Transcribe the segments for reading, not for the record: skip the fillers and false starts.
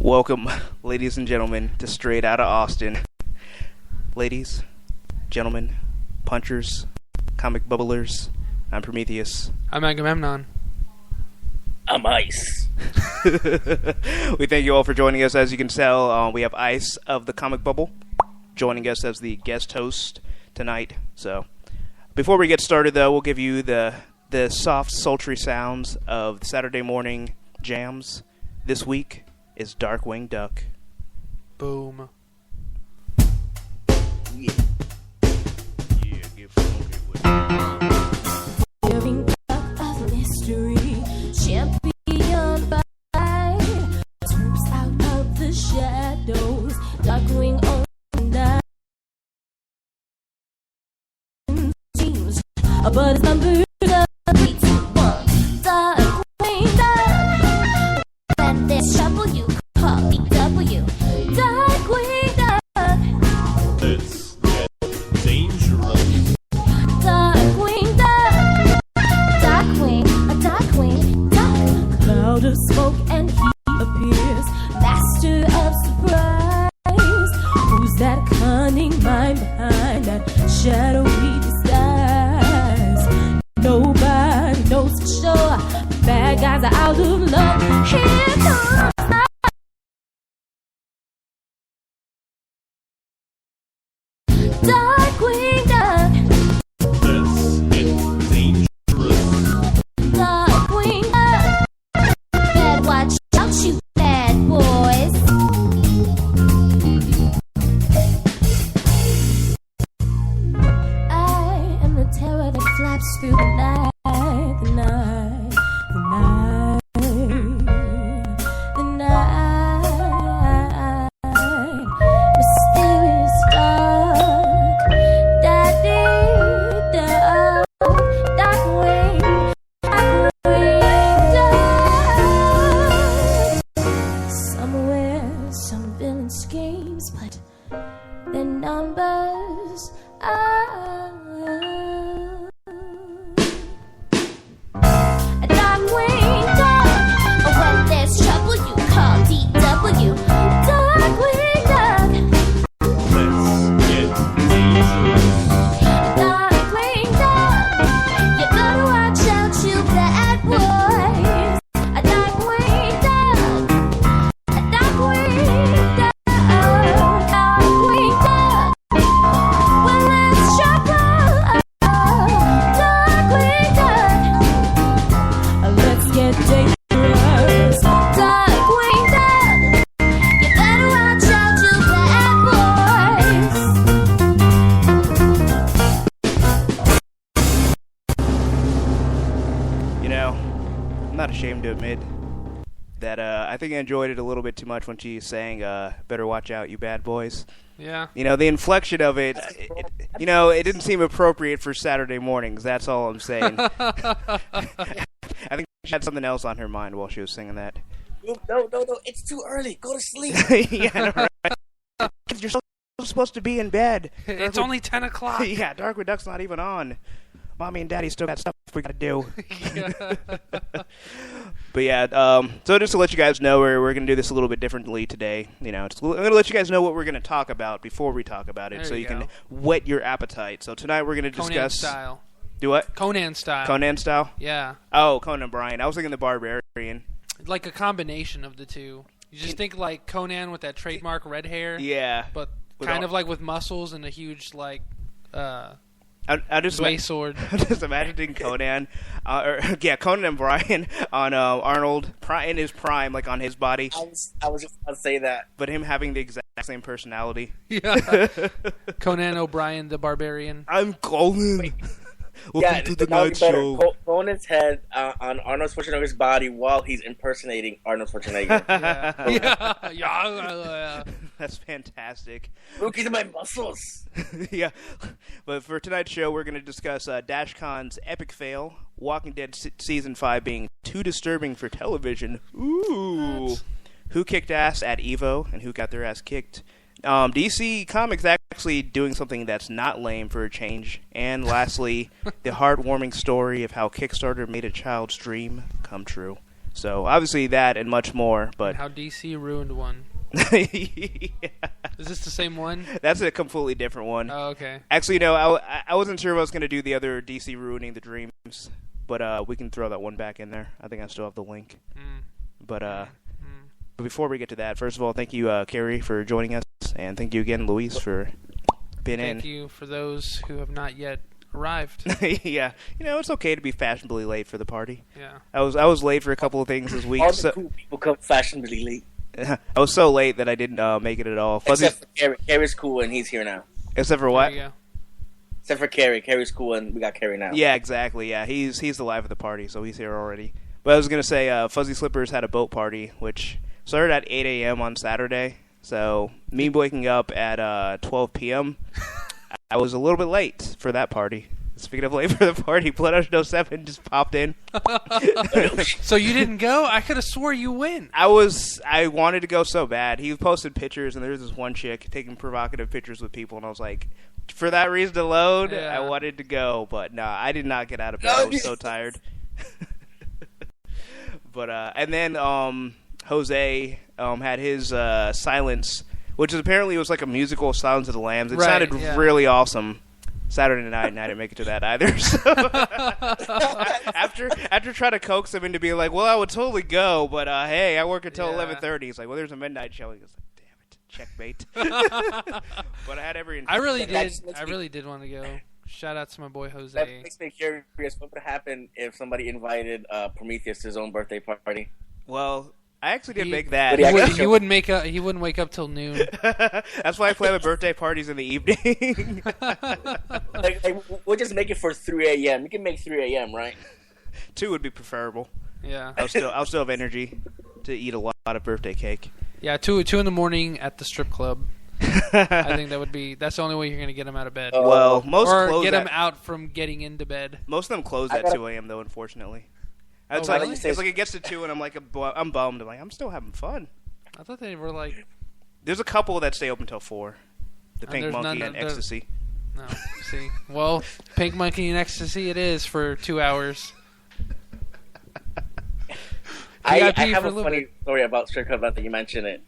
Welcome, ladies and gentlemen, to Straight Outta Austin. Ladies, gentlemen, punchers, comic bubblers, I'm Prometheus. I'm Agamemnon. I'm Ice. We thank you all for joining us. As you can tell, we have Ice of the Comic Bubble joining us as the guest host tonight. So, before we get started, though, we'll give you the soft, sultry sounds of the Saturday morning jams. This week is Darkwing Duck. Boom. Yeah. Yeah, get funky with it. Daring duck of mystery, champion by troops out of the shadows, Darkwing on nine teams, but his numbers are 3, 2, 1. Darkwing duck, when there's trouble you call me W. Darkwing duck, Let's get dangerous. Darkwing duck, Darkwing duck. Cloud of smoke and he appears, master of surprise. Who's that cunning mind behind that shadowy disguise? Nobody knows for sure. Bad guys are out of luck. Here comes Darkwing duck, Let's get dangerous. Darkwing duck. Better watch out, you bad boys. I am the terror that flaps through the night, the night, the night, the night. Mysterious dark, daddy dark, Darkwing, Darkwing dark. Somewhere, some villain schemes, but their numbers are a Darkwing duck. When there's trouble, you call DW. Darkwing duck, Let's get dangerous. Darkwing duck. You better watch out, you bad boys. A Darkwing duck, a Darkwing duck, Darkwing duck. When there's trouble, Darkwing duck. Let's get dangerous, Darkwing duck. You better watch out, you bad boys. You know, I'm not ashamed to admit that I think I enjoyed it a little bit too much when she sang "Better Watch Out, You Bad Boys." Yeah. You know, the inflection of it, it didn't seem appropriate for Saturday mornings. That's all I'm saying. I think she had something else on her mind while she was singing that. No, it's too early. Go to sleep. Yeah, I know, right? Kids, you're supposed to be in bed. It's only 10 o'clock. Yeah, Darkwing Duck's not even on. Mommy and Daddy still got stuff we gotta do. But yeah, so just to let you guys know, we're gonna do this a little bit differently today. You know, I'm gonna let you guys know what we're gonna talk about before we talk about it, There so you you can go. whet your appetite. So tonight we're gonna Conan discuss. style. Do what? Conan style. Conan style? Yeah. Oh, Conan O'Brien. I was thinking the Barbarian. Like a combination of the two. You just think like Conan with that trademark red hair. Yeah. But With kind all- of like with muscles and a huge like I just sway sword. I'm just imagining Conan, Conan O'Brien on Arnold in his prime, like on his body, I was just about to say that. but him having the exact same personality. Yeah. Conan O'Brien the Barbarian. I'm Conan. Welcome Yeah, to the that would night be better. show. Conan's head on Arnold Schwarzenegger's body while he's impersonating Arnold Schwarzenegger. Yeah. That's fantastic. Look at my muscles. Yeah, but for tonight's show, we're going to discuss DashCon's epic fail, Walking Dead Season 5 being too disturbing for television. Ooh. Who kicked ass at EVO, and who got their ass kicked. DC Comics actually doing something that's not lame for a change. And lastly, the heartwarming story of how Kickstarter made a child's dream come true. So obviously that and much more. But How DC ruined one. yeah. Is this the same one? That's a completely different one. Oh, okay. Actually, no, I wasn't sure if I was going to do the other DC ruining the dreams, but we can throw that one back in there. I think I still have the link. But before we get to that, first of all, thank you, Carrie, for joining us, and thank you again, Luis, for being in. Thank you for those who have not yet arrived. Yeah, it's okay to be fashionably late for the party. Yeah. I was late for a couple of things this week. All the cool people come fashionably late. I was so late that I didn't make it at all. Except for Carrie. Carrie's cool and he's here now. Except for what? There you go. Except for Carrie. Carrie's cool and we got Carrie now. Yeah, exactly. Yeah, he's the life of the party, so he's here already. But I was gonna say, Fuzzy Slippers had a boat party, which started at 8 a.m. on Saturday. So me waking up at 12 p.m. I was a little bit late for that party. Speaking of late for the party, Blood Ocean 07 just popped in. So you didn't go? I could have swore you went. I wanted to go so bad. He posted pictures, and there was this one chick taking provocative pictures with people, and I was like, for that reason alone, Yeah. I wanted to go. But no, I did not get out of bed. I was so tired. But and then Jose had his Silence, which is apparently was like a musical Silence of the Lambs. It Right, sounded yeah. really awesome. Saturday night, and I didn't make it to that either. So after trying to coax him into being like, well, I would totally go, but hey, I work until 11:30. He's like, well, there's a midnight show. He goes, damn it, checkmate. But I had every intention. I really did want to go. Shout out to my boy Jose. That makes me curious. What would happen if somebody invited Prometheus to his own birthday party? Well, I actually did make that. But yeah, He wouldn't wake up till noon. That's why I plan my birthday parties in the evening. like, we'll just make it for 3 a.m. You can make 3 a.m., right? 2 would be preferable. Yeah. I'll still have energy to eat a lot of birthday cake. Yeah, 2 in the morning at the strip club. I think that's the only way you're gonna get him out of bed. Well, most or close get him at, out from getting into bed. most of them close at 2 a.m. though, unfortunately. It's really? like it gets to 2 and I'm like I'm bummed. I'm like I'm still having fun. I thought they were like. There's a couple that stay open till 4. The And Pink there's Monkey none and Ecstasy. No, see. Well, Pink Monkey and Ecstasy it is for 2 hours. I got pee have for a a little funny bit. story about strip club. Now that you mention it,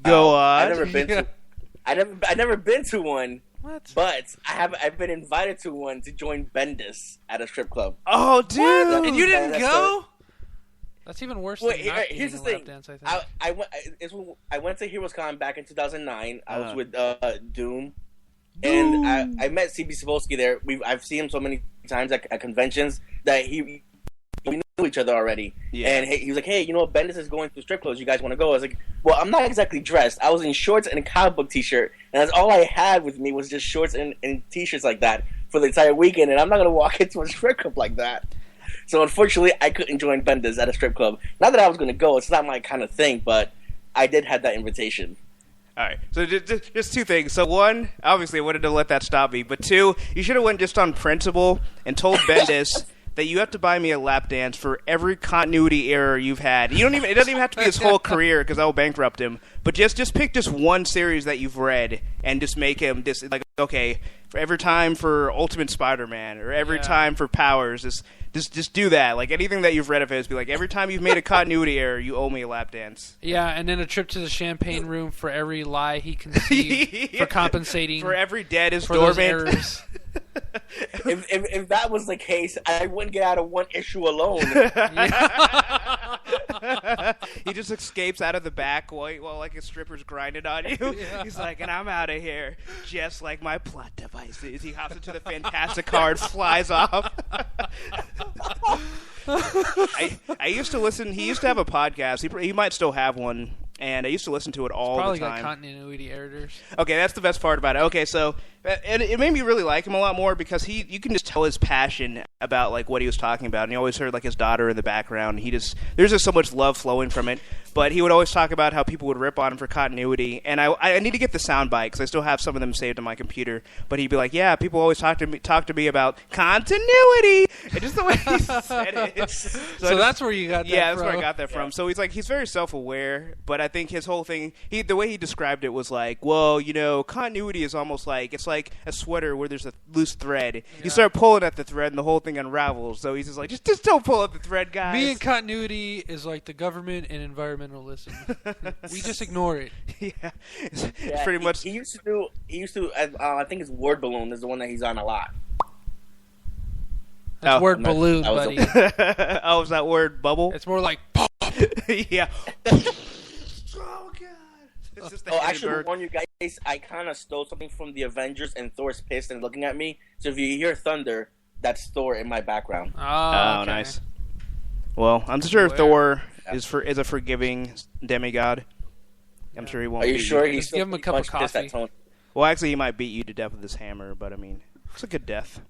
Go on. I've never been to. I've never been to one, What? but I've been invited to one to join Bendis at a strip club. Oh, dude! What? And you didn't That's go? That's even worse Well, than not here's getting the a lap thing. dance, I think. I went to HeroesCon back in 2009. I was Uh-huh. with Doom, and I met CB Sapolsky there. I've seen him so many times at conventions that we knew each other already. Yeah. And he was like, hey, Bendis is going to strip clubs. You guys want to go? I was like, well, I'm not exactly dressed. I was in shorts and a comic book t-shirt. And that's all I had with me was just shorts and t-shirts like that for the entire weekend. And I'm not going to walk into a strip club like that. So unfortunately, I couldn't join Bendis at a strip club. Not that I was going to go. It's not my kind of thing. But I did have that invitation. All right, so just 2 things. So 1, obviously I wanted to let that stop me. But 2, you should have went just on principle and told Bendis that you have to buy me a lap dance for every continuity error you've had. It doesn't even have to be his whole career because that will bankrupt him. But just pick just one series that you've read and just make him just like, okay, for every time for Ultimate Spider-Man or every time for Powers, just do that. Like anything that you've read of his, be like every time you've made a continuity error, you owe me a lap dance. Yeah, and then a trip to the champagne room for every lie he conceived for compensating For every dead is for those dormant. errors. If that was the case, I wouldn't get out of one issue alone. He just escapes out of the back while like a stripper's grinding on you. Yeah. He's like, and I'm out of here, just like my plot devices. He hops into the Fantastic card, flies off. I used to listen. He used to have a podcast. He might still have one. And I used to listen to it all Probably the time. got continuity editors. Okay, that's the best part about it. Okay, so and it made me really like him a lot more because you can just tell his passion about like what he was talking about, and you always heard like his daughter in the background. There's just so much love flowing from it. But he would always talk about how people would rip on him for continuity, and I need to get the soundbite because I still have some of them saved on my computer. But he'd be like, "Yeah, people always talk to me about continuity," and just the way he said it. So that's where you got that that's from. where I got that from. So he's very self-aware, but I think his whole thing, the way he described it was like, well, continuity is almost like it's like a sweater where there's a loose thread. Yeah. You start pulling at the thread, and the whole thing unravels. So he's just like, just don't pull at the thread, guys. Me and continuity is like the government and environmentalism. We just ignore it. Yeah, it's pretty much. He used to. I think it's word balloon is the one that he's on a lot. That's word balloon, buddy. Oh, is that word bubble? It's more like. Yeah. Oh god. I should warn you guys. I kind of stole something from the Avengers, and Thor's pissed and looking at me. So if you hear thunder, that's Thor in my background. Oh, okay. Nice. Well, I'm sure Thor is a forgiving demigod. I'm sure he won't. Are you sure? Just give him a cup of coffee. Well, actually, he might beat you to death with his hammer, but I mean, it's a good death.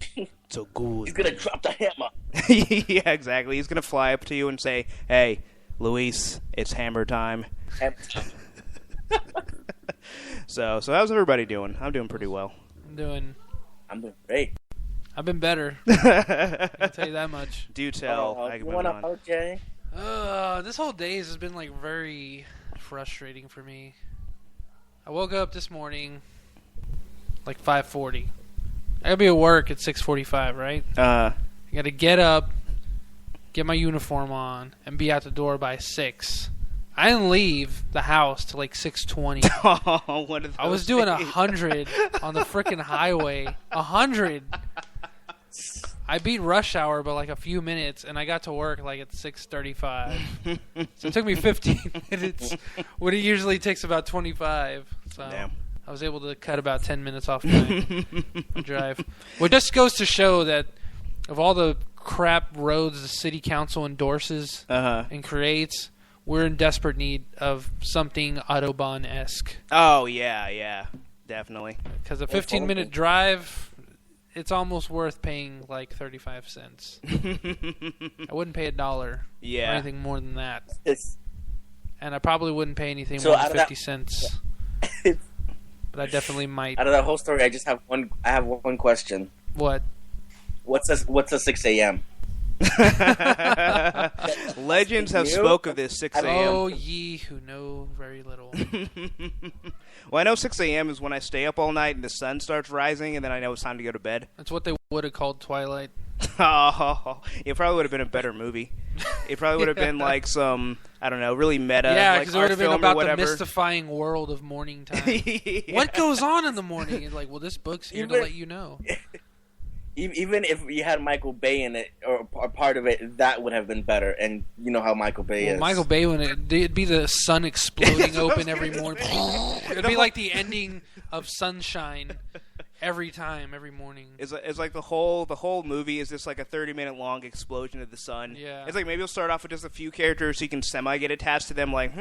So good. He's gonna drop the hammer. Yeah, exactly. He's gonna fly up to you and say, "Hey, Luis, it's hammer time." So how's everybody doing? I'm doing pretty well. I'm doing great. I've been better. I can tell you that much. Do tell. You want to help, Jay? This whole day has been like very frustrating for me. I woke up this morning like 5:40. I gotta be at work at 6:45, right? I gotta get up, get my uniform on, and be out the door by 6. I didn't leave the house till like 6:20. Oh, what I was doing 100 on the freaking highway. 100. I beat rush hour by like a few minutes, and I got to work like at 6:35. So it took me 15 minutes, when it usually takes about 25. So damn. I was able to cut about 10 minutes off my drive. Well, it just goes to show that of all the crap roads the city council endorses and creates, we're in desperate need of something Autobahn-esque. Oh, yeah, definitely. Because a 15-minute drive, it's almost worth paying like 35 cents. I wouldn't pay $1 or anything more than that. And I probably wouldn't pay anything more than 50 cents. But I definitely might. Out of that whole story, I just have one. I have one question. What? What's a 6 a.m.? Legends have spoke of this 6 a.m. Oh, ye who know very little. Well, I know 6 a.m. is when I stay up all night and the sun starts rising, and then I know it's time to go to bed. That's what they would have called Twilight. Oh, it probably would have been a better movie. It probably would have been like some, I don't know, really meta. Yeah, because it would have been about the mystifying world of morning time. Yeah. What goes on in the morning? And like, well, this book's here to let you know. Even if you had Michael Bay in it, or part of it, that would have been better. And you know how Michael Bay is. Michael Bay, it'd be the sun exploding open every morning. It'd be like the ending of Sunshine every morning. It's like the whole movie is just like a 30-minute long explosion of the sun. Yeah. It's like maybe we'll start off with just a few characters so you can get attached to them. Like,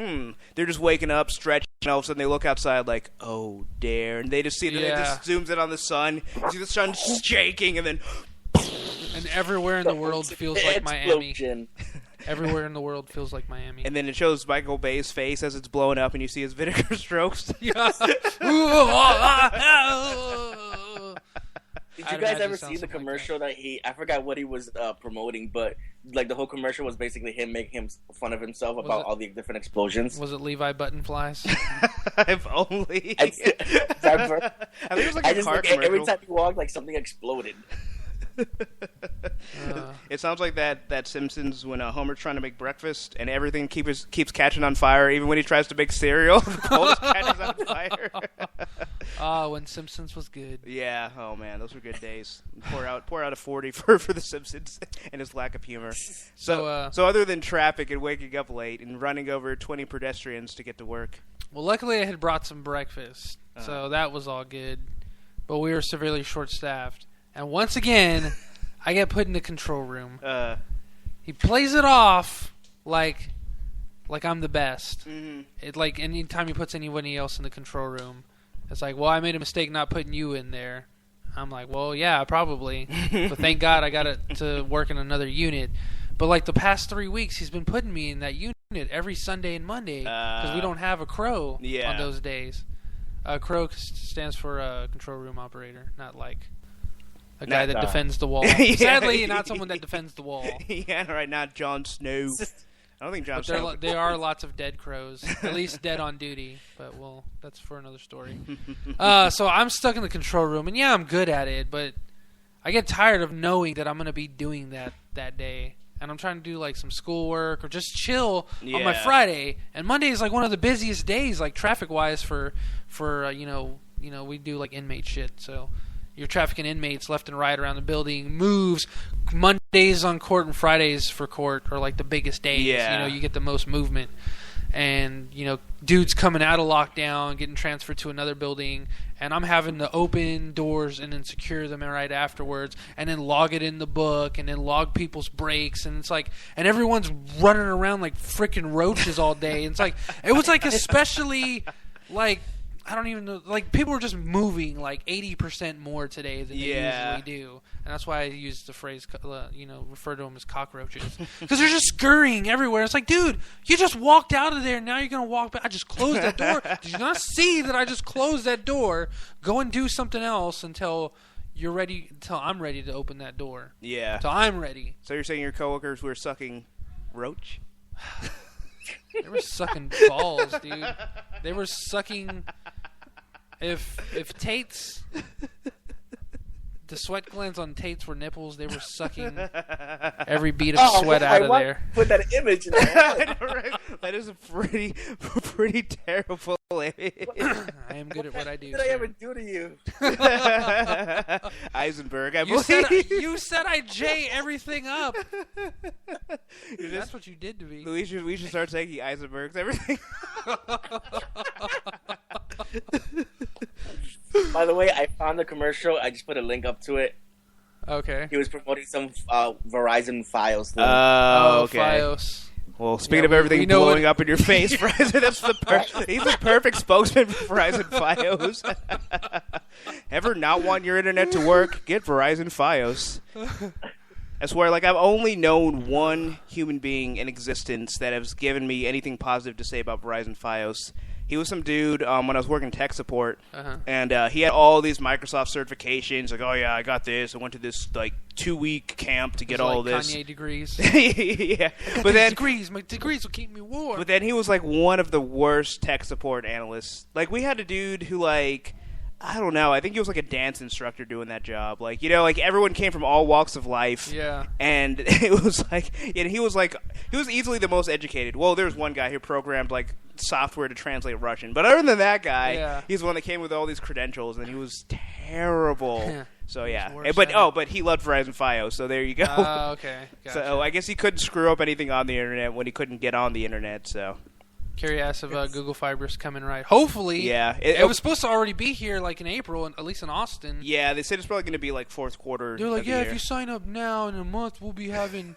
they're just waking up, stretching, and all of a sudden they look outside like, oh, dare. And they just see it just zooms in on the sun. You see the sun shaking, and then... And everywhere in the world feels like Miami. Everywhere in the world feels like Miami. And then it shows Michael Bay's face as it's blowing up, and you see his vinegar strokes. Yeah. Did you guys ever see the commercial that I forgot what he was promoting, but like the whole commercial was basically him making fun of himself about all the different explosions? Was it Levi Buttonflies? If only. I think it was like a car commercial. Every time he walked, like something exploded. It sounds like that Simpsons when Homer's trying to make breakfast and everything keeps catching on fire, even when he tries to make cereal. The bowl just catches on fire. When Simpsons was good. Yeah. Oh man, those were good days. Pour out a 40 for the Simpsons and his lack of humor. So other than traffic and waking up late and running over 20 pedestrians to get to work. Well, luckily I had brought some breakfast, so that was all good. But we were severely short-staffed. And once again, I get put in the control room. He plays it off like I'm the best. Mm-hmm. It like anytime he puts anybody else in the control room, it's like, well, I made a mistake not putting you in there. I'm like, well, yeah, probably. But thank God I got it to work in another unit. But like the past 3 weeks, he's been putting me in that unit every Sunday and Monday because we don't have a crow on those days. Crow stands for control room operator, not like... A guy that defends the wall. Sadly, not someone that defends the wall. Yeah, right, not Jon Snow. I don't think John's But there are lots of dead crows, at least dead on duty. But that's for another story. So I'm stuck in the control room, and yeah, I'm good at it, but I get tired of knowing that I'm going to be doing that day. And I'm trying to do like some schoolwork or just chill on my Friday. And Monday is like one of the busiest days, like traffic wise for we do like inmate shit. So you're trafficking inmates left and right around the building. Moves. Mondays on court and Fridays for court are like the biggest days. Yeah. You get the most movement. And, dudes coming out of lockdown, getting transferred to another building, and I'm having to open doors and then secure them right afterwards, and then log it in the book, and then log people's breaks, and it's like, and everyone's running around like freaking roaches all day. It's like, it was like especially like, I don't even know, like people were just moving like 80% more today than they usually do. And that's why I use the phrase, refer to them as cockroaches. Because they're just scurrying everywhere. It's like, dude, you just walked out of there, and now you're going to walk back. I just closed that door. Did you not see that I just closed that door? Go and do something else until I'm ready to open that door. Yeah. Until I'm ready. So you're saying your coworkers were sucking roach? They were sucking balls, dude. They were sucking. If Tate's, the sweat glands on Tate's were nipples, they were sucking every bead of sweat out of there. Put that image in there. Right? That is a pretty terrible image. I am good at what I do. What did I ever do to you? Eisenberg, I You believe. said I J everything up. That's what you did to me. We should start taking Eisenberg's everything. By the way, I found the commercial. I just put a link up to it. Okay. He was promoting some Verizon Fios thing. Okay. Fios. Well, speaking of everything blowing up in your face, Verizon, he's the perfect spokesman for Verizon Fios. Ever not want your internet to work? Get Verizon Fios. I swear, like, I've only known one human being in existence that has given me anything positive to say about Verizon Fios. He was some dude when I was working tech support, and he had all these Microsoft certifications. Like, oh yeah, I got this. I went to this like 2-week camp to get all this. Kanye degrees. Yeah, but then my degrees will keep me warm. But then he was like one of the worst tech support analysts. Like, we had a dude who, like, I don't know, I think he was like a dance instructor doing that job. Like, like everyone came from all walks of life. Yeah. And it was like, he was easily the most educated. Well, there was one guy who programmed like software to translate Russian. But other than that guy, he's the one that came with all these credentials, and he was terrible. So yeah. But he loved Verizon Fios, so there you go. Okay. Gotcha. So I guess he couldn't screw up anything on the internet when he couldn't get on the internet, so. Curious of Google Fiber's coming right. Hopefully. Yeah. It was supposed to already be here like in April, at least in Austin. Yeah, they said it's probably going to be like fourth quarter. They're like, of the year. if you sign up now in a month, we'll be having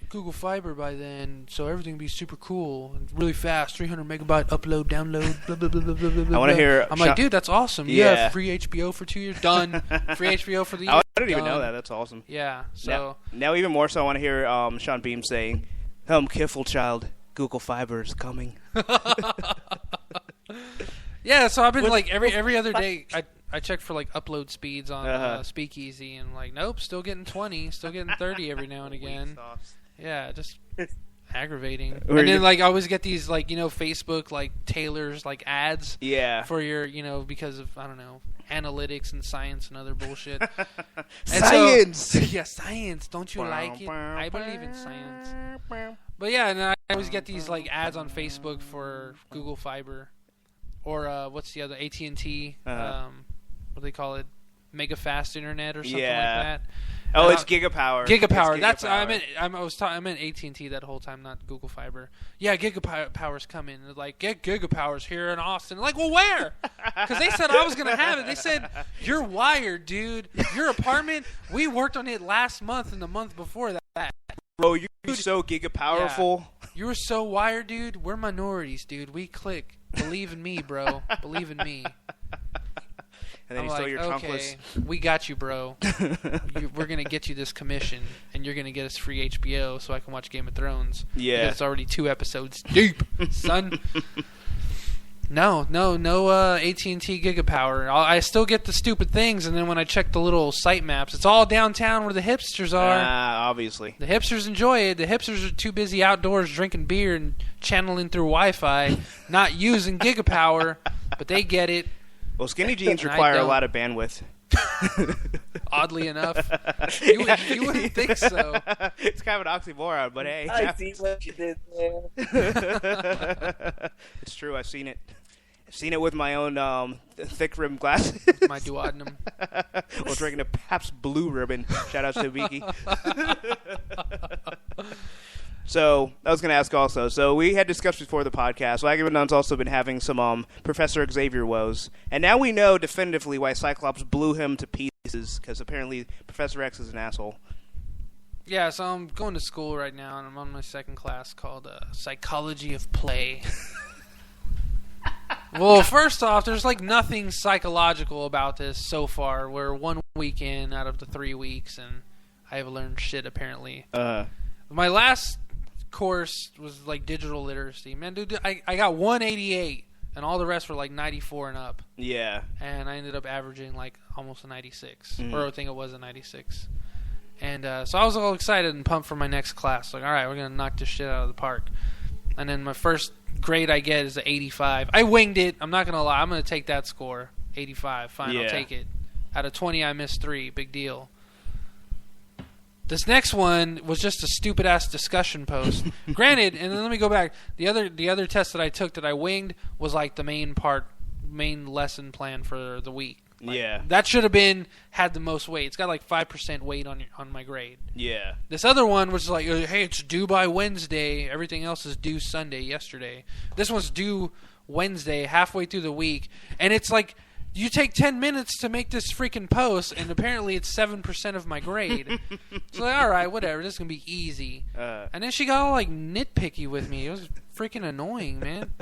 Google Fiber by then, so everything will be super cool and really fast, 300 megabyte upload, download, blah, blah, blah, blah, blah, blah. I want to hear... I'm like, dude, that's awesome. Yeah, free HBO for 2 years. Done. Free HBO for the year. I didn't even know that. That's awesome. Yeah, so... Now even more so, I want to hear Sean Beam saying, careful, child. Google Fiber is coming. Yeah, so I've been like every other day I check for like upload speeds on Speakeasy, and like nope, still getting 20, still getting 30 every now and again. Yeah, just aggravating. And then like I always get these like Facebook like tailors like ads. Yeah. For your because of I don't know analytics and science and other bullshit. Science. Science. Don't you like it? I believe in science. But yeah, and I always get these like ads on Facebook for Google Fiber, or what's the other AT&T? What do they call it? Mega fast internet or something like that. Oh, it's Gigapower. Gigapower. That's I meant AT&T that whole time, not Google Fiber. Yeah, Gigapower's coming. They're like, get Gigapower's here in Austin. Like, well, where? Because they said I was gonna have it. They said you're wired, dude. Your apartment. We worked on it last month and the month before that. Bro, you're so gigapowerful. Yeah. You were so wired, dude. We're minorities, dude. We click. Believe in me, bro. Believe in me. And then you stole your trunkless. We got you, bro. We're going to get you this commission, and you're going to get us free HBO so I can watch Game of Thrones. Yeah. Because it's already 2 episodes deep, son. No AT&T Gigapower. I still get the stupid things, and then when I check the little site maps, it's all downtown where the hipsters are. Obviously. The hipsters enjoy it. The hipsters are too busy outdoors drinking beer and channeling through Wi-Fi, not using Gigapower, but they get it. Well, skinny jeans require a lot of bandwidth. Oddly enough. You wouldn't think so. It's kind of an oxymoron, but hey. I see what you did there. It's true. I've seen it. I've seen it with my own thick-rimmed glasses. My duodenum. While drinking a Pabst Blue Ribbon. Shout out to Vicky. So, I was going to ask also, so we had discussed before the podcast, Agamemnon's also been having some Professor Xavier woes, and now we know definitively why Cyclops blew him to pieces, because apparently Professor X is an asshole. Yeah, so I'm going to school right now, and I'm on my second class called Psychology of Play. Well, first off, there's like nothing psychological about this so far. We're 1 week in out of the 3 weeks, and I have learned shit, apparently. My last course was like digital literacy. Man, dude, I got 188, and all the rest were like 94 and up. Yeah. And I ended up averaging like almost a 96, or I think it was a 96. And so I was all excited and pumped for my next class. Like, all right, we're going to knock this shit out of the park. And then my first grade I get is an 85. I winged it. I'm not going to lie. I'm going to take that score. 85. Fine, I'll take it. Out of 20, I missed 3. Big deal. This next one was just a stupid-ass discussion post. Granted, and then let me go back. The other test that I took that I winged was like the main lesson plan for the week. Like, that should have had the most weight. It's got like 5% weight on my grade. Yeah. This other one was like, hey, it's due by Wednesday. Everything else is due Sunday, yesterday. This one's due Wednesday, halfway through the week. And it's like, you take 10 minutes to make this freaking post, and apparently it's 7% of my grade. So like, all right, whatever. This is going to be easy. And then she got all like nitpicky with me. It was freaking annoying, man.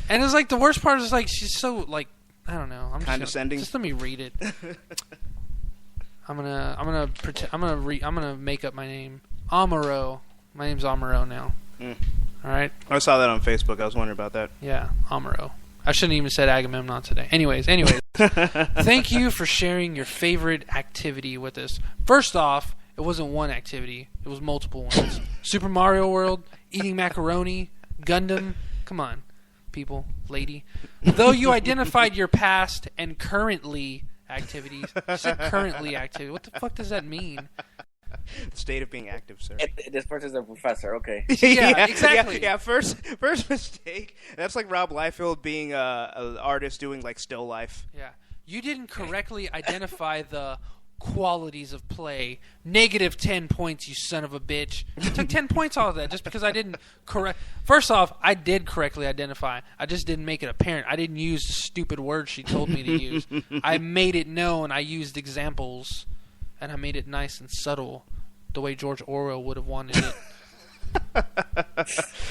And it's like the worst part is like she's so like, I don't know. I'm condescending. Just let me read it. I'm gonna make up my name. Amaro. My name's Amaro now. All right. I saw that on Facebook. I was wondering about that. Yeah, Amaro. I shouldn't even said Agamemnon today. Anyways. Thank you for sharing your favorite activity with us. First off, it wasn't one activity. It was multiple ones. Super Mario World, eating macaroni, Gundam. Come on, people, lady. Though you identified your past and currently activities. You said currently activity. What the fuck does that mean? The state of being active, sir. This person's a professor, okay. Yeah, exactly. Yeah, first mistake. That's like Rob Liefeld being an artist doing like still life. Yeah. You didn't correctly identify the qualities of play. -10 points, you son of a bitch. I took 10 points off of that just because I didn't correct. First off, I did correctly identify. I just didn't make it apparent. I didn't use the stupid words she told me to use. I made it known. I used examples, and I made it nice and subtle, the way George Orwell would have wanted it.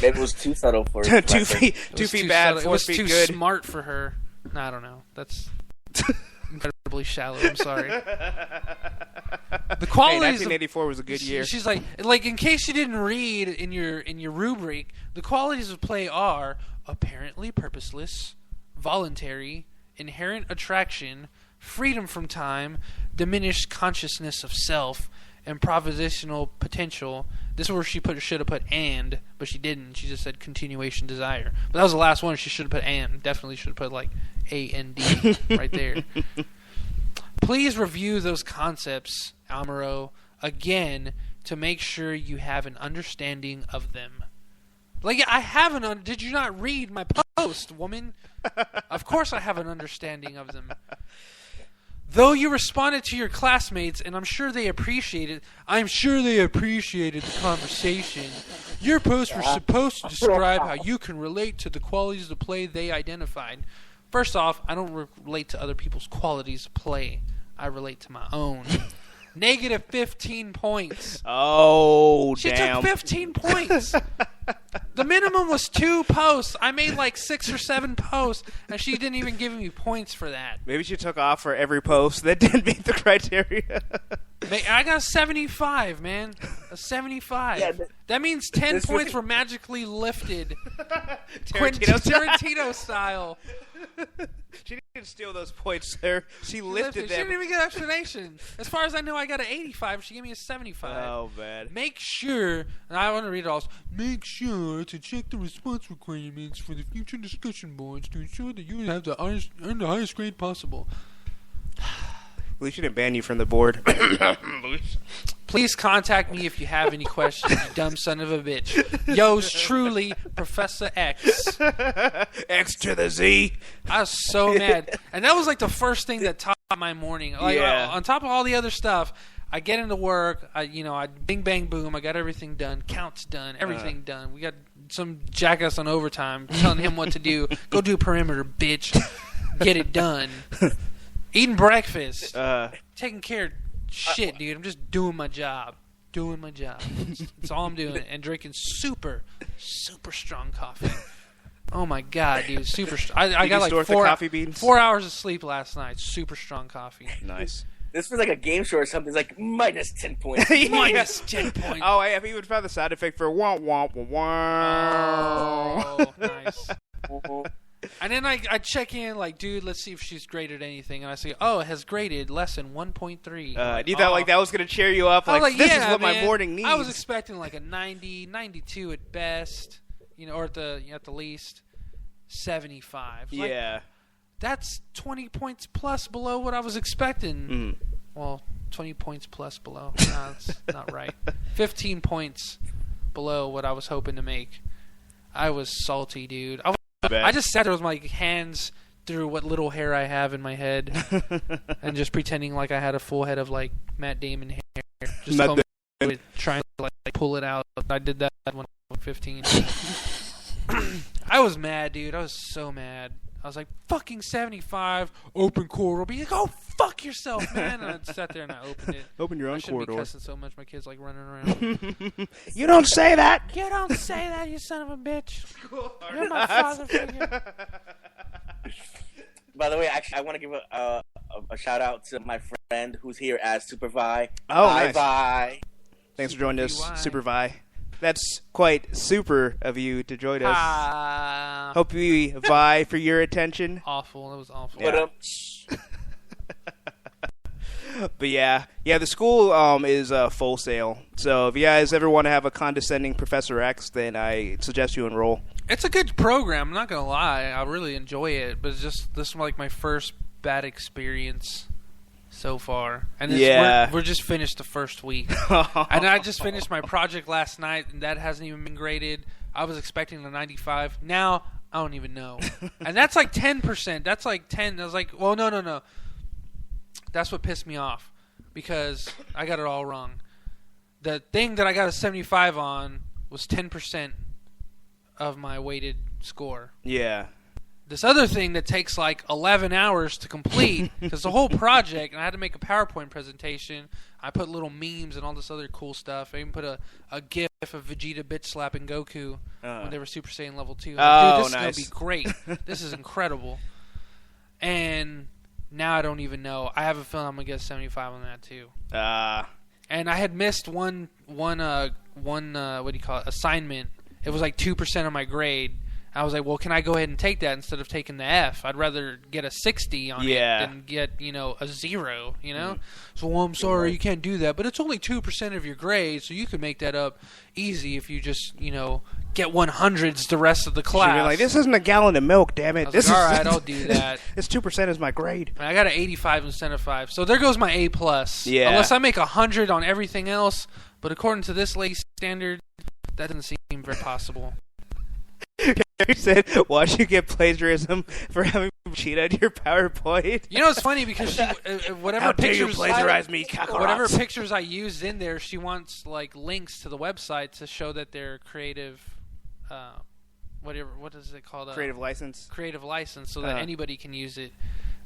Maybe it was too subtle for her. 2 feet bad, 4 feet good. It was too smart for her. No, I don't know. That's incredibly shallow. I'm sorry. The qualities. 1984 was a good year. She's like, in case you didn't read in your rubric, the qualities of play are apparently purposeless, voluntary, inherent attraction, freedom from time, diminished consciousness of self, improvisational potential. This is where she should have put and, but she didn't. She just said continuation desire. But that was the last one. She should have put and. Definitely should have put like A-N-D right there. Please review those concepts, Amaro, again to make sure you have an understanding of them. Like, I have did you not read my post, woman? Of course I have an understanding of them. Though you responded to your classmates, and I'm sure they appreciated the conversation, your posts were supposed to describe how you can relate to the qualities of play they identified. First off, I don't relate to other people's qualities of play. I relate to my own. -15 points. Oh, she damn. She took 15 points. The minimum was 2 posts. I made like 6 or 7 posts, and she didn't even give me points for that. Maybe she took off for every post that didn't meet the criteria. I got 75, man. A 75. Yeah, that means 10 this points was- were magically lifted. Tarantino Tarantino style. She didn't steal those points, sir. She lifted She them. didn't even get an explanation. As far as I know, I got an 85. She gave me a 75. Oh, man. Make sure, and I want to read it all. Make sure to check the response requirements for the future discussion boards to ensure that you have earn the highest grade possible. We shouldn't ban you from the board. Please contact me if you have any questions, you dumb son of a bitch. Yours truly, Professor X. X to the Z. I was so mad. And that was like the first thing that topped my morning. Like, Yeah. On top of all the other stuff, I get into work, I bing, bang, boom, I got everything done. Counts done, everything done. We got some jackass on overtime telling him what to do. Go do perimeter, bitch. Get it done. Eating breakfast. Taking care of shit, dude. I'm just doing my job. That's all I'm doing. And drinking super, super strong coffee. Oh, my God, dude. Super strong. I got like coffee beans? 4 hours of sleep last night. Super strong coffee. Nice. This feels like a game show or something. It's like minus 10 points. Minus 10 points. Oh, I even found the sound effect for womp womp womp. Oh, nice. And then I check in, like, dude, let's see if she's graded anything. And I say, oh, it has graded lesson 1.3. You thought like that was gonna cheer you up? I was Like, this yeah, is what man. my morning needs. I was expecting like a 90, 92 at best, or at the least 75. Like, yeah. that's 20 points plus below what I was expecting. Well, 20 points plus below. No, that's not right. 15 points below what I was hoping to make. I was salty, dude. I just sat there with my hands through what little hair I have in my head and just pretending like I had a full head of like Matt Damon hair. Just trying to like pull it out. I did that when I was 15. I was mad, dude. I was so mad. I was like, fucking 75, open corridor. Be like, oh, fuck yourself, man. And I sat there and I opened it. Open your own I shouldn't corridor. be cussing so much. My kid's like running around. You don't say that. You don't say that, you son of a bitch. You're my father figure. By the way, actually, I want to give a shout out to my friend who's here as Super Vi. Oh, Hi, nice. Vi. Thanks for joining us, VY. Super Vi. That's quite super of you to join us. Hope we vie for your attention. Awful. That was awful. Yeah. But yeah, the school is full sale. So if you guys ever want to have a condescending Professor X, then I suggest you enroll. It's a good program. I'm not gonna lie. I really enjoy it, but it's just this is like my first bad experience so far. And we're just finished the first week, and I just finished my project last night, and that hasn't even been graded. I was expecting a 95. Now I don't even know, and that's like 10%. That's like 10. I was like, well, no. That's what pissed me off because I got it all wrong. The thing that I got a 75 on was 10% of my weighted score. Yeah. This other thing that takes like 11 hours to complete, because the whole project, and I had to make a PowerPoint presentation. I put little memes and all this other cool stuff. I even put a GIF of Vegeta bitch slapping Goku when they were Super Saiyan level 2. Like, dude, this is going to be great. This is incredible. And now I don't even know. I have a feeling I'm going to get a 75 on that too. And I had missed one what do you call it, assignment. It was like 2% of my grade. I was like, well, can I go ahead and take that instead of taking the F? I'd rather get a 60 on it than get, a 0, So, well, I'm sorry, you can't do that. But it's only 2% of your grade, so you can make that up easy if you just, get 100s the rest of the class. You're like, this isn't a gallon of milk, damn it. I was like, all right, I'll do that. This 2% is my grade. And I got an 85 instead of 5. So there goes my A+. Yeah. Unless I make 100 on everything else. But according to this lady's standard, that doesn't seem very possible. You said, why'd you get plagiarism for having cheat on your PowerPoint? It's funny because she, whatever How dare pictures you plagiarize me, Kakarot? Whatever pictures I used in there, she wants like links to the website to show that they're creative. What is it called? Creative license. Creative license, so that anybody can use it.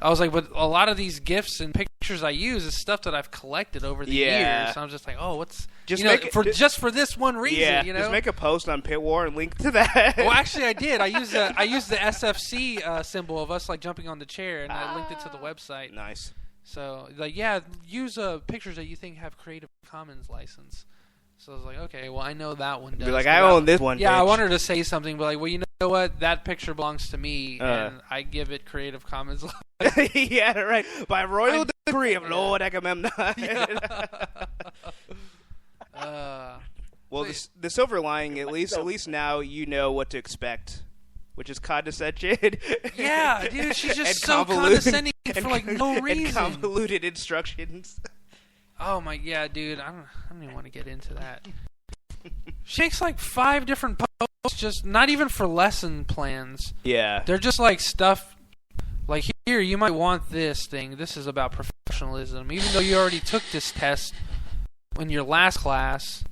I was like, but a lot of these GIFs and pictures I use is stuff that I've collected over the years. So I'm just like, oh, what's just for this one reason, just make a post on Pit War and link to that. Well, actually, I did. I used the SFC symbol of us like jumping on the chair, and I linked it to the website. Nice. So, use pictures that you think have Creative Commons license. So I was like, okay, well, I know that one does. Be like, I own this one. Yeah, bitch. I want her to say something, but like, well, you know what? That picture belongs to me, and I give it Creative Commons. Yeah, right. By royal decree of Lord Agamemnon. Well, the silver lining, at least now you know what to expect, which is condescension. Yeah, dude, she's just so convoluted, condescending for like no reason. And convoluted instructions. Oh my, yeah, dude, I don't even want to get into that. She makes like 5 different posts, just not even for lesson plans. Yeah, They're just like stuff. Like, here, you might want this thing. This is about professionalism. Even though you already took this test in your last class,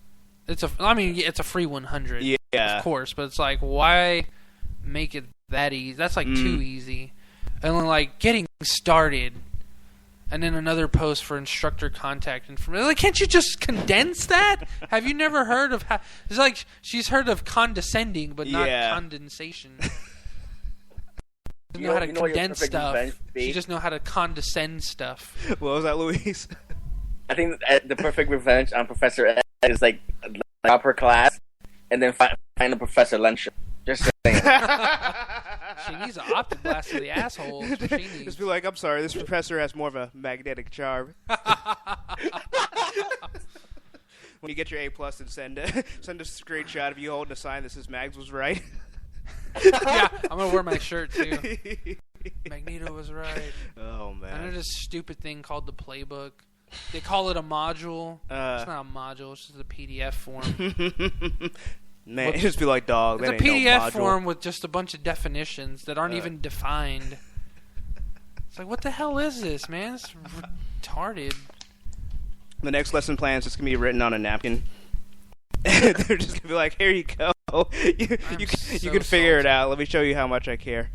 it's a free 100. Yeah, of course. But it's like, why make it that easy? That's like too easy. And then like getting started, and then another post for instructor contact information. Like, can't you just condense that? Have you never heard of? It's like she's heard of condescending, but not condensation. She doesn't know how to condense stuff. She just know how to condescend stuff. What was that, Luis? I think the perfect revenge on Professor X is like stop her class and then find a Professor Lensher. Just saying. She needs an optic blast to the asshole. That's what she needs. Just be like, I'm sorry, this professor has more of a magnetic charm. When you get your A+ and send a screenshot of you holding a sign that says Mags was right. Yeah, I'm gonna wear my shirt too. Magneto was right. Oh man. And there's this stupid thing called the playbook. They call it a module. It's not a module. It's just a PDF form. Man, it just be like, dog. It's that a ain't PDF no module. form with just a bunch of definitions that aren't even defined. It's like, what the hell is this, man? It's retarded. The next lesson plan is just gonna be written on a napkin. They're just gonna be like, here you go. You can figure it out. Let me show you how much I care.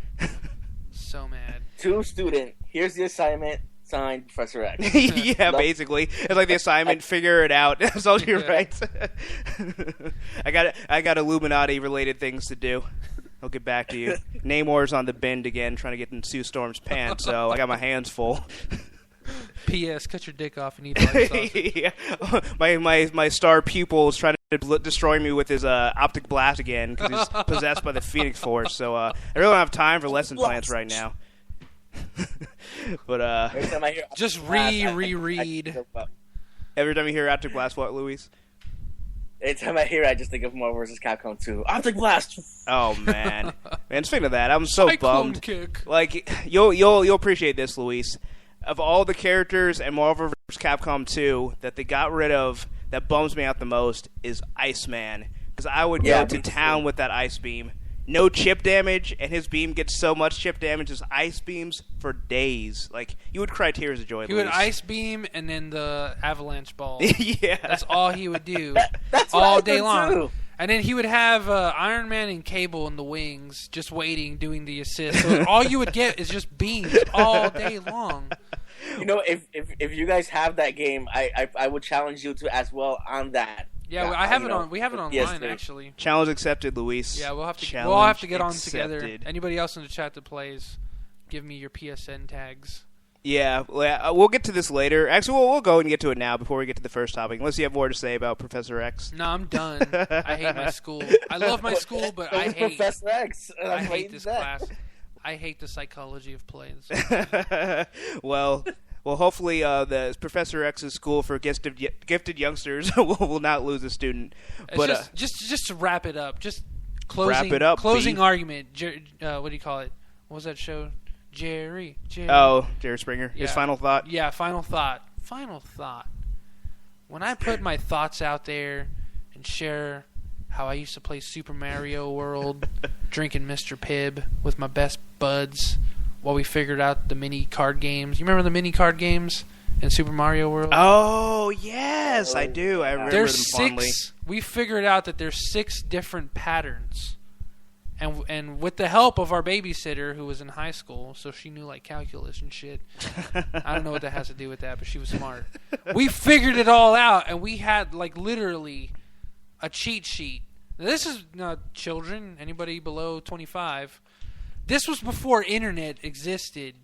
So mad. To student, here's the assignment. Signed, Professor X. Yeah, basically, it's like the assignment. Figure it out. That's all you write. I got Illuminati related things to do. I'll get back to you. Namor's on the bend again, trying to get in Sue Storm's pants. So I got my hands full. P.S. Cut your dick off and eat black sausage. Yeah. My star pupil is trying to destroy me with his optic blast again because he's possessed by the Phoenix Force. So I really don't have time for lesson plans right now. But every time I hear just reread. Every time you hear Optic Blast, what, Luis? Every time I hear it, I just think of Marvel vs. Capcom 2. Optic Blast! Oh, man. Man, speaking of that, I'm so Cyclone bummed. Kick. Like, you'll appreciate this, Luis. Of all the characters in Marvel vs. Capcom 2 that they got rid of that bums me out the most is Iceman. Because I would go to town with that ice beam. No chip damage, and his beam gets so much chip damage as ice beams for days. Like, you would cry tears of joy. He would ice beam and then the avalanche ball. Yeah. That's all he would do. That's all what day I long. do. And then he would have Iron Man and Cable in the wings, just waiting, doing the assist. So all you would get is just beams all day long. You know, if you guys have that game, I would challenge you to as well on that. Yeah, I have it on. We have it online actually. Challenge accepted, Luis. Yeah, we'll have to get on accepted. together. Anybody else in the chat that plays, give me your PSN tags. Yeah, we'll get to this later. Actually, we'll go and get to it now before we get to the first topic. Unless you have more to say about Professor X. No, I'm done. I hate my school. I love my school, but I hate Professor X. I hate this class. I hate the psychology of play. Well, hopefully the Professor X's school for gifted youngsters will not lose a student. But just to wrap it up, just closing argument. What do you call it? What was that show? Jerry. Oh, Jerry Springer. Yeah. His final thought. Yeah, final thought. When I put my thoughts out there and share how I used to play Super Mario World, drinking Mr. Pibb with my best buds while we figured out the mini card games. You remember the mini card games in Super Mario World? Oh, yes, I do. I remember them fondly. We figured out that there's 6 different patterns. And with the help of our babysitter, who was in high school, so she knew like calculus and shit. I don't know what that has to do with that, but she was smart. We figured it all out, and we had like literally a cheat sheet. Now, this is not children, anybody below 25. This was before internet existed.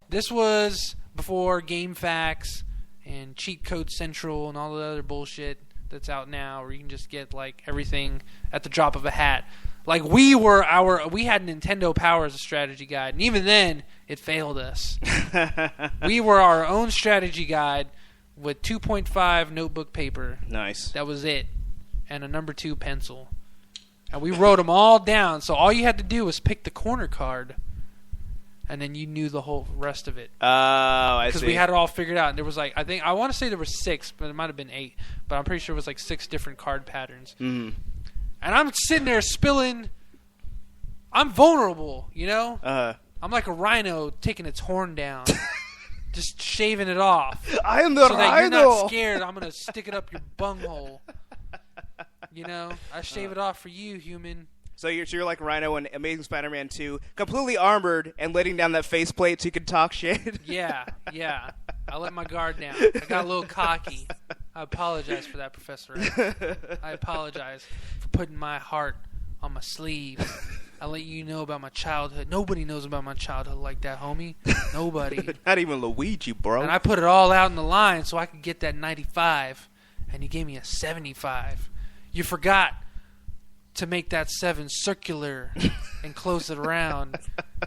This was before GameFAQs and Cheat Code Central and all the other bullshit that's out now, where you can just get like everything at the drop of a hat. Like we had Nintendo Power as a strategy guide, and even then it failed us. We were our own strategy guide with 2.5 notebook paper. Nice. That was it, and a number 2 pencil. And we wrote them all down. So all you had to do was pick the corner card, and then you knew the whole rest of it. Oh, I see. Because we had it all figured out. And there was like, I want to say there were 6, but it might have been 8. But I'm pretty sure it was like 6 different card patterns. Mm. And I'm sitting there spilling. I'm vulnerable, you know? I'm like a rhino taking its horn down. Just shaving it off. I am the so rhino. that you're not scared, I'm going to stick it up your bunghole. You know? I shave it off for you, human. So you're like Rhino in Amazing Spider-Man 2, completely armored and letting down that faceplate so you can talk shit. Yeah. I let my guard down. I got a little cocky. I apologize for that, Professor X. I apologize for putting my heart on my sleeve. I let you know about my childhood. Nobody knows about my childhood like that, homie. Nobody. Not even Luigi, bro. And I put it all out in the line so I could get that 95, and you gave me a 75. You forgot to make that 7 circular and close it around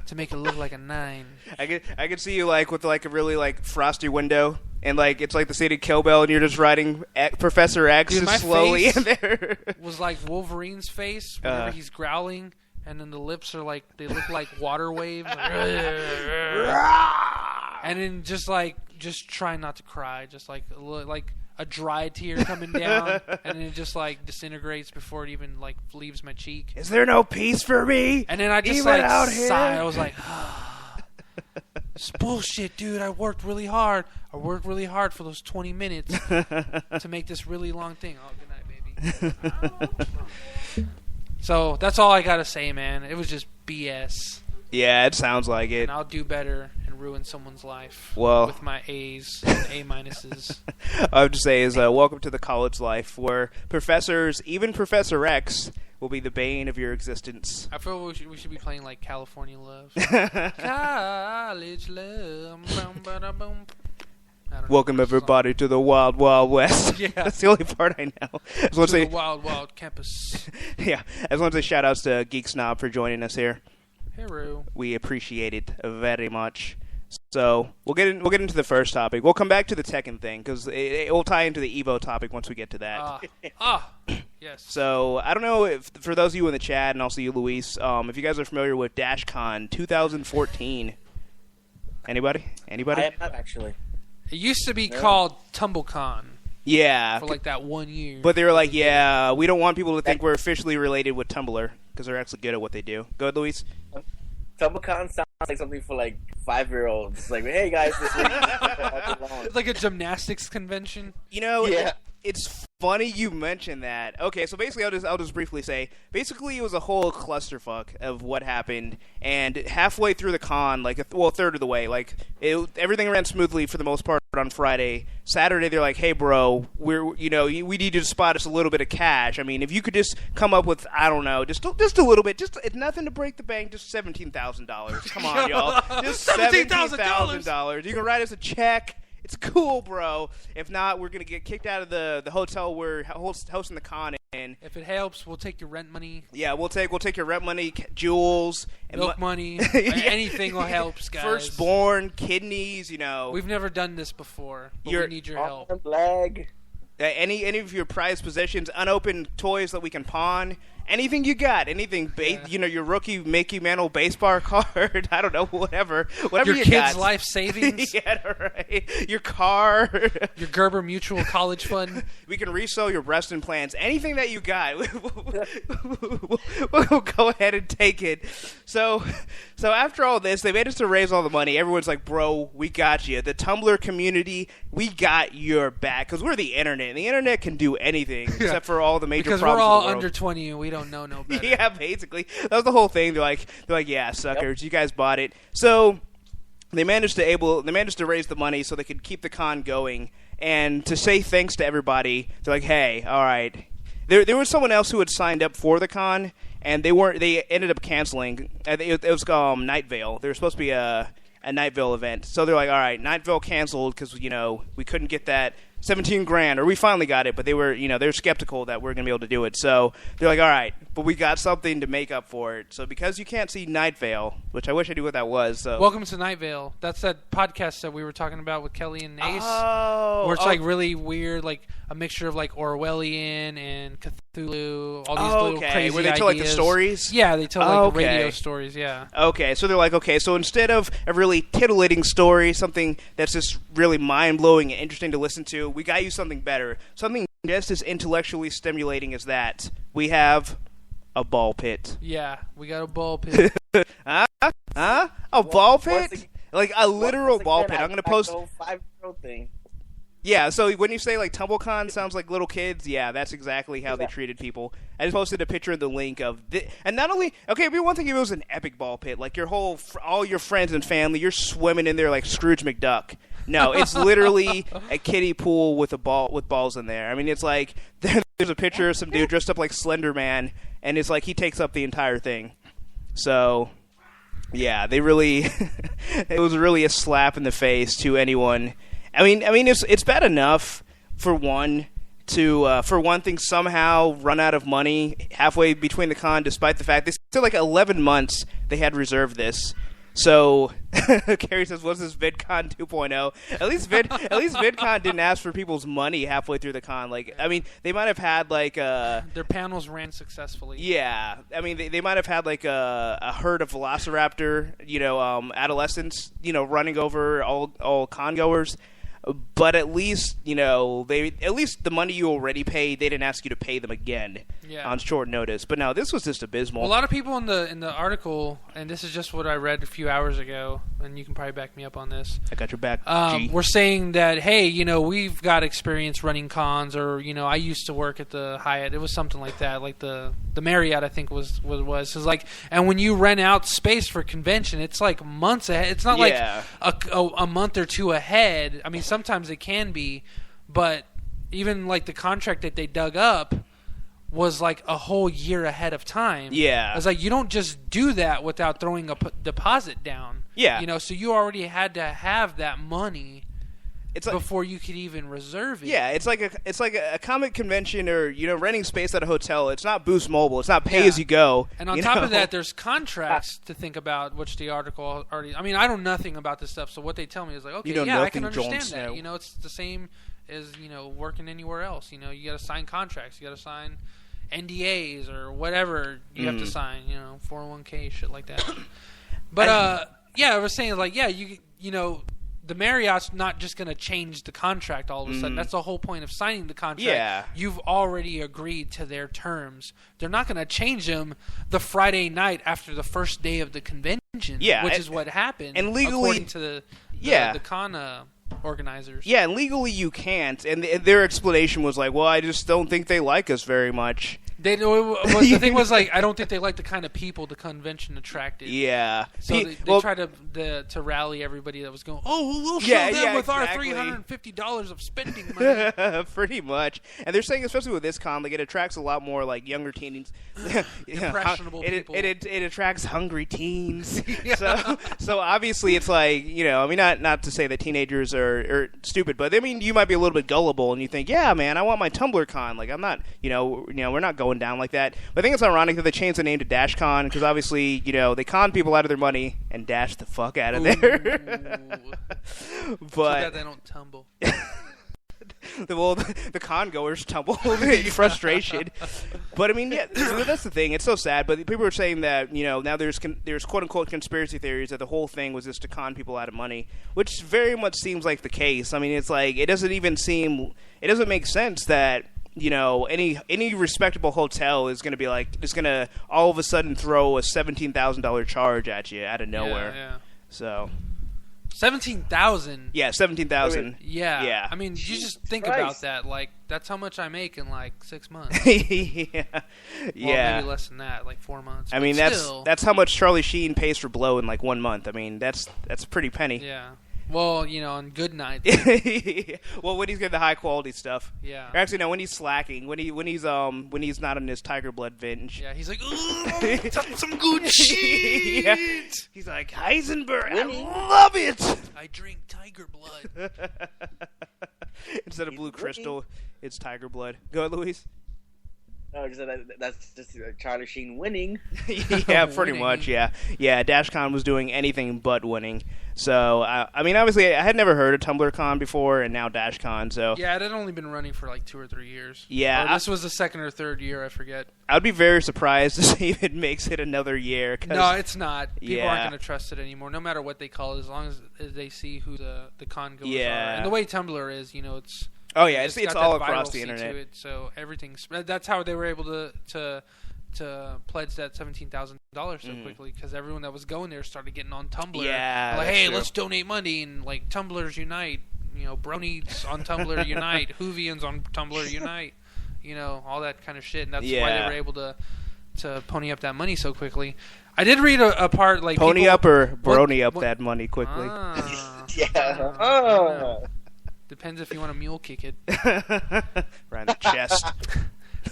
to make it look like a 9. I could see you like with like a really like frosty window, and like it's like the city Kill Bill, and you're just riding Professor X Dude, my slowly face in there. Was like Wolverine's face whenever he's growling, and then the lips are like they look like water waves, and then just try not to cry, just like a dry tear coming down, and then it just like disintegrates before it even like leaves my cheek. Is there no peace for me? And then I just even like out sighed. here? I was like, it's bullshit, dude. I worked really hard. I worked really hard for those 20 minutes to make this really long thing. Oh, good night, baby. So that's all I gotta say, man. It was just BS. Yeah, it sounds like it. And I'll do better and ruin someone's life with my A's and A minuses. I would just say is welcome to the college life where professors, even Professor X, will be the bane of your existence. I feel we should be playing like California Love. College Love. Welcome everybody to the Wild Wild West. Yeah. That's the only part I know. I just want to say, the Wild Wild Campus. Yeah, I just want to say shout outs to Geek Snob for joining us here. Hello. We appreciate it very much. So we'll get into the first topic. We'll come back to the Tekken thing because it will tie into the Evo topic once we get to that. Yes. So I don't know if for those of you in the chat and also you, Luis, if you guys are familiar with DashCon 2014. Anybody? I am not actually. It used to be called TumbleCon. Yeah. For like that 1 year. But they were like, yeah, we don't want people to think we're officially related with Tumblr because they're actually good at what they do. Go ahead, Luis. TumbleCon sounds like something for like 5-year-olds. Like, hey guys, this week. It's like a gymnastics convention. You know, Yeah. It's funny you mentioned that. Okay, so basically, I'll just briefly say, basically, it was a whole clusterfuck of what happened, and halfway through the con, a third of the way, everything ran smoothly for the most part on Friday. Saturday, they're like, hey, bro, we need you to spot us a little bit of cash. I mean, if you could just come up with, I don't know, just a little bit, it's nothing to break the bank, just $17,000. Come on, y'all, just $17,000. You can write us a check. It's cool, bro. If not, we're gonna get kicked out of the hotel we're hosting the con in. If it helps, we'll take your rent money. Yeah, we'll take your rent money, jewels, and milk money. Anything will help, guys. Firstborn, kidneys. We've never done this before, but we need your help. Leg. Any of your prized possessions, unopened toys that we can pawn. Anything you got, your rookie Mickey Mantle baseball card, I don't know, whatever your you kid's got. Life savings. Yeah, right. Your car. Your Gerber Mutual College Fund. We can resell your breast implants. Anything that you got, we'll go ahead and take it. So after all this, they made us to raise all the money. Everyone's like, bro, we got you. The Tumblr community, we got your back. Because we're the internet. And the internet can do anything except for all the major because problems we're all in the world. under 20 and we don't know no better. Yeah, basically. That was the whole thing. They're like, yeah, suckers, you guys bought it. So they managed to raise the money so they could keep the con going. And to say thanks to everybody, they're like, hey, all right. There was someone else who had signed up for the con, and they ended up canceling. It was Night Vale. There was supposed to be a Night Vale event. So they're like, all right, Night Vale canceled because, we couldn't get that $17 grand, or we finally got it, but they were, they're skeptical that we're going to be able to do it. So they're like, all right, but we got something to make up for it. So because you can't see Night Vale, which I wish I knew what that was. So. Welcome to Night Vale. That's that podcast that we were talking about with Kelly and Ace. Oh. Where it's like really weird, like a mixture of like Orwellian and Cthulhu, all these little crazy where they tell like the stories? Yeah, they tell like radio stories, yeah. Okay, so they're like, okay, so instead of a really titillating story, something that's just really mind-blowing and interesting to listen to, we got you something better. Something just as intellectually stimulating as that. We have a ball pit. Yeah, we got a ball pit. Huh? A ball pit? Like a literal ball pit. I'm going to post... 5-year-old thing. Yeah, so when you say, like, TumbleCon sounds like little kids, yeah, that's exactly how they treated people. I just posted a picture of the link of... and not only... Okay, it'd be one thing if it was an epic ball pit. Like, all your friends and family, you're swimming in there like Scrooge McDuck. No, it's literally a kiddie pool with balls in there. I mean, it's like... There's a picture of some dude dressed up like Slender Man, and it's like he takes up the entire thing. So... Yeah, they really... it was really a slap in the face to anyone... I mean, it's bad enough for one thing somehow run out of money halfway between the con, despite the fact they still like 11 months they had reserved this. So Carrie says, "What's this VidCon 2.0?" At least VidCon didn't ask for people's money halfway through the con. Like, I mean, they might have had like their panels ran successfully. Yeah, I mean, they might have had like a herd of Velociraptor, adolescents, running over all con goers. But at least, the money you already paid, they didn't ask you to pay them again on short notice. But no, this was just abysmal. Well, a lot of people in the article, and this is just what I read a few hours ago, and you can probably back me up on this. I got your back, G. We're saying that, hey, we've got experience running cons, or, I used to work at the Hyatt. It was something like that, like the Marriott, I think was what it was. It's like, and when you rent out space for convention, it's like months ahead. It's not like a month or two ahead. I mean, sometimes it can be, but even like the contract that they dug up was like a whole year ahead of time. Yeah. It's like you don't just do that without throwing a deposit down. Yeah. So you already had to have that money before you could even reserve it. Yeah, it's like a comic convention or renting space at a hotel. It's not Boost Mobile. It's not pay as you go. And on top of that, there's contracts to think about, which the article already. I mean, I know nothing about this stuff, so what they tell me is like, okay, I can understand that. It's the same as working anywhere else. You got to sign contracts. You got to sign NDAs or whatever you have to sign. 401k shit like that. But I was saying like, the Marriott's not just going to change the contract all of a sudden. That's the whole point of signing the contract. Yeah. You've already agreed to their terms. They're not going to change them the Friday night after the first day of the convention, which is what happened, and legally, according to the con organizers. Yeah, and legally you can't. And their explanation was like, well, I just don't think they like us very much. The thing was like, I don't think they like the kind of people the convention attracted. Yeah. So they tried to rally everybody that was going, we'll show them with our $350 of spending money. Pretty much. And they're saying, especially with this con, like it attracts a lot more like younger teens. Impressionable people. It attracts hungry teens. So obviously it's like, I mean, not to say that teenagers are stupid, but I mean, you might be a little bit gullible and you think, yeah, man, I want my Tumblr con. Like I'm not, we're not going down like that. But I think it's ironic that they changed the name to DashCon because obviously, they con people out of their money and dash the fuck out of there. But so that they don't tumble. The con goers tumble in frustration. But I mean, that's the thing. It's so sad. But people are saying that now there's quote unquote conspiracy theories that the whole thing was just to con people out of money, which very much seems like the case. I mean, it's like it doesn't make sense that any respectable hotel is going to be like just going to all of a sudden throw a $17,000 charge at you out of nowhere. Yeah. So. 17,000. Yeah, 17,000. Yeah. I mean, you just think about that. Like, that's how much I make in like 6 months. Yeah. Well, maybe less than that, like 4 months. I mean, that's how much Charlie Sheen pays for blow in like 1 month. I mean, that's a pretty penny. Yeah. Well, on good nights. Well, when he's getting the high quality stuff. Yeah. Or actually, no, when he's slacking, when he's not on his Tiger Blood binge. Yeah, he's like, ooh, some good shit. Yeah. He's like, Heisenberg, I love it. I drink Tiger Blood. Instead of blue crystal, it's tiger blood. Go ahead, Luis. No, that's just Charlie Sheen winning. Yeah, pretty much. Yeah. DashCon was doing anything but winning. So I mean, obviously, I had never heard of TumblrCon before, and now DashCon. So yeah, it had only been running for like 2 or 3 years. Yeah, or this was the second or third year. I forget. I'd be very surprised to see if it makes it another year. No, it's not. People aren't going to trust it anymore, no matter what they call it, as long as they see who the con goers are. And the way Tumblr is, it's. Oh yeah, it's all across the internet. To it, so everything's. That's how they were able to pledge that $17,000 so quickly, because everyone that was going there started getting on Tumblr. Yeah, like, hey, let's donate money, and like Tumblrs unite. Bronies on Tumblr unite. Whovians on Tumblr unite. All that kind of shit, and that's why they were able to pony up that money so quickly. I did read a part like pony up or brony up that money quickly. Depends if you want to mule kick it. Right in the chest.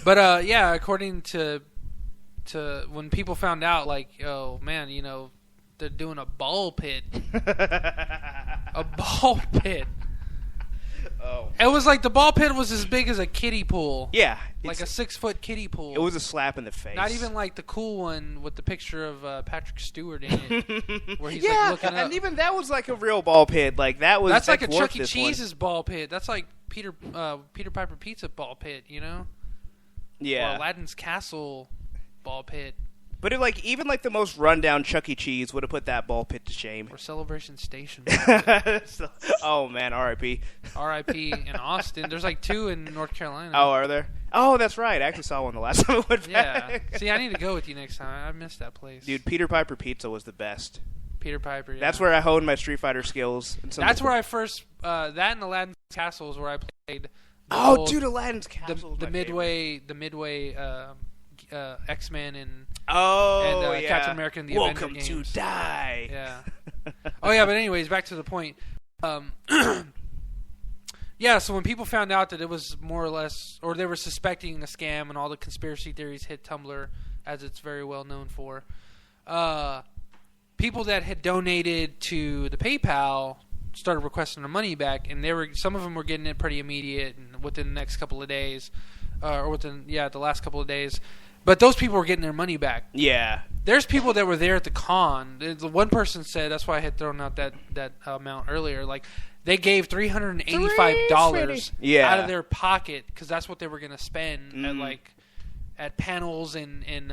But according to when people found out, like, oh man, they're doing a ball pit. A ball pit. Oh. It was like the ball pit was as big as a kiddie pool. Yeah. Like a 6-foot kiddie pool. It was a slap in the face. Not even like the cool one with the picture of Patrick Stewart in it. Where he's like looking up. And even that was like a real ball pit. Like that's like a Chuck E. Cheese's ball pit. That's like Peter Piper Pizza ball pit, Yeah. Or Aladdin's Castle ball pit. But even the most rundown Chuck E. Cheese would have put that ball pit to shame. Or Celebration Station. Oh man, R.I.P. R.I.P. in Austin. There's like 2 in North Carolina. Oh, are there? Oh, that's right. I actually saw one the last time I went back. Yeah. See, I need to go with you next time. I missed that place. Dude, Peter Piper Pizza was the best. Peter Piper, yeah. That's where I honed my Street Fighter skills. That's where I first... that and Aladdin's Castle is where I played... Dude, Aladdin's Castle the Midway X-Men and Captain America and the Welcome Avenger games. to die. Yeah. Oh yeah, but anyways, back to the point. Yeah, so when people found out that it was more or less, or they were suspecting a scam, and all the conspiracy theories hit Tumblr, as it's very well known for, people that had donated to the PayPal started requesting their money back, and some of them were getting it pretty immediate and within the next couple of days, or within the last couple of days. But those people were getting their money back. Yeah. There's people that were there at the con. One person said, that's why I had thrown out that amount earlier, like they gave $385 out of their pocket because that's what they were going to spend at panels and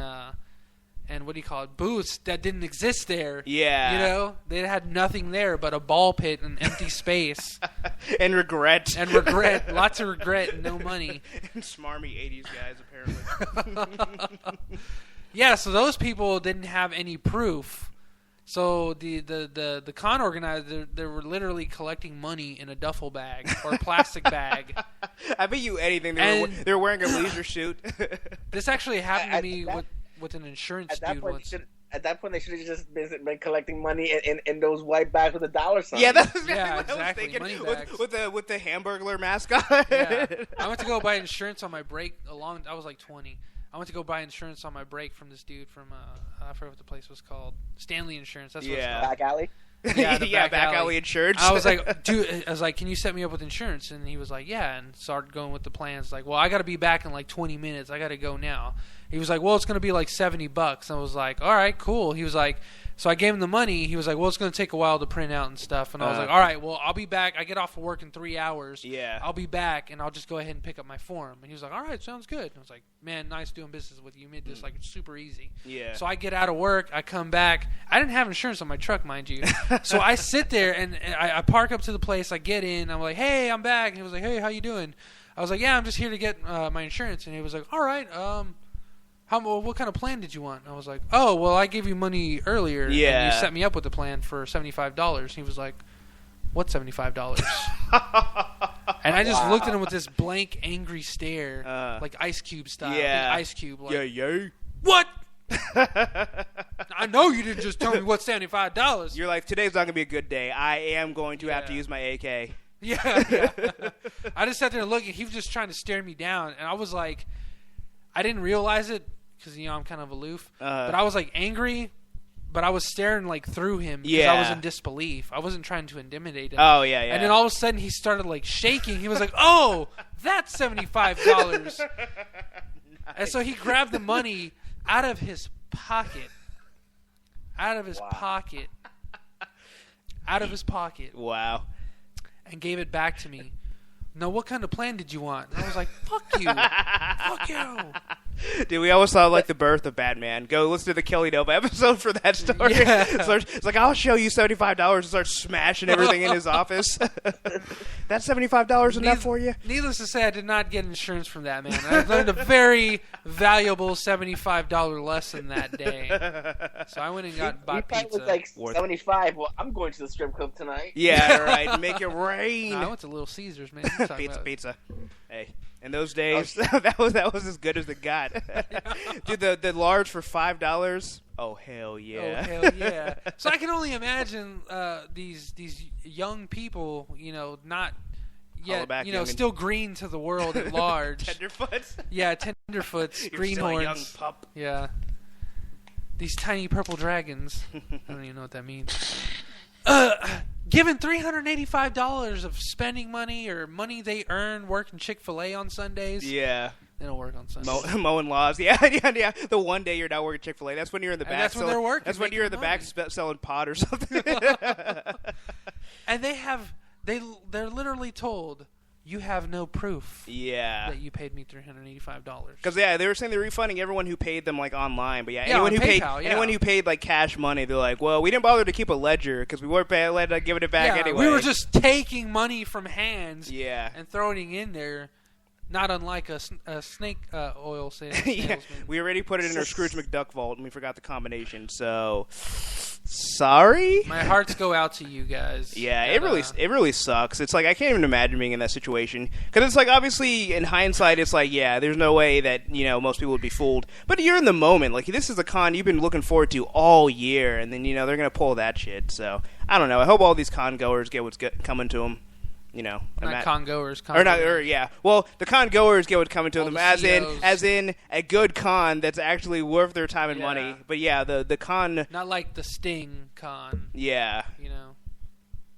what do you call it, booths that didn't exist there. Yeah. They had nothing there but a ball pit and empty space. And regret. Lots of regret and no money. And smarmy 80s guys, apparently. Yeah, so those people didn't have any proof. So the con organizer, they were literally collecting money in a duffel bag or a plastic bag. I bet you anything. They were wearing a leisure suit. This actually happened to me with an insurance dude once. At that point, they should have just been collecting money in those white bags with a dollar sign. Yeah, that's exactly what exactly. I was thinking. Money bags. With the Hamburglar mask on. Yeah. I went to go buy insurance on my break I was like 20. I went to go buy insurance on my break from this dude from I forget what the place was called. Stanley Insurance. That's what it's called. Back alley. Yeah, the back alley insurance. I was like, dude, can you set me up with insurance? And he was like, yeah, and started going with the plans. Like, well, I got to be back in like 20 minutes. I got to go now. He was like, well, it's going to be like $70. I was like, all right, cool. He was like, so I gave him the money. He was like, well, it's going to take a while to print out and stuff. And I was like, all right, well, I'll be back. I get off of work in 3 hours. Yeah. I'll be back, and I'll just go ahead and pick up my form. And he was like, all right, sounds good. And I was like, man, nice doing business with you. You made this like super easy. Yeah. So I get out of work. I come back. I didn't have insurance on my truck, mind you. So I sit there, and I park up to the place. I get in. I'm like, hey, I'm back. And he was like, hey, how you doing? I was like, yeah, I'm just here to get my insurance. And he was like, all right, what kind of plan did you want? And I was like, oh, well, I gave you money earlier. Yeah. And you set me up with a plan for $75. He was like, what $75? And I just looked at him with this blank, angry stare, like Ice Cube style. Yeah. Ice Cube. Like, yeah. What? I know you didn't just tell me what's $75. You're like, today's not going to be a good day. I am going to have to use my AK. Yeah. I just sat there and looked, and he was just trying to stare me down. And I was like, I didn't realize it because, I'm kind of aloof. But I was like angry but I was staring like through him because I was in disbelief. I wasn't trying to intimidate him. Oh yeah. And then all of a sudden he started like shaking. He was like, "Oh, that's $75." Nice. And so he grabbed the money out of his pocket. Out of his pocket. Wow. And gave it back to me. Now, what kind of plan did you want? And I was like, fuck you. Fuck you. Dude, we always saw like the birth of Batman. Go listen to the Kelly Nova episode for that story. Yeah. So it's like, I'll show you $75 and start smashing everything in his office. That's $75 enough for you? Needless to say, I did not get insurance from that man. I learned a very valuable $75 lesson that day. So I went and bought pizza. It was like 75. Well, I'm going to the strip club tonight. Yeah, right. Make it rain. No, I went to Little Caesars, man. Pizza. Hey, in those days, that was as good as it got. Dude, the large for $5. Oh hell yeah! Oh hell yeah! So I can only imagine these young people, not yet, still green to the world at large. Tenderfoots. Yeah, tenderfoots, greenhorns. Young pup. Yeah. These tiny purple dragons. I don't even know what that means. Given $385 of spending money or money they earn working Chick-fil-A on Sundays. Yeah. They don't work on Sundays. Mowing lawns. Yeah. The one day you're not working Chick-fil-A. That's when you're in the back. That's when they're working. That's when you're in the back selling pot or something. And they're literally told, you have no proof that you paid me $385. Because, they were saying they're refunding everyone who paid them, like, online. But, anyone who paid, like, cash money, they're like, well, we didn't bother to keep a ledger because we weren't giving it back anyway. We were just taking money from hands and throwing it in there, not unlike a snake oil salesman. We already put it in our Scrooge McDuck vault, and we forgot the combination, so... Sorry? My hearts go out to you guys. Yeah, it really sucks. It's like, I can't even imagine being in that situation. Because it's like, obviously, in hindsight, it's like, there's no way that, most people would be fooled. But you're in the moment. Like, this is a con you've been looking forward to all year, and then, they're going to pull that shit. So, I don't know. I hope all these con goers get what's coming to them. Not con goers. Well, the con goers get what's coming to them, as CEOs. in a good con that's actually worth their time and money. But the con, not like the Sting con. Yeah.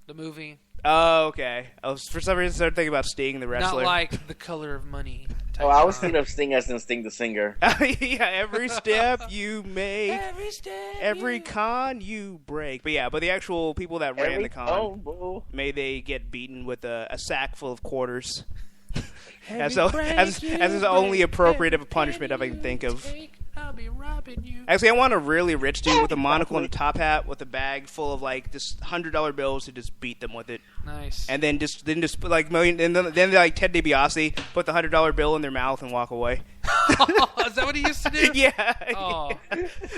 The movie. Oh, okay. For some reason, I started thinking about Sting, the wrestler. Not like The Color of Money. I was thinking of Sting as in Sting the singer. Every step you make, every con con you break. But the actual people that ran the con, may they get beaten with a sack full of quarters. as is the only appropriate of a punishment I can think of. I'll be robbing you. Actually, I want a really rich dude with a monocle and a top hat with a bag full of like just $100 bills to just beat them with it. Nice. And then just put like million, and then like Ted DiBiase put the $100 bill in their mouth and walk away. Is that what he used to do? Yeah. Oh,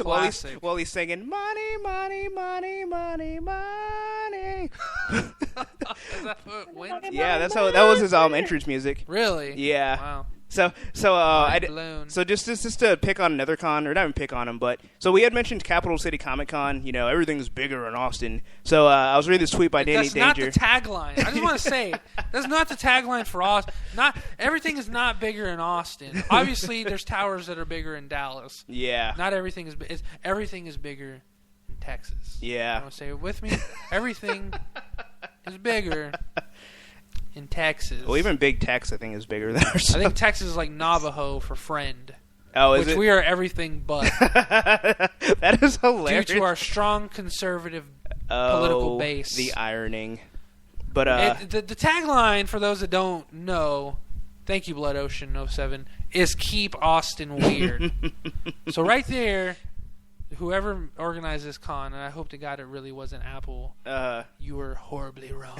while he's singing money, money, money, money, money. That went? Yeah, that was his entrance music. Really? Yeah. Wow. So just to pick on another con, or not even pick on him, but so we had mentioned Capital City Comic Con. Everything's bigger in Austin. So I was reading this tweet by Danny Danger. That's not the tagline. I just want to say that's not the tagline for Austin. Not everything is not bigger in Austin. Obviously, there's towers that are bigger in Dallas. Yeah. Not everything is. Everything is bigger in Texas. Yeah. I want to say it with me. Everything is bigger in Texas. Well, even Big Tex, I think, is bigger than ours. I think Texas is like Navajo for friend. Oh, is which it? We are everything but. That is hilarious. Due to our strong conservative political base. The ironing. But the tagline, for those that don't know, thank you, Blood Ocean 07, is keep Austin weird. So right there, whoever organized this con, and I hope to God it really wasn't Apple, you were horribly wrong.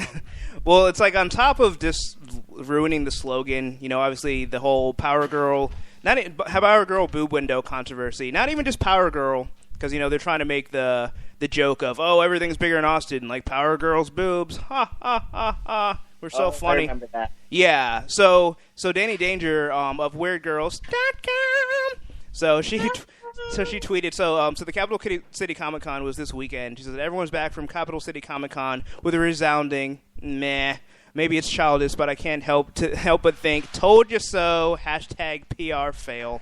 Well, it's like on top of just ruining the slogan, obviously the whole Power Girl boob window controversy. Not even just Power Girl, because they're trying to make the joke of everything's bigger in Austin, like Power Girl's boobs. Ha ha ha ha. We're so funny. I remember that. Yeah. So Danny Danger of WeirdGirls.com. So she tweeted, so the Capital City Comic Con was this weekend. She said, everyone's back from Capital City Comic Con with a resounding, meh. Maybe it's childish, but I can't help but think, told you so, #PR fail.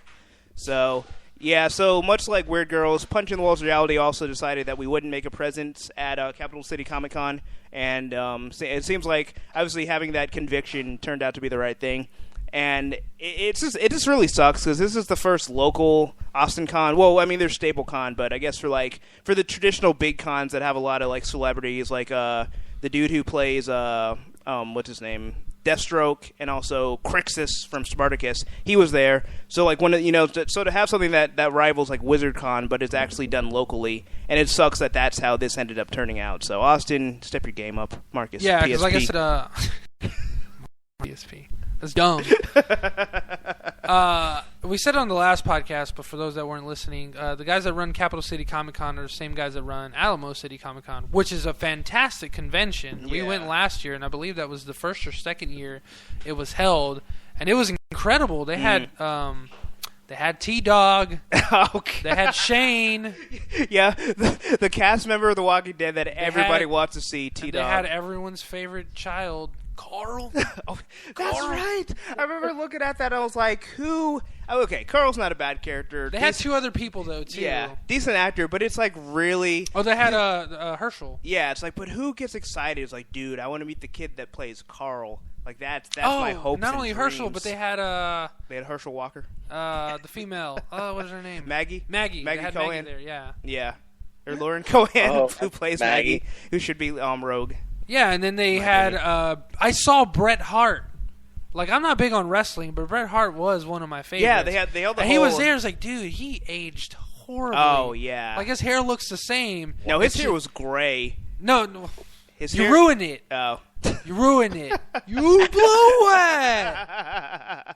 So, Yeah, so much like Weird Girls, Punch in the Walls Reality also decided that we wouldn't make a presence at Capital City Comic Con, and it seems like obviously having that conviction turned out to be the right thing. And it just really sucks because this is the first local Austin con. Well, I mean, there's Staple Con, but I guess for the traditional big cons that have a lot of like celebrities, like the dude who plays what's his name, Deathstroke, and also Crixus from Spartacus, he was there. So like so to have something that rivals like WizardCon, but it's actually done locally, and it sucks that that's how this ended up turning out. So Austin, step your game up, Marcus. Yeah, because like I said, PSP. That's dumb. We said it on the last podcast, but for those that weren't listening, the guys that run Capital City Comic Con are the same guys that run Alamo City Comic Con, which is a fantastic convention. Yeah. We went last year, and I believe that was the first or second year it was held, and it was incredible. They had T-Dog. Okay. They had Shane. Yeah, the cast member of The Walking Dead that everybody wants to see, T-Dog. They had everyone's favorite child, Carl. Oh, that's right. I remember looking at that. I was like, who? Oh, okay, Carl's not a bad character. They had two other people, though, too. Yeah, decent actor, but it's like really... Oh, they had Herschel. Yeah, it's like, but who gets excited? It's like, dude, I want to meet the kid that plays Carl. Like, that's my hopes not and only dreams. Herschel, but they had... They had Herschel Walker. The female. What is her name? Maggie. Maggie Cohen. Maggie there, yeah. Yeah. Or Lauren Cohen, who plays Maggie, who should be Rogue. Yeah, and then they had... I saw Bret Hart. Like, I'm not big on wrestling, but Bret Hart was one of my favorites. Yeah, they held the and he was there. It's like, dude, he aged horribly. Oh, yeah. Like, his hair looks the same. No, his hair was gray. No. His you hair... ruined it. Oh. You ruined it. You blew it.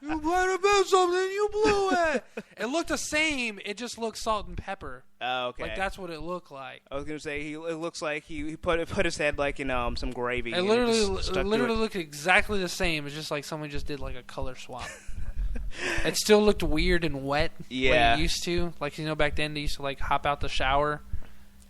You might have been something. You blew it. It looked the same. It just looked salt and pepper. Oh, okay. Like that's what it looked like. I was gonna say it looks like he put his head like in some gravy. It literally looked exactly the same. It's just like someone just did like a color swap. It still looked weird and wet. Yeah. Like it used to. Like back then they used to like hop out the shower.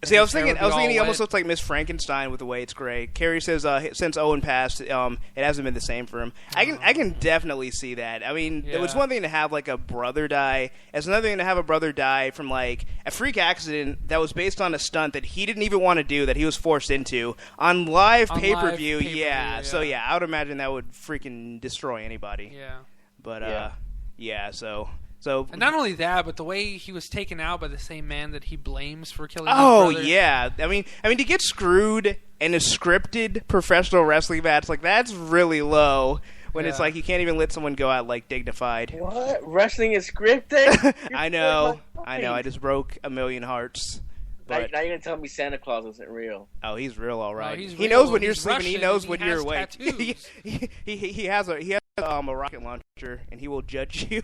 See, I was thinking he almost looks like Miss Frankenstein with the way it's gray. Carrie says since Owen passed, it hasn't been the same for him. I can definitely see that. I mean, it was one thing to have like a brother die. It's another thing to have a brother die from like a freak accident that was based on a stunt that he didn't even want to do, that he was forced into on live pay-per-view. Yeah. So yeah, I would imagine that would freaking destroy anybody. Yeah. But So, and not only that, but the way he was taken out by the same man that he blames for killing his brother. brother. Yeah. I mean, to get screwed in a scripted professional wrestling match, like, that's really low. When it's like you can't even let someone go out, like, dignified. What? Wrestling is scripted? I know. I just broke a million hearts. But now you're going to tell me Santa Claus isn't real. Oh, he's real, all right. No, he knows when you're sleeping. Russian, he knows when you're awake. he has a rocket launcher, and he will judge you.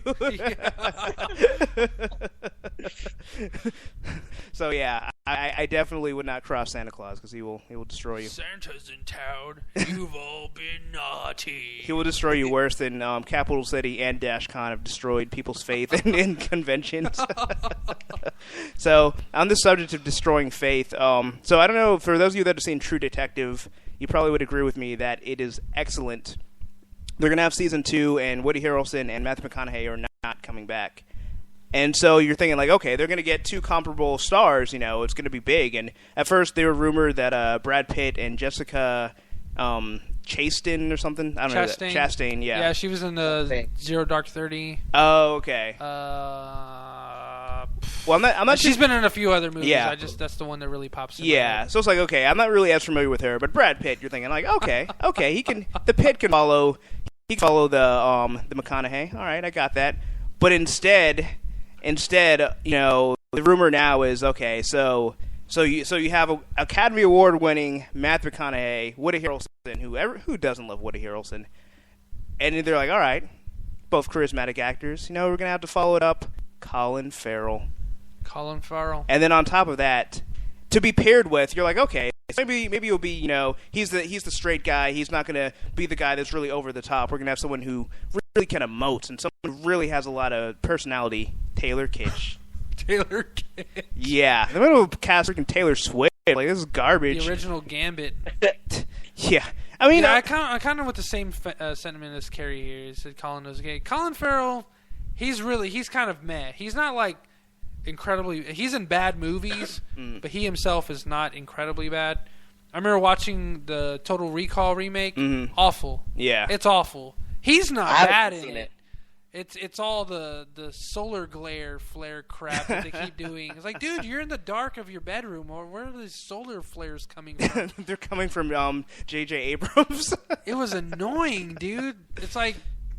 So yeah, I definitely would not cross Santa Claus because he will destroy you. Santa's in town. You've all been naughty. He will destroy you worse than Capital City and DashCon have destroyed people's faith in conventions. So on the subject of destroying faith, so I don't know, for those of you that have seen True Detective, you probably would agree with me that it is excellent. They're going to have season 2, and Woody Harrelson and Matthew McConaughey are not coming back. And so you're thinking, like, okay, they're going to get 2 comparable stars, it's going to be big. And at first they were rumored that Brad Pitt and Jessica Chastain or something. I don't know. Chastain, yeah. Yeah, she was in the Zero Dark 30. Oh, okay. Well, I'm not. She's been in a few other movies. Yeah. That's the one that really pops in. Yeah, so it's like, okay, I'm not really as familiar with her, but Brad Pitt, you're thinking like, okay, the Pitt can follow the McConaughey. All right, I got that. But instead, the rumor now is, okay, so you have a Academy Award winning Matthew McConaughey, Woody Harrelson, who doesn't love Woody Harrelson, and they're like, all right, both charismatic actors. We're gonna have to follow it up. Colin Farrell. And then on top of that, to be paired with, you're like, okay, maybe it'll be, he's the straight guy. He's not going to be the guy that's really over the top. We're going to have someone who really kind of moats and someone who really has a lot of personality. Taylor Kitsch. Taylor Kitsch. Yeah. They're going to cast freaking Taylor Swift. Like, this is garbage. The original Gambit. Yeah. I mean, I kind of with the same sentiment as Carrie here. He said Colin was gay. Colin Farrell, he's kind of meh. He's not like incredibly. He's in bad movies, but he himself is not incredibly bad. I remember watching the Total Recall remake. Awful. Yeah, it's awful. He's not bad in it. It's all the solar flare crap that they keep doing. It's like, dude, you're in the dark of your bedroom, or where are these solar flares coming from? They're coming from J.J. Abrams. It was annoying, dude. It's like,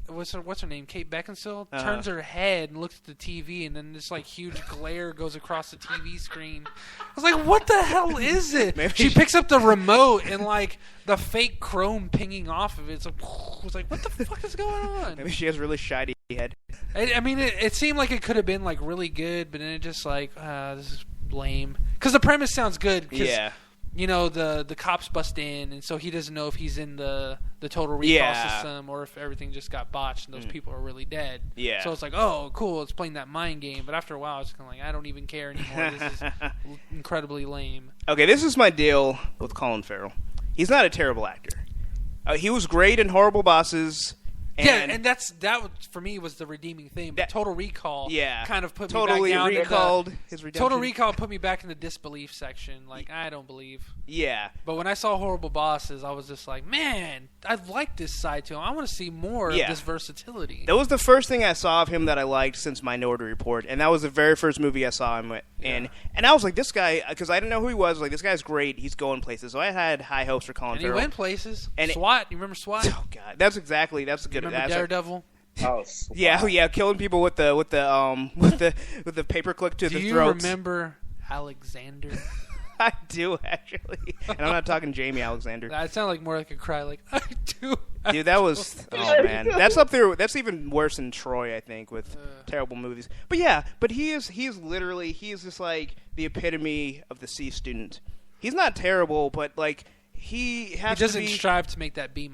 what's her name? Kate Beckinsale turns her head and looks at the TV, and then this like huge glare goes across the TV screen. I was like, what the hell is it? She picks up the remote and like the fake chrome pinging off of it. It's like, what the fuck is going on? Maybe she has really shiny head. I mean, it seemed like it could have been like really good, but then it just like this is lame. Because the premise sounds good. Yeah. You know, the cops bust in, and so he doesn't know if he's in the Total Recall system or if everything just got botched and those people are really dead. Yeah. So it's like, oh, cool, it's playing that mind game. But after a while, it's kind of like, I don't even care anymore. This is incredibly lame. Okay, this is my deal with Colin Farrell. He's not a terrible actor. He was great in Horrible Bosses. And that for me was the redeeming thing. But Total Recall kind of put me back down. His redemption. Total Recall put me back in the disbelief section. Like, I don't believe. Yeah. But when I saw Horrible Bosses, I was just like, man, I like this side to him. I want to see more of this versatility. That was the first thing I saw of him that I liked since Minority Report, and that was the very first movie I saw him in. And I was like, this guy, because I didn't know who he was, like, this guy's great. He's going places. So I had high hopes for Colin Farrell. And he went places. And SWAT. You remember SWAT? Oh God, that's a good. Remember Daredevil? Oh, yeah, killing people with the paperclip to the throats. Do you remember Alexander? I do, actually, and I'm not talking Jamie Alexander. That sounded like more like a cry. Like, I do. Dude, that was man, that's up there. That's even worse than Troy, I think, with terrible movies. But yeah, he is just like the epitome of the C student. He's not terrible, but like. He doesn't strive to make that B-.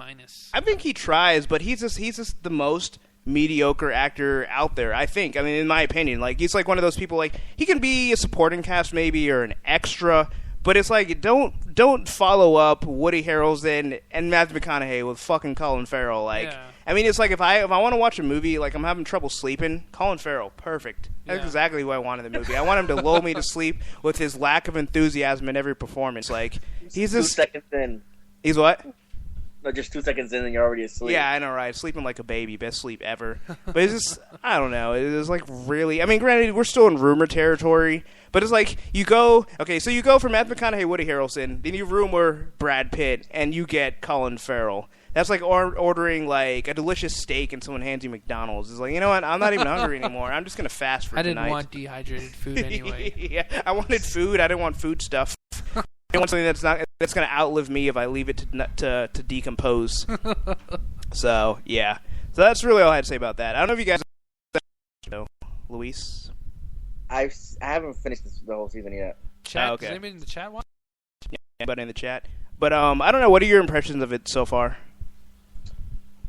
I think he tries, but he's just the most mediocre actor out there, I think. I mean, in my opinion. Like, he's like one of those people, like, he can be a supporting cast maybe or an extra, but it's like, don't follow up Woody Harrelson and Matthew McConaughey with fucking Colin Farrell. Like, I mean, it's like if I want to watch a movie, like I'm having trouble sleeping, Colin Farrell, perfect. That's exactly what I want in the movie. I want him to lull me to sleep with his lack of enthusiasm in every performance. Like, he's just 2 seconds in. He's what? No, just 2 seconds in and you're already asleep. Yeah, I know, right? Sleeping like a baby, best sleep ever. But it's just, I don't know. It's like really. I mean, granted, we're still in rumor territory, but it's like you go from Matthew McConaughey, Woody Harrelson, then you rumor Brad Pitt, and you get Colin Farrell. That's like ordering like a delicious steak and someone hands you McDonald's. It's like, you know what? I'm not even hungry anymore. I'm just gonna fast for tonight. I didn't want dehydrated food anyway. Yeah, I wanted food. I didn't want food stuff. I want something that's gonna outlive me if I leave it to decompose. So yeah, so that's really all I had to say about that. I don't know if you guys know Luis. I haven't finished the whole season yet. Chat? Does anybody in the chat watch? Yeah, anybody in the chat. But I don't know. What are your impressions of it so far?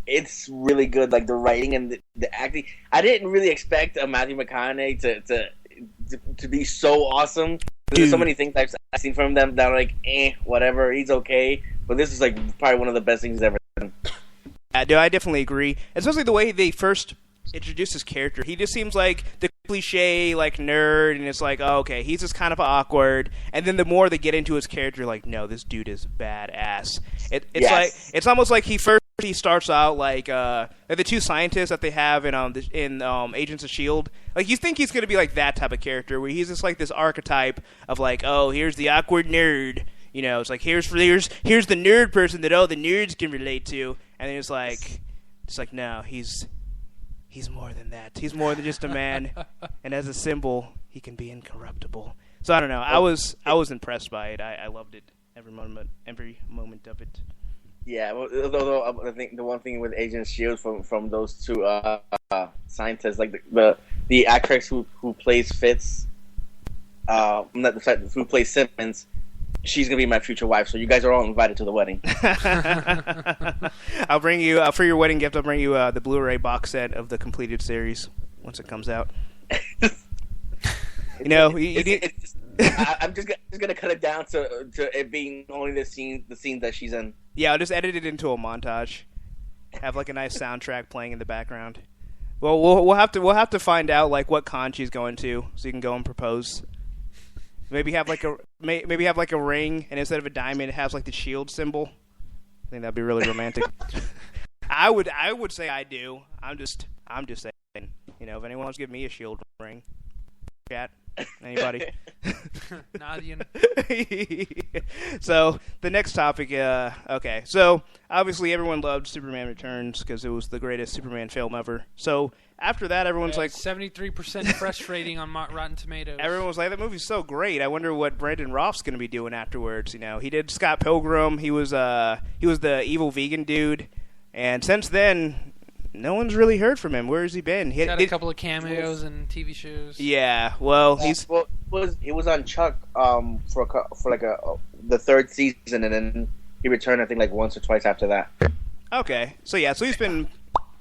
It's really good, like the writing and the acting. I didn't really expect Matthew McConaughey to be so awesome. There's so many things I've seen from them that are like, whatever, he's okay. But this is like probably one of the best things he's ever done. Dude, I definitely agree. Especially the way they first introduced his character. He just seems like the cliche like nerd, and it's like, oh, okay, he's just kind of awkward. And then the more they get into his character, like, no, this dude is badass. It's like it's almost like he starts out like the two scientists that they have in Agents of S.H.I.E.L.D. Like, you think he's going to be like that type of character where he's just like this archetype of like, oh, here's the awkward nerd. You know, it's like here's the nerd person that all the nerds can relate to. And then it's like no, he's more than that. He's more than just a man. And as a symbol, he can be incorruptible. So I don't know. I was impressed by it. I loved it every moment of it. Yeah, although I think the one thing with Agent S.H.I.E.L.D. from those two scientists, like the actress who plays Fitz, who plays Simmons, she's gonna be my future wife. So you guys are all invited to the wedding. I'll bring you for your wedding gift. I'll bring you the Blu-ray box set of the completed series once it comes out. You know, I'm just gonna cut it down to it being only the scene that she's in. Yeah, I'll just edit it into a montage. Have like a nice soundtrack playing in the background. Well, we'll have to find out like what con she's going to, so you can go and propose. Maybe have like a ring, and instead of a diamond, it has like the shield symbol. I think that'd be really romantic. I would say I do. I'm just saying. You know, if anyone wants to give me a shield ring, chat. Anybody? Nadian. So the next topic. Okay. So obviously everyone loved Superman Returns because it was the greatest Superman film ever. So after that, everyone's like 73% fresh rating on Rotten Tomatoes. Everyone was like, "That movie's so great. I wonder what Brandon Routh's going to be doing afterwards." You know, he did Scott Pilgrim. He was the evil vegan dude, and since then, no one's really heard from him. Where has he been? He had a couple of cameos in TV shows. Yeah, well, he was on Chuck for the third season, and then he returned I think like once or twice after that. Okay, so he's been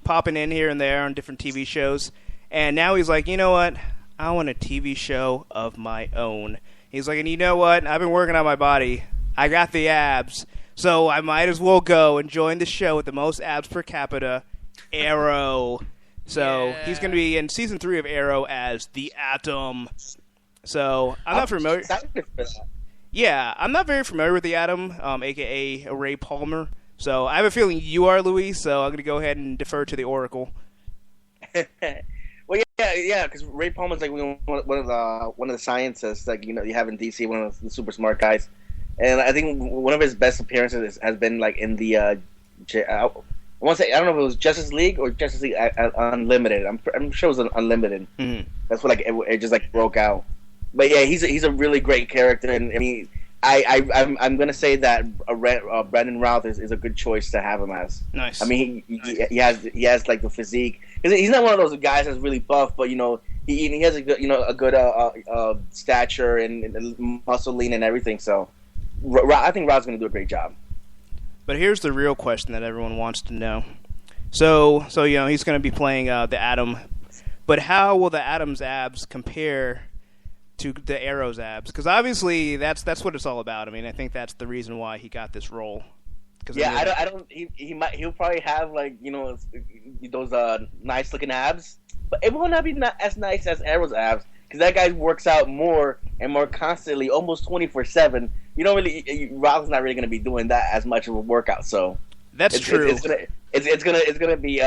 popping in here and there on different TV shows, and now he's like, you know what? I want a TV show of my own. He's like, and you know what? I've been working on my body. I got the abs, so I might as well go and join the show with the most abs per capita. Arrow. So he's going to be in season 3 of Arrow as the Atom. So I'm not familiar. Yeah, I'm not very familiar with the Atom, aka Ray Palmer. So I have a feeling you are, Luis. So I'm going to go ahead and defer to the Oracle. Well, yeah, because Ray Palmer's like one of the scientists, like you have in DC, one of the super smart guys, and I think one of his best appearances has been like in the. I want to say I don't know if it was Justice League or Justice League Unlimited. I'm sure it was Unlimited. Mm-hmm. That's what like it just like broke out. But yeah, he's a really great character, and I mean. I'm gonna say that Brandon Routh is a good choice to have him as. Nice. I mean, he has like the physique. He's not one of those guys that's really buff, but he has a good stature and muscle lean and everything. So I think Routh's gonna do a great job. But here's the real question that everyone wants to know. So he's gonna be playing the Atom, but how will the Atom's abs compare to the Arrow's abs? Because obviously that's what it's all about. I mean, I think that's the reason why he got this role. Yeah, he'll probably have like those nice looking abs, but it will not be as nice as Arrow's abs because that guy works out more and more constantly, almost 24/7. You don't really, Rob's not really going to be doing that as much of a workout. So that's true. It's gonna be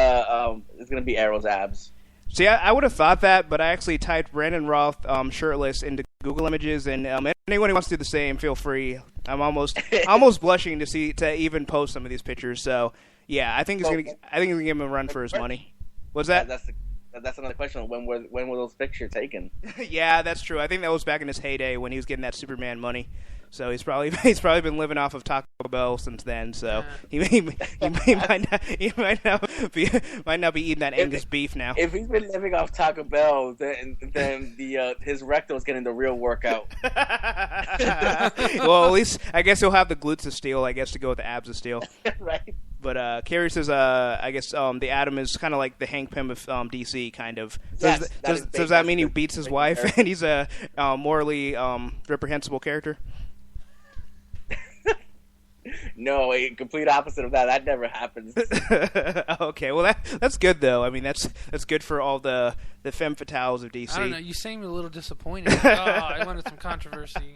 Arrow's abs. See, I would have thought that, but I actually typed Brandon Routh shirtless into Google Images, and anyone who wants to do the same, feel free. I'm almost blushing to even post some of these pictures. So yeah, I think he's gonna give him a run for his money. What's that? That's another question. When were those pictures taken? Yeah, that's true. I think that was back in his heyday when he was getting that Superman money. So he's probably been living off of Taco Bell since then. So he might not be eating that Angus beef now. If he's been living off Taco Bell, then his rectal is getting the real workout. Well, at least I guess he'll have the glutes of steel. I guess to go with the abs of steel. Right. But Carrie says, I guess the Atom is kind of like the Hank Pym of DC, kind of. Does that mean he beats his wife and he's a morally reprehensible character? No, a complete opposite of that. That never happens. Okay, well that's good though. I mean that's good for all the femme fatales of DC. I don't know. You seem a little disappointed. I wanted some controversy.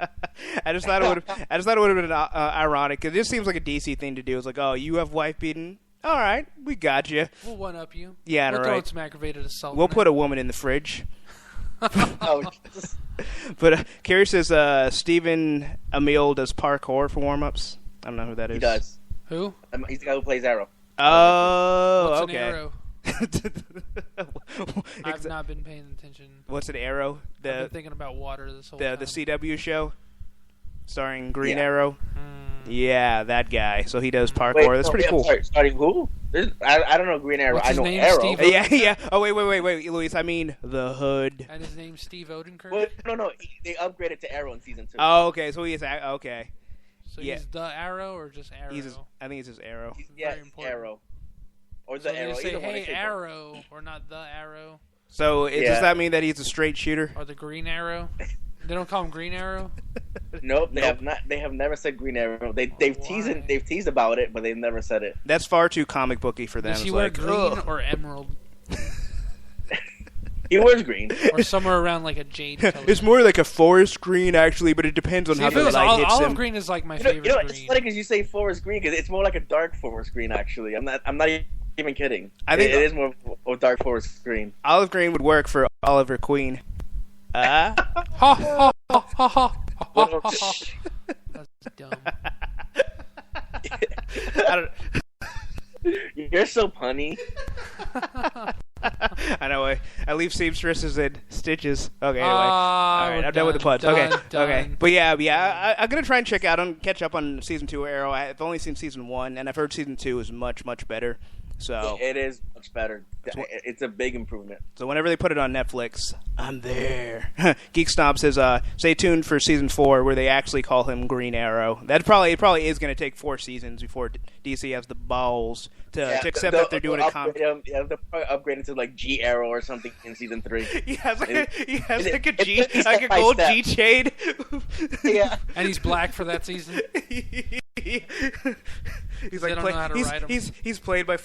I just thought it would have been ironic because it just seems like a DC thing to do. It's like, oh, you have wife beaten. All right, we got you. We'll one up you. Yeah, we'll right. throw some aggravated assault. We'll put a woman in the fridge. Oh, but Carrie says Stephen Amell does parkour for warm-ups. I don't know who that is. He does. Who? He's the guy who plays Arrow. Oh, What's okay. an arrow? I've not been paying attention. What's an Arrow? I've been thinking about water this whole time. The CW show starring Green Yeah. Arrow. Yeah, that guy. So he does parkour. Wait, That's pretty cool. Sorry, starting who? I don't know Green Arrow. What's I his know name, Arrow. Steve? Yeah. Oh, wait, Luis. I mean the Hood. And his name's Steve Odenkirk? Well, no. They upgraded to Arrow in season 2. Oh, okay. So he is okay. So Yeah. he's the Arrow or just Arrow? I think it's just Arrow. Yeah, Very important. Arrow. Or So the Arrow. they say, Either one, hey, say Arrow, or not the Arrow, So Yeah. does that mean that he's a straight shooter? or the Green Arrow? They don't call him Green Arrow? Nope, they have not. They have never said Green Arrow. They've Why? teased about it, but they've never said it. That's far too comic booky for them. Does he It's wear like, green ugh. or emerald? He wears green. Or somewhere around like a jade color. It's more like a forest green, actually, but it depends on See, how if the it was light hits olive him. green is like my You know, favorite it's green. funny because you say forest green because it's more like a dark forest green. Actually, I'm not even kidding. I think it is more of a dark forest green. Olive green would work for Oliver Queen. Ha ha ha ha ha ha ha ha. That's dumb. I don't. You're so punny. I know. I leave seamstresses in stitches. Okay, anyway. All All right, I'm done with the puns. Okay, okay. But yeah. I'm gonna try and catch up on season 2 of Arrow. I've only seen season 1, and I've heard season 2 is much, much better. So It is much better. It's a big improvement. So whenever they put it on Netflix, I'm there. Geek Snob says, stay tuned for season 4 where they actually call him Green Arrow. It probably is going to take 4 seasons before DC has the balls to accept that they're doing a comic. They'll probably upgrade it to like G Arrow or something in season 3. He has like a G, like a gold G chain. Yeah. And he's black for that season. He's They like don't know how to write 'em. he's played by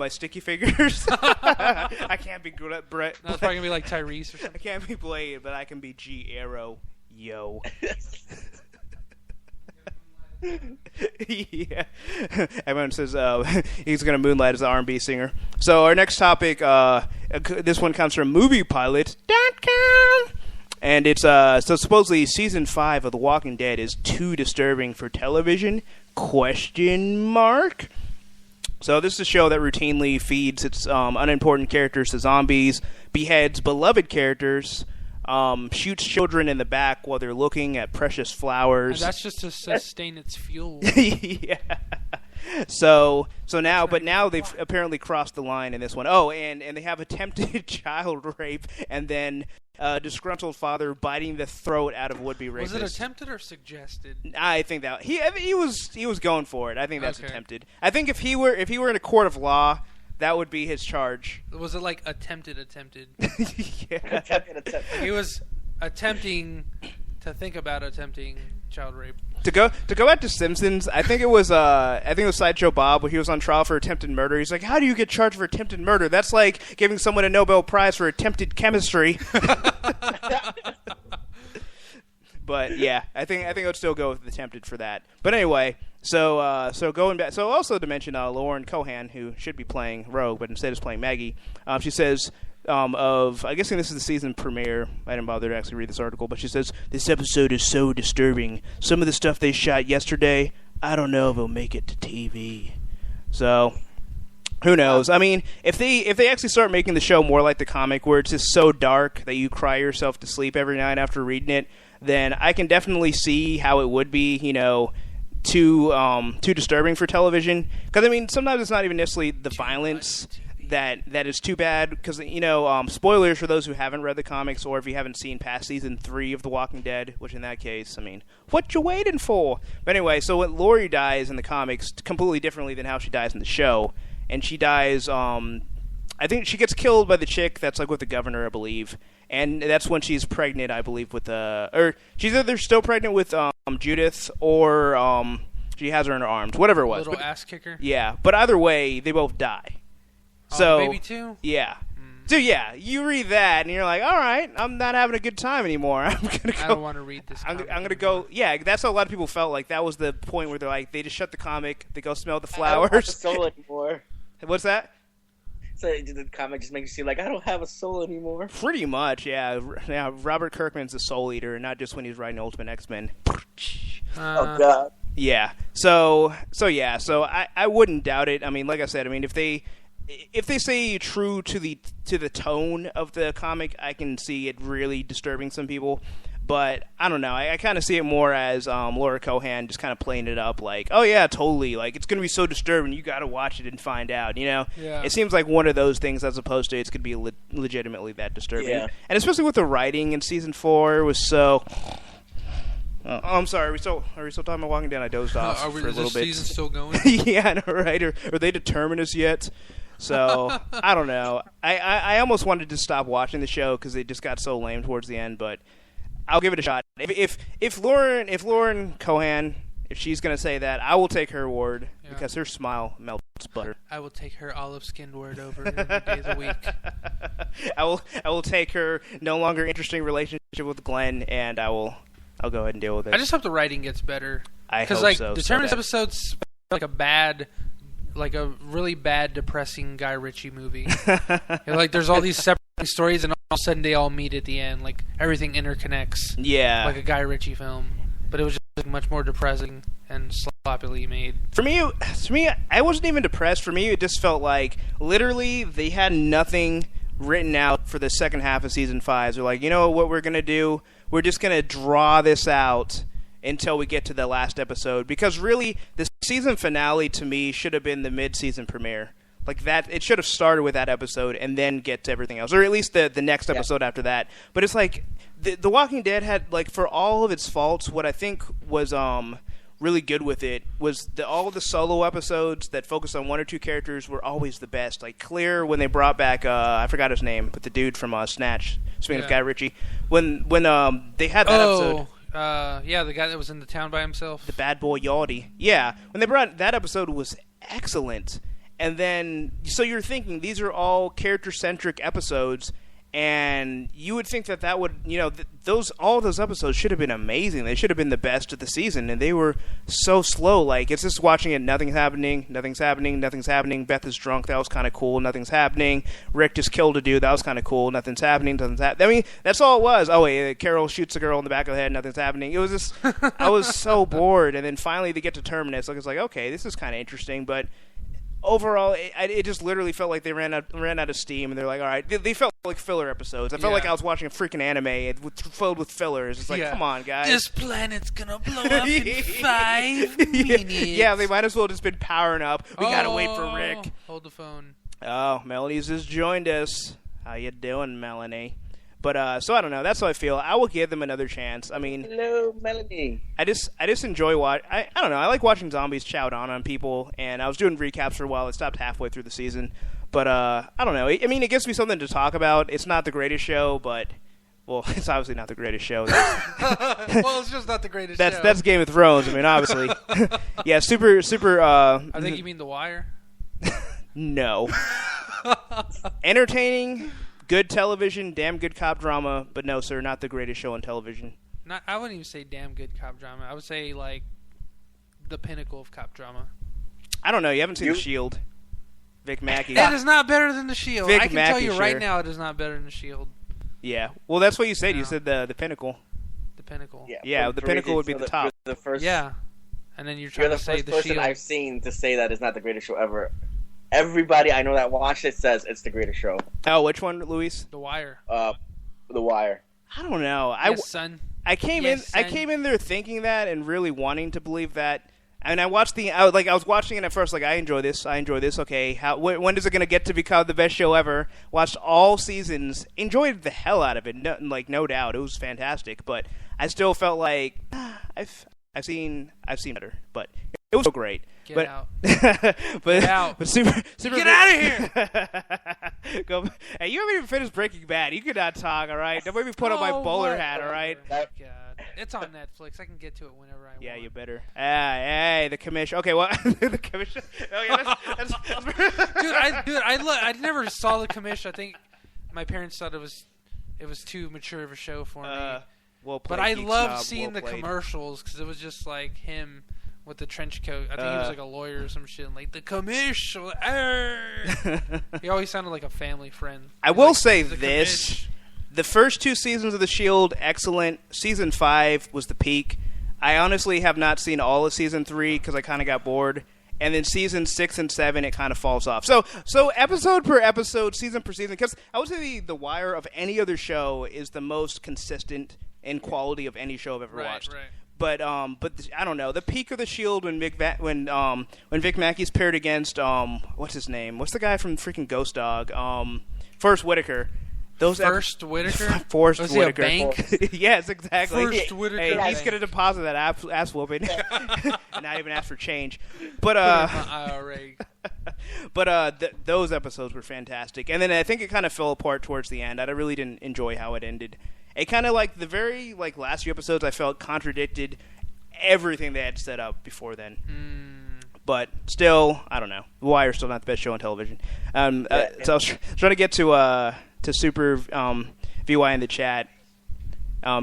Sticky Fingers. I can't be good at Brett. That's probably gonna be like Tyrese or I something. can't be Blade, but I can be G Arrow. Yo. Yeah. Everyone says he's going to moonlight as an R&B singer. So our next topic, this one comes from moviepilot.com. And it's so supposedly season 5 of The Walking Dead is too disturbing for television? ? So this is a show that routinely feeds its unimportant characters to zombies, beheads beloved characters, shoots children in the back while they're looking at precious flowers. And that's just to sustain its fuel. Yeah. So now they've apparently crossed the line in this one. Oh, and they have attempted child rape, and then disgruntled father biting the throat out of would-be rapist. Was it attempted or suggested? I think that he was going for it. I think that's Okay. attempted. I think if he were in a court of law, that would be his charge. Was it like attempted? Yeah. Attempt. Like he was attempting to think about attempting child rape. To go back to Simpsons, I think it was Sideshow Bob when he was on trial for attempted murder. He's like, "How do you get charged for attempted murder? That's like giving someone a Nobel Prize for attempted chemistry." But yeah, I think I would still go with attempted for that. But anyway, so going back, so also to mention Lauren Cohan, who should be playing Rogue, but instead is playing Maggie. She says. I'm guessing this is the season premiere. I didn't bother to actually read this article, but she says, this episode is so disturbing. Some of the stuff they shot yesterday, I don't know if it'll make it to TV. So, who knows? I mean, if they actually start making the show more like the comic, where it's just so dark that you cry yourself to sleep every night after reading it, then I can definitely see how it would be, too disturbing for television. Because, I mean, sometimes it's not even necessarily the violence that is too bad, because spoilers for those who haven't read the comics, or if you haven't seen past season 3 of The Walking Dead, which in that case, I mean, what you waiting for? But anyway, so when Lori dies in the comics, completely differently than how she dies in the show, and she dies, I think she gets killed by the chick that's like with the governor, I believe, and that's when she's pregnant, I believe, with or she's either still pregnant with Judith, or she has her in her arms, whatever it was. Little ass kicker. Yeah, but either way, they both die. So, baby too? Yeah. So, yeah, you read that, and you're like, all right, I'm not having a good time anymore. I'm going to go. I don't want to read this I'm comic going to go. Yeah, that's how a lot of people felt. Like, that was the point where they're like, they just shut the comic, they go smell the I don't have a flowers. soul anymore. What's that? So the comic just makes you seem like I don't have a soul anymore. Pretty much, yeah. Now, Robert Kirkman's a soul eater, and not just when he's writing Ultimate X-Men. Oh, God. Yeah. So I wouldn't doubt it. I mean, like I said, if they stay true to the tone of the comic, I can see it really disturbing some people. But I don't know. I kind of see it more as Laura Cohan just kind of playing it up like, oh yeah, totally. Like, it's going to be so disturbing. You got to watch it and find out. Yeah. It seems like one of those things as opposed to it's going to be legitimately that disturbing. Yeah. And especially with the writing in season 4 was so. Oh, I'm sorry. Are we still talking about Walking Dead? I dozed off for a little is this bit. season still going? Yeah, I know, right? Are they determined yet? So, I don't know. I almost wanted to stop watching the show because it just got so lame towards the end, but I'll give it a shot. If Lauren Cohan, if she's going to say that, I will take her word because her smile melts butter. I will take her olive-skinned word over every day of the week. I will take her no longer interesting relationship with Glenn, and I'll go ahead and deal with it. I just hope the writing gets better. I hope like, so. The Terminus episodes like a really bad, depressing Guy Ritchie movie. Like there's all these separate stories, and all of a sudden they all meet at the end. Like everything interconnects. Yeah, like a Guy Ritchie film, but it was just like, much more depressing and sloppily made. For me, I wasn't even depressed. For me, it just felt like literally they had nothing written out for the second half of season 5. They're like, you know what we're gonna do? We're just gonna draw this out until we get to the last episode, because really the season finale to me should have been the mid-season premiere. Like that, it should have started with that episode and then get to everything else, or at least the next episode after that. But it's like the Walking Dead had, like, for all of its faults, what I think was really good with it was all of the solo episodes that focused on one or two characters were always the best. Like Clear, when they brought back I forgot his name, but the dude from Snatch, speaking of Guy Ritchie, when they had that episode. The guy that was in the town by himself. The bad boy Yawdy. Yeah, when they brought that episode was excellent. And then, so you're thinking these are all character-centric episodes, and you would think that would, all those episodes should have been amazing. They should have been the best of the season, and they were so slow. Like, it's just watching it, nothing's happening. Beth is drunk, that was kind of cool, nothing's happening. Rick just killed a dude, that was kind of cool, nothing's happening. I mean, that's all it was. Oh, wait, Carol shoots a girl in the back of the head, nothing's happening. It was just, I was so bored, and then finally they get to Terminus. Like, it's like, okay, this is kind of interesting, but overall, it just literally felt like they ran out of steam, and they're like, all right, they felt like filler episodes. I felt like I was watching a freaking anime filled with fillers. It's like, come on, guys. This planet's gonna blow up in 5 minutes. Yeah, they might as well have just been powering up. We gotta wait for Rick. Hold the phone. Oh, Melanie's just joined us. How you doing, Melanie? But so I don't know. That's how I feel. I will give them another chance. I mean, hello, Melanie. I just enjoy I don't know. I like watching zombies chow down on people, and I was doing recaps for a while. It stopped halfway through the season, but I don't know. I mean, it gives me something to talk about. It's not the greatest show, but it's obviously not the greatest show. Well, it's just not the greatest show. That's Game of Thrones. I mean, obviously, yeah, super. I think you mean The Wire. No, entertaining. Good television, damn good cop drama, but no, sir, not the greatest show on television. I wouldn't even say damn good cop drama. I would say, like, the pinnacle of cop drama. I don't know. You haven't seen The Shield. Vic Mackey. It is not better than The Shield. Vic I can Mackey, tell you right sure. now it is not better than The Shield. Yeah. Well, that's what you said. No. You said the pinnacle. The pinnacle. Yeah, the pinnacle would be the top. The first, yeah. And then you're trying to say The Shield. You're the first person I've seen to say that is not the greatest show ever. Everybody I know that watched it says it's the greatest show. Oh, which one, Luis? The Wire. The Wire. I don't know. Son. I came in there thinking that and really wanting to believe that. And I watched I was watching it at first, like, I enjoy this. Okay, when is it going to get to become the best show ever? Watched all seasons, enjoyed the hell out of it. No doubt, it was fantastic. But I still felt like I've seen better. But it was so great. Get out. Get out. But super get out of here. Hey, you haven't even finished Breaking Bad. You cannot talk, all right? Don't make me put on my bowler hat, all right? God. It's on Netflix. I can get to it whenever I want. Yeah, you better. Hey, the commission. Okay, what? The commission. Oh, yeah, I never saw the commission. I think my parents thought it was too mature of a show for me. But I loved seeing the commercials because it was just like him with the trench coat. I think he was like a lawyer or some shit. And like, the commission. He always sounded like a family friend. I will say this. The first 2 seasons of The Shield, excellent. Season 5 was the peak. I honestly have not seen all of Season 3 because I kind of got bored. And then Season 6 and 7, it kind of falls off. So episode per episode, season per season, because I would say the Wire of any other show is the most consistent in quality of any show I've ever watched. Right. But I don't know. The peak of The Shield when Vic Mackey's paired against what's his name? What's the guy from freaking Ghost Dog? Forrest Whitaker. Forrest Whitaker? Forrest Was Whitaker. He a bank? Yes, exactly. Forrest Whitaker. Hey, he's gonna deposit that ass whooping and not even ask for change. But IRA. But those episodes were fantastic, and then I think it kind of fell apart towards the end. I really didn't enjoy how it ended. It kind of like the very last few episodes I felt contradicted everything they had set up before then. But still, I don't know. The Wire's still not the best show on television. So I was trying to get to Super VY in the chat.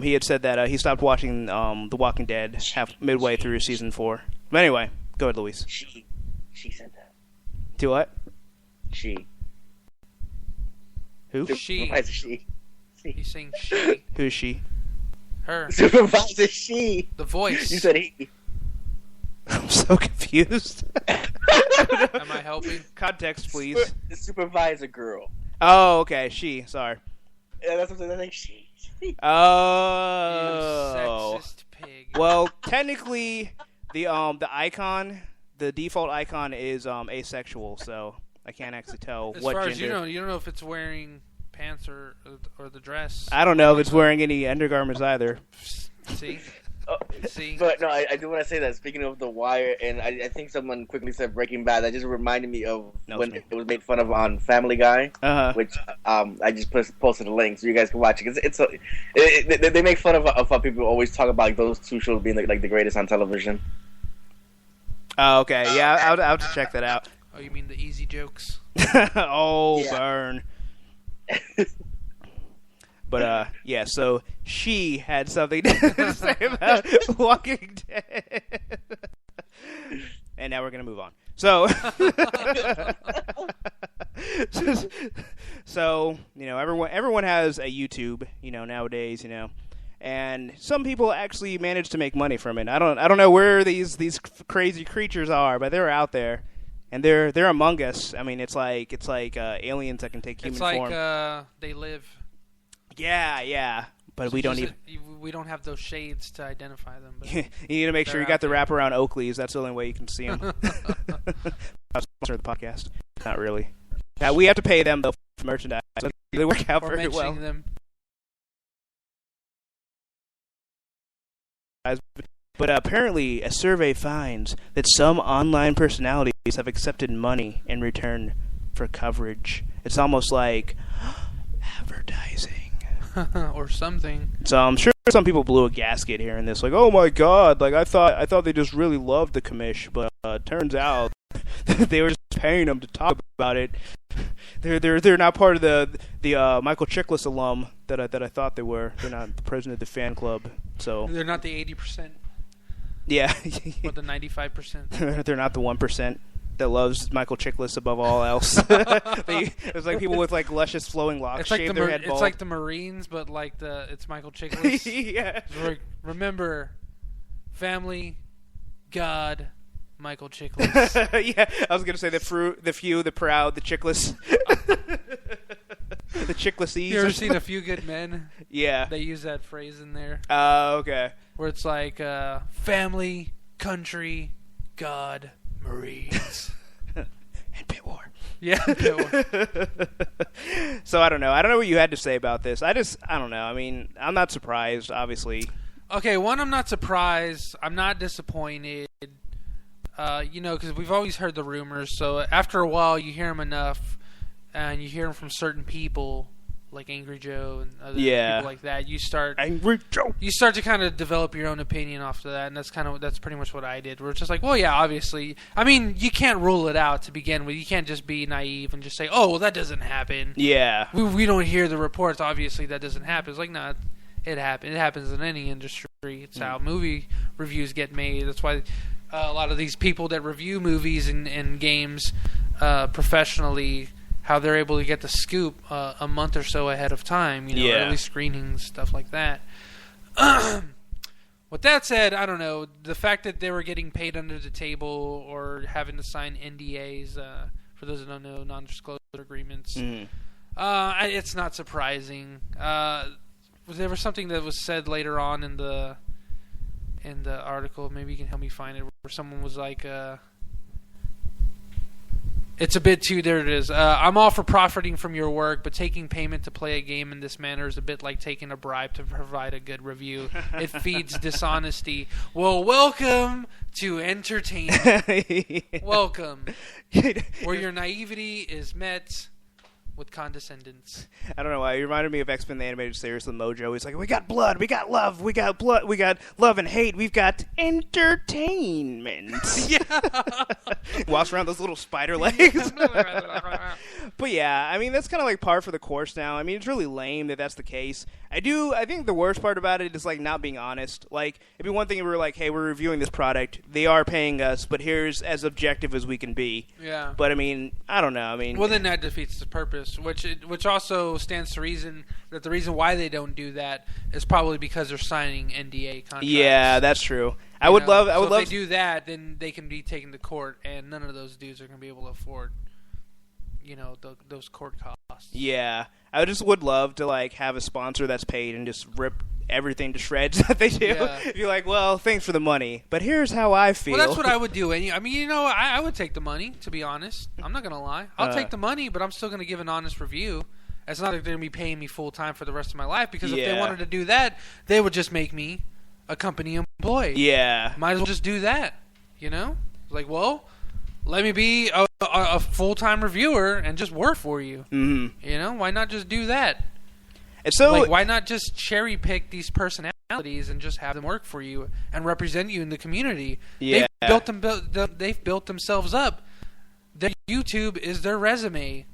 He had said that he stopped watching The Walking Dead midway through season 4. But anyway, go ahead, Luis. She said that. To what? She. Who? Supervisor she. He's saying she. Who's she? Her. Supervisor she. The voice. You said he. I'm so confused. Am I helping? Context, please. The supervisor girl. Oh, okay. She. Sorry. Yeah, that's what I'm saying. She. Oh. You sexist pig. Well, technically, the icon, the default icon is asexual, so I can't actually tell as what far gender. as you don't know if it's wearing pants or the dress. I don't know if it's wearing any undergarments either. See. See? But no, I do want to say that. Speaking of The Wire, and I think someone quickly said Breaking Bad. That just reminded me of when it was made fun of on Family Guy, which I just posted a link so you guys can watch it. They make fun of how people always talk about those two shows being like the greatest on television. Oh, okay. Yeah, I'll have to check that out. Oh, you mean the easy jokes? Oh, Yeah. burn. But, yeah, so she had something to say about Walking Dead. And now we're going to move on. So, everyone has a YouTube, nowadays, and some people actually manage to make money from it. I don't know where these crazy creatures are, but they're out there. And they're among us. I mean, it's like aliens that can take human form. It's like They Live. Yeah, but we don't we don't have those shades to identify them. But you need to make sure you got the wraparound Oakleys. That's the only way you can see them. That's sponsor of the podcast. Not really. We have to pay them though for merchandise. So they work out very well. Them. But apparently, a survey finds that some online personalities have accepted money in return for coverage. It's almost like advertising. Or something. So I'm sure some people blew a gasket here in this, like, oh my god, like I thought they just really loved the commish, but turns out they were just paying them to talk about it. They're not part of the Michael Chiklis alum that I thought they were. They're not the president of the fan club, so They're not the 80%. Yeah. Or the 95%. They're not the 1% that loves Michael Chiklis above all else. It's like people with like luscious flowing locks shave their head bald. It's like the Marines, but like it's Michael Chiklis. Yeah. Remember, family, God, Michael Chiklis. Yeah, I was gonna say the few, the proud, the Chiklis. The Chiklises. You ever seen A Few Good Men? Yeah. They use that phrase in there. Oh, okay. Where it's like family, country, God, Marines. And pit war. Yeah. Pit war. So I don't know. I don't know what you had to say about this. I don't know. I mean, I'm not surprised, obviously. Okay, one, I'm not surprised. I'm not disappointed. Because we've always heard the rumors. So after a while, you hear them enough, and you hear them from certain people, like Angry Joe and other people like that. Angry Joe. You start to kind of develop your own opinion off of that, and that's pretty much what I did. Where it's just like, well, yeah, obviously. I mean, you can't rule it out to begin with. You can't just be naive and just say, oh, well, that doesn't happen. Yeah. We don't hear the reports. Obviously, that doesn't happen. It's like, no, it happens. It happens in any industry. It's how movie reviews get made. That's why a lot of these people that review movies and games professionally, how they're able to get the scoop a month or so ahead of time, early screenings, stuff like that. With that said, I don't know. The fact that they were getting paid under the table or having to sign NDAs, for those that don't know, non-disclosure agreements, it's not surprising. There was something that was said later on in the article. Maybe you can help me find it, where someone was like, it's a bit too, there it is. I'm all for profiting from your work, but taking payment to play a game in this manner is a bit like taking a bribe to provide a good review. It feeds dishonesty. Well, welcome to entertainment. Welcome. Where your naivety is met with condescendence. I don't know why. It reminded me of X-Men the Animated Series with Mojo. He's like, we got blood, we got love, we got blood, we got love and hate, we've got entertainment. Yeah. Walks around those little spider legs. But yeah, I mean, that's kind of like par for the course now. I mean, it's really lame that that's the case. I think the worst part about it is like not being honest. Like, it'd be one thing if we were like, hey, we're reviewing this product. They are paying us, but here's as objective as we can be. Yeah. But I mean, I don't know. I mean, well, then that defeats the purpose, which also stands to reason that the reason why they don't do that is probably because they're signing NDA contracts. Yeah, that's true. I would love. If they do that, then they can be taken to court, and none of those dudes are going to be able to afford, those court costs. Yeah, I just would love to like have a sponsor that's paid and just rip everything to shreds that they do. Yeah. You're like, well, thanks for the money, but here's how I feel. Well, that's what I would do. And I mean, I would take the money, to be honest. I'm not going to lie. I'll take the money, but I'm still going to give an honest review. It's not like they're going to be paying me full time for the rest of my life, because if they wanted to do that, they would just make me a company employee. Yeah. Might as well just do that, Like, well, let me be a full-time reviewer and just work for you. Mm-hmm. Why not just do that? And so, like, why not just cherry-pick these personalities and just have them work for you and represent you in the community? Yeah. They've built themselves up. Their YouTube is their resume.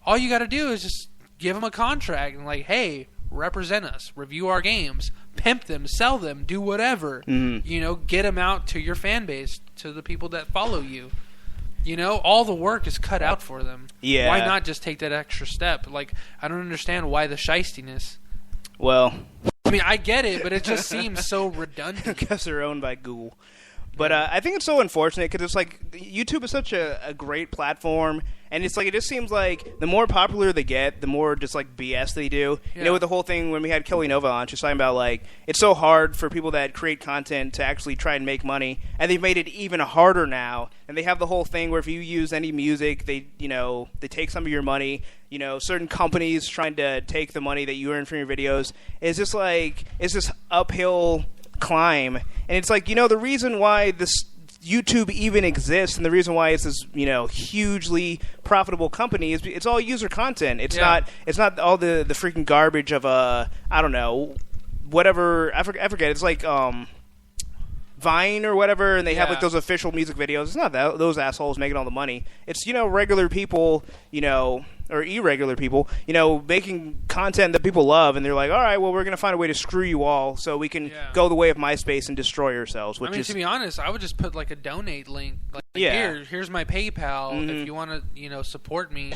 All you got to do is just give them a contract and like, hey, represent us, review our games, pimp them, sell them, do whatever. Mm-hmm. Get them out to your fan base, to the people that follow you. All the work is cut out for them. Yeah. Why not just take that extra step? Like, I don't understand why the shystiness. Well, I mean, I get it, but it just seems so redundant. Because they're owned by Google. But I think it's so unfortunate because it's like YouTube is such a great platform, and it's like it just seems like the more popular they get, the more just like BS they do. Yeah. With the whole thing when we had Kelly Nova on, she's talking about like it's so hard for people that create content to actually try and make money, and they've made it even harder now. And they have the whole thing where if you use any music, they take some of your money. Certain companies trying to take the money that you earn from your videos. It's just like it's this uphill climb, and it's like the reason why this YouTube even exists and the reason why it's this hugely profitable company is it's all user content. It's not all the freaking garbage of I don't know, whatever, I forget. It's like Vine or whatever, and they have like those official music videos. It's not those assholes making all the money. It's regular people, or irregular people, making content that people love, and they're like, all right, well, we're going to find a way to screw you all so we can go the way of MySpace and destroy ourselves. To be honest, I would just put like a donate link. Like, here's my PayPal. Mm-hmm. If you want to, support me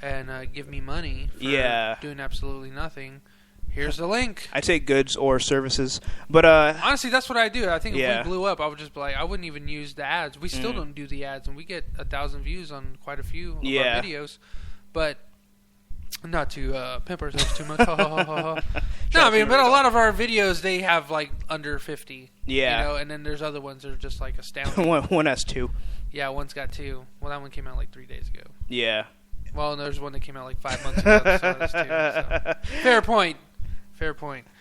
and give me money for doing absolutely nothing, here's the link. I take goods or services, but honestly, that's what I do. I think if we blew up, I would just be like, I wouldn't even use the ads. We still don't do the ads, and we get 1,000 views on quite a few of our videos. But not to pimp ourselves too much. No, I mean, but a lot of our videos, they have like under 50. Yeah. And then there's other ones that are just like astounding. one has 2. Yeah, one's got 2. Well, that one came out like 3 days ago. Yeah. Well, there's one that came out like 5 months ago. So there's 2. So. Fair point.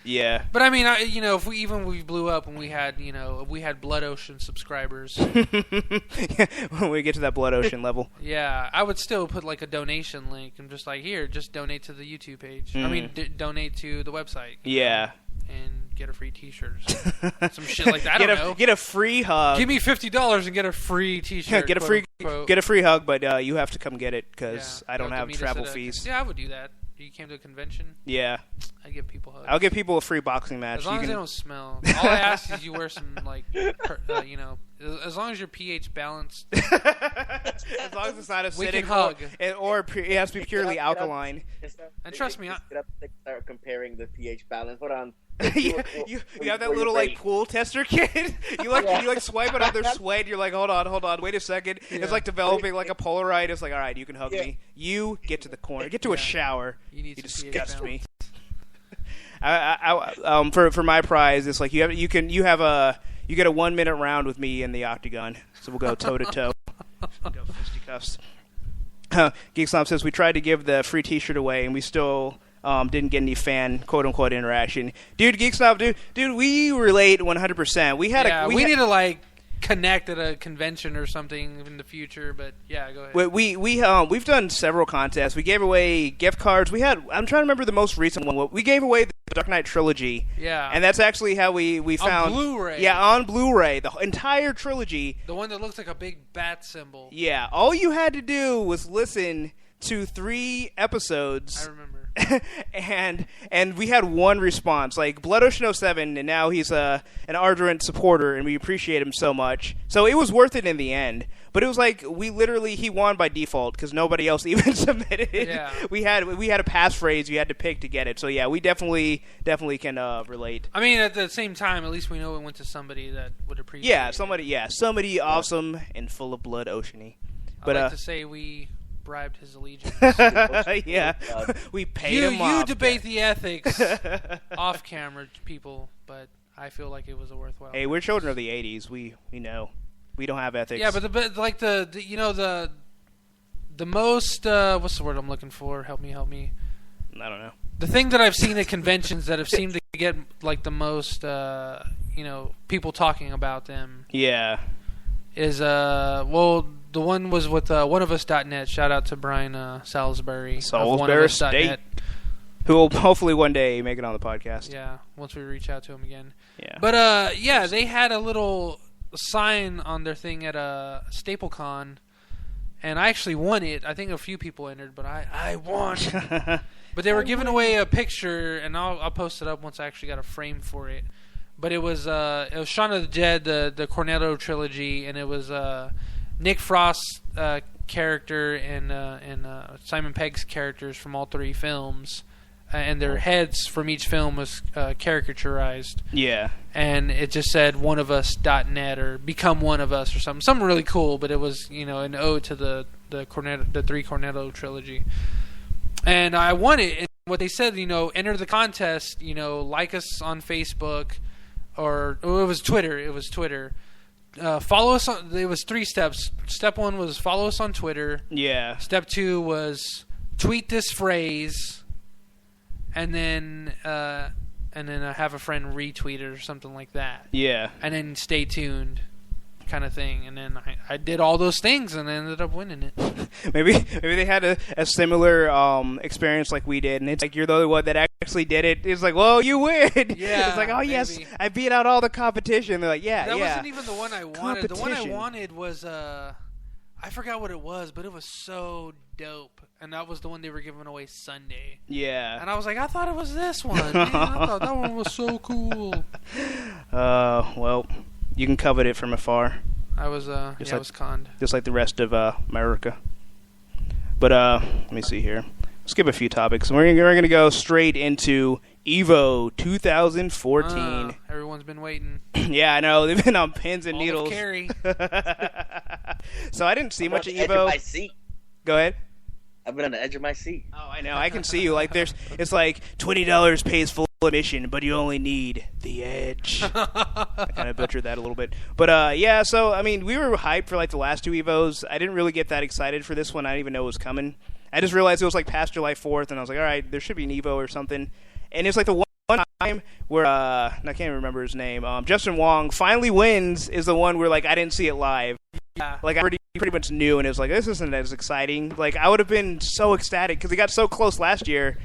Yeah. But I mean, if we blew up and we had Blood Ocean subscribers. When we get to that Blood Ocean level. Yeah, I would still put like a donation link and just like, here, just donate to the YouTube page. I mean, donate to the website. Yeah. And get a free T-shirt or some shit like that. I don't know. Get a free hug. Give me $50 and get a free T-shirt. Get a free hug, but you have to come get it because I don't have travel fees. Yeah, I would do that. You came to a convention? Yeah. I give people hugs. I'll give people a free boxing match. As long as they don't smell. All I ask is you wear some, like, as long as your pH balanced. As long as it's not acidic. We can hug. Or it has to be purely alkaline. And trust me, start comparing the pH balance. Hold on. you have that little like pool tester kid. You swipe it on their sweat. You're like, hold on, wait a second. Yeah. It's like developing like a Polaroid. It's like, all right, you can hug me. You get to the corner. Get to a shower. You disgust me. For my prize, it's like you get a 1 minute round with me in the octagon. So we'll go toe to toe. Go fisticuffs. Geek Snob says we tried to give the free T-shirt away and we still didn't get any fan quote unquote interaction. Dude, Geek Snob, dude, we relate 100%. We need to like connect at a convention or something in the future. But yeah, go ahead. We've done several contests. We gave away gift cards. I'm trying to remember the most recent one. We gave away the Dark Knight trilogy. Yeah. And that's actually how we found on Blu-ray. Yeah, on Blu-ray, the entire trilogy. The one that looks like a big bat symbol. Yeah, all you had to do was listen to 3 episodes. I remember. and we had one response, like Blood Ocean 07, and now he's an ardent supporter, and we appreciate him so much. So it was worth it in the end. But it was like he won by default because nobody else even submitted. Yeah. We had a passphrase you had to pick to get it. So yeah, we definitely can relate. I mean, at the same time, at least we know it went to somebody that would appreciate it. Somebody awesome and full of blood oceany. But I'd like to say we bribed his allegiance. Yeah, we paid him off. You debate the ethics off camera, people, but I feel like it was a worthwhile. Hey, we're children of the '80s. We know we don't have ethics. Yeah, but the most what's the word I'm looking for? Help me. I don't know. The thing that I've seen at conventions that have seemed to get like the most people talking about them. Yeah. Is the one was with oneofus.net. Shout out to Brian Salisbury of oneofus.net, who will hopefully one day make it on the podcast. Yeah, once we reach out to him again. Yeah. But they had a little sign on their thing at a StapleCon, and I actually won it. I think a few people entered, but I won. But they were giving away a picture, and I'll post it up once I actually got a frame for it. But it was Shaun of the Dead, the Cornetto trilogy, and it was Nick Frost's character and Simon Pegg's characters from all 3 films, and their heads from each film was caricaturized. Yeah. And it just said oneofus.net or become one of us or something really cool. But it was an ode to the 3 Cornetto trilogy. And I won it. And what they said, enter the contest. Like us on Facebook. Or it was Twitter. Follow us on. It was 3 steps. Step 1 was follow us on Twitter. Yeah. Step 2 was tweet this phrase, and then have a friend retweet it or something like that. Yeah. And then stay tuned, kind of thing. And then I did all those things and ended up winning it. Maybe they had a similar experience like we did, and it's like you're the only one that actually did it. It's like, well, you win. Yeah, it's like, oh, maybe. Yes, I beat out all the competition. They're like, that wasn't even the one I wanted. The one I wanted was I forgot what it was, but it was so dope, and that was the one they were giving away Sunday. Yeah. And I was like, I thought it was this one. Man, I thought that one was so cool. Well, you can covet it from afar. I was conned. Just like the rest of America. But let me see here. Skip a few topics. We're going to go straight into EVO 2014. Everyone's been waiting. Yeah, I know. They've been on pins and needles. Carry. So I didn't see much of EVO. EVO. My seat. Go ahead. I've been on the edge of my seat. Oh, I know. I can see you. Like it's like $20 pays full admission, but you only need the edge. I kind of butchered that a little bit, but yeah. So I mean, we were hyped for like the last 2 EVOs. I didn't really get that excited for this one. I didn't even know it was coming. I just realized it was like past July 4th, and I was like, all right, there should be an EVO or something. And it's like the one time where I can't even remember his name. Justin Wong finally wins is the one where like I didn't see it live. Yeah. Like I pretty much knew, and it was like, this isn't as exciting. Like I would have been so ecstatic because he got so close last year.